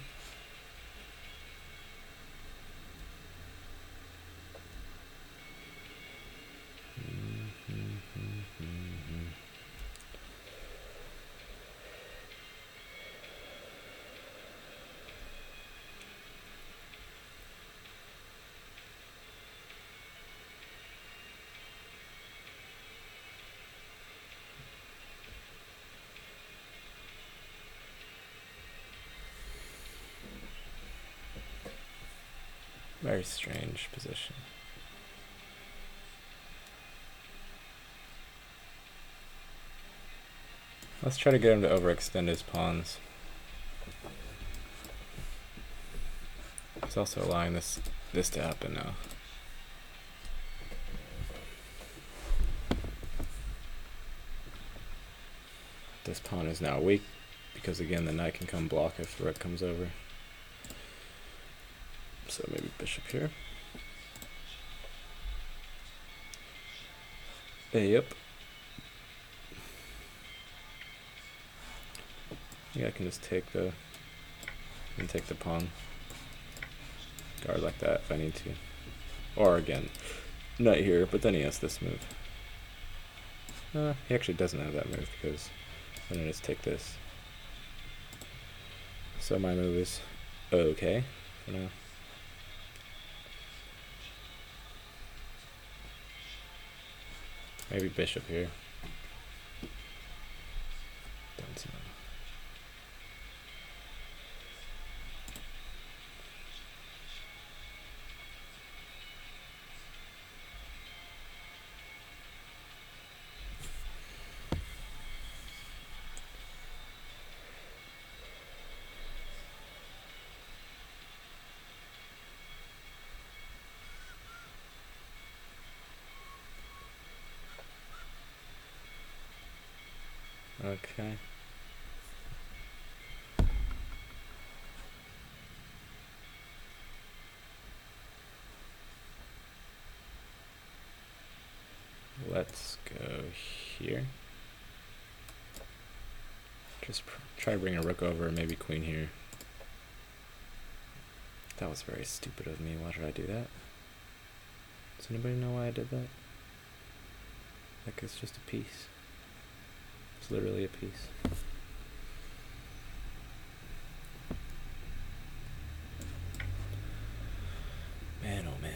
Very strange position. Let's try to get him to overextend his pawns. He's also allowing this to happen now. This pawn is now weak because again the knight can come block if the rook comes over. So maybe bishop here. Yep. Yeah, I can just take the pawn. Guard like that if I need to. Or again, knight here, but then he has this move. He actually doesn't have that move because then I just take this. So my move is okay for now. Maybe bishop here. Don't know. Okay. Let's go here. Just try to bring a rook over, maybe queen here. That was very stupid of me. Why did I do that? Does anybody know why I did that? Like it's just a piece. It's literally a piece. Man, oh man.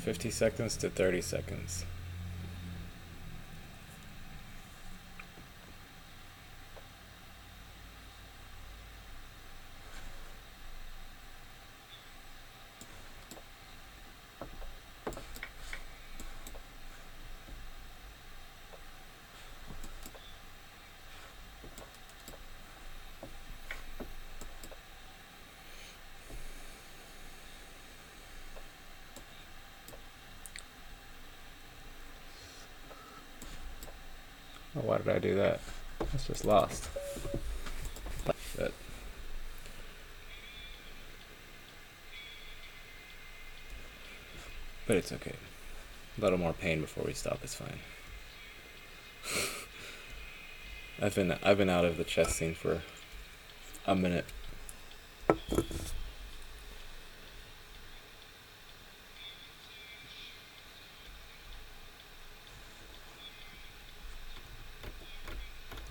$50 seconds to 30 seconds. Oh, why did I do that? That's just lost. Shit. But it's okay. A little more pain before we stop is fine. I've been out of the chess scene for a minute.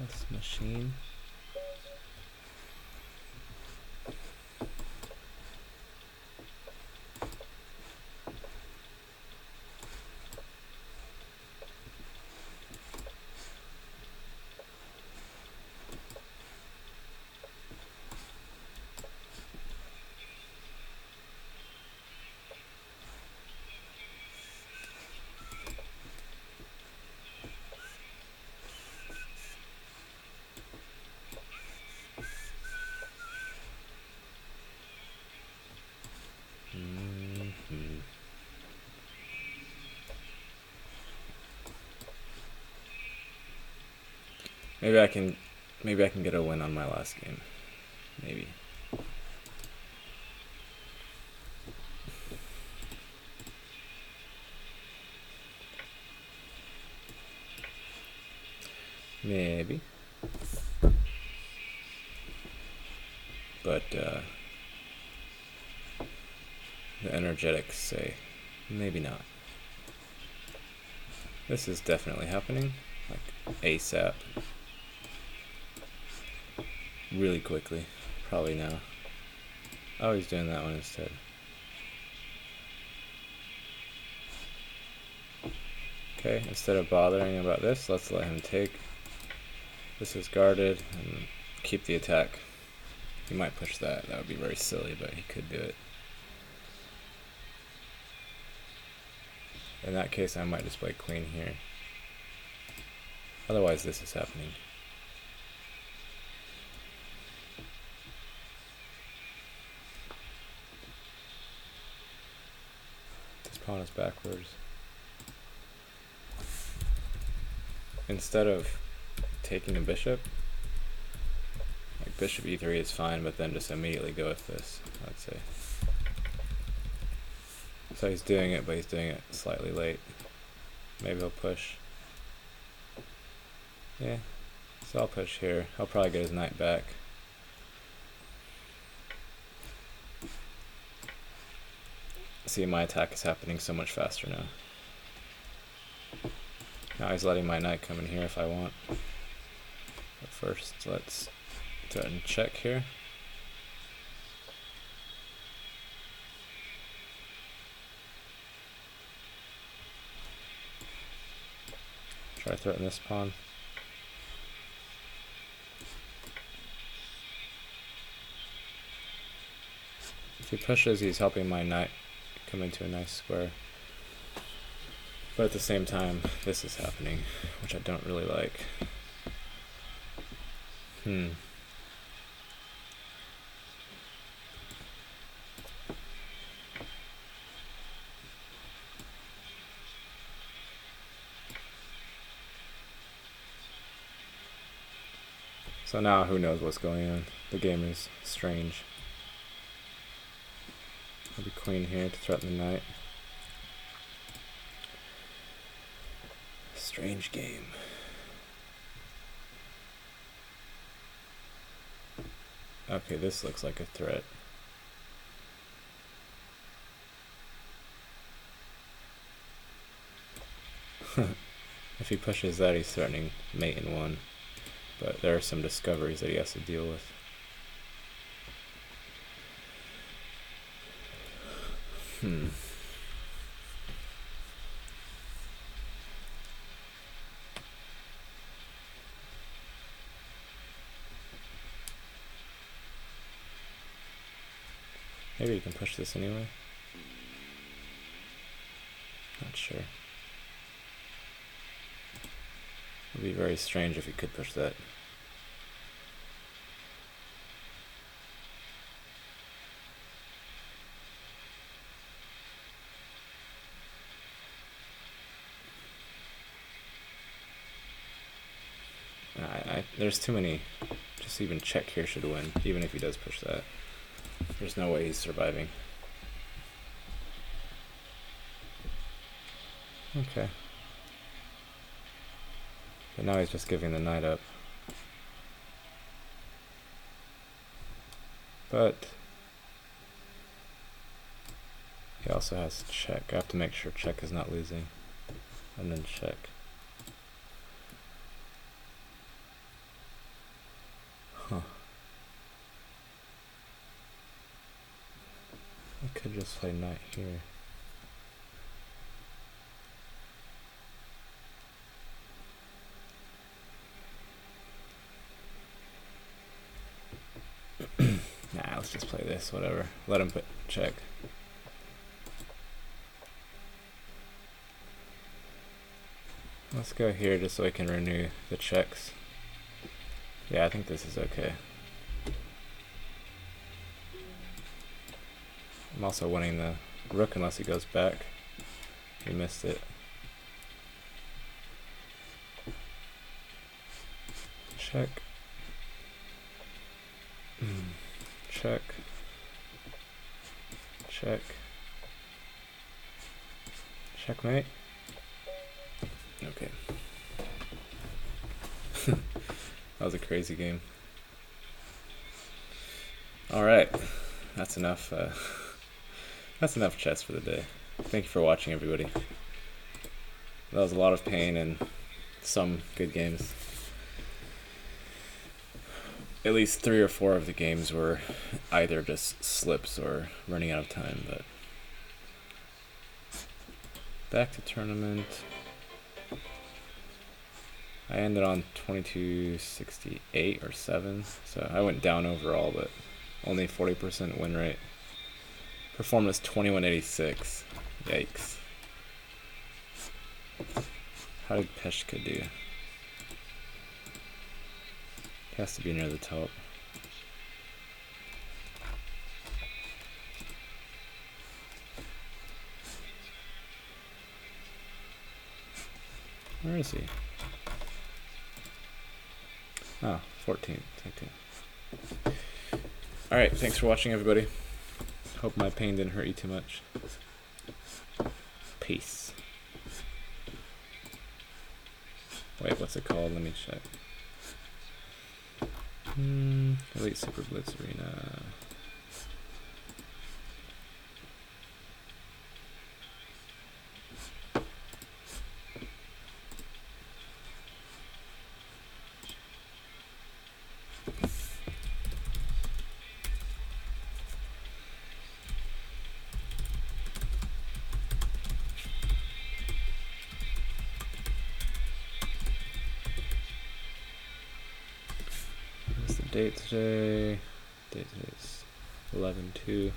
This machine. Maybe I can get a win on my last game. Maybe. Maybe. But the energetics say maybe not. This is definitely happening, like ASAP. Really quickly, probably now. Oh, he's doing that one instead. Okay, instead of bothering about this, let's let him take. This is guarded, and keep the attack. He might push that. That would be very silly, but he could do it. In that case, I might just play queen here. Otherwise, this is happening. This pawn is backwards. Instead of taking a bishop, like bishop e3 is fine, but then just immediately go with this, I'd say. So he's doing it, but he's doing it slightly late. Maybe he'll push. Yeah, so I'll push here. He'll probably get his knight back. See, my attack is happening so much faster now. Now he's letting my knight come in here if I want. But first, let's threaten check here. Try to threaten this pawn. If he pushes, he's helping my knight come into a nice square. But at the same time, this is happening, which I don't really like. So now who knows what's going on. The game is strange. Maybe queen here to threaten the knight. Strange game. Okay, this looks like a threat. If he pushes that, he's threatening mate in one. But there are some discoveries that he has to deal with. Maybe you can push this anyway. Not sure. It would be very strange if you could push that. There's too many. Just even check here should win, even if he does push that. There's no way he's surviving. Okay. But now he's just giving the knight up. But he also has to check. I have to make sure check is not losing. And then check. Huh. I could just play knight here. Nah, let's just play this, whatever. Let him put check. Let's go here just so I can renew the checks. Yeah, I think this is okay. I'm also winning the rook unless he goes back. He missed it. Check. Check. Check. Checkmate. Okay. That was a crazy game. Alright. That's enough. That's enough chess for the day. Thank you for watching, everybody. That was a lot of pain and some good games. At least 3 or 4 of the games were either just slips or running out of time, but back to tournament. I ended on 2268 or 7, so I went down overall, but only 40% win rate. Performance 2186. Yikes. How did Peshka do? He has to be near the top. Where is he? Oh, 14th. Okay. Alright, thanks for watching, everybody. Hope my pain didn't hurt you too much. Peace. Wait, what's it called? Let me check. Elite SuperBlitz Arena. What's the date today? Date today is 11/2.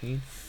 15th.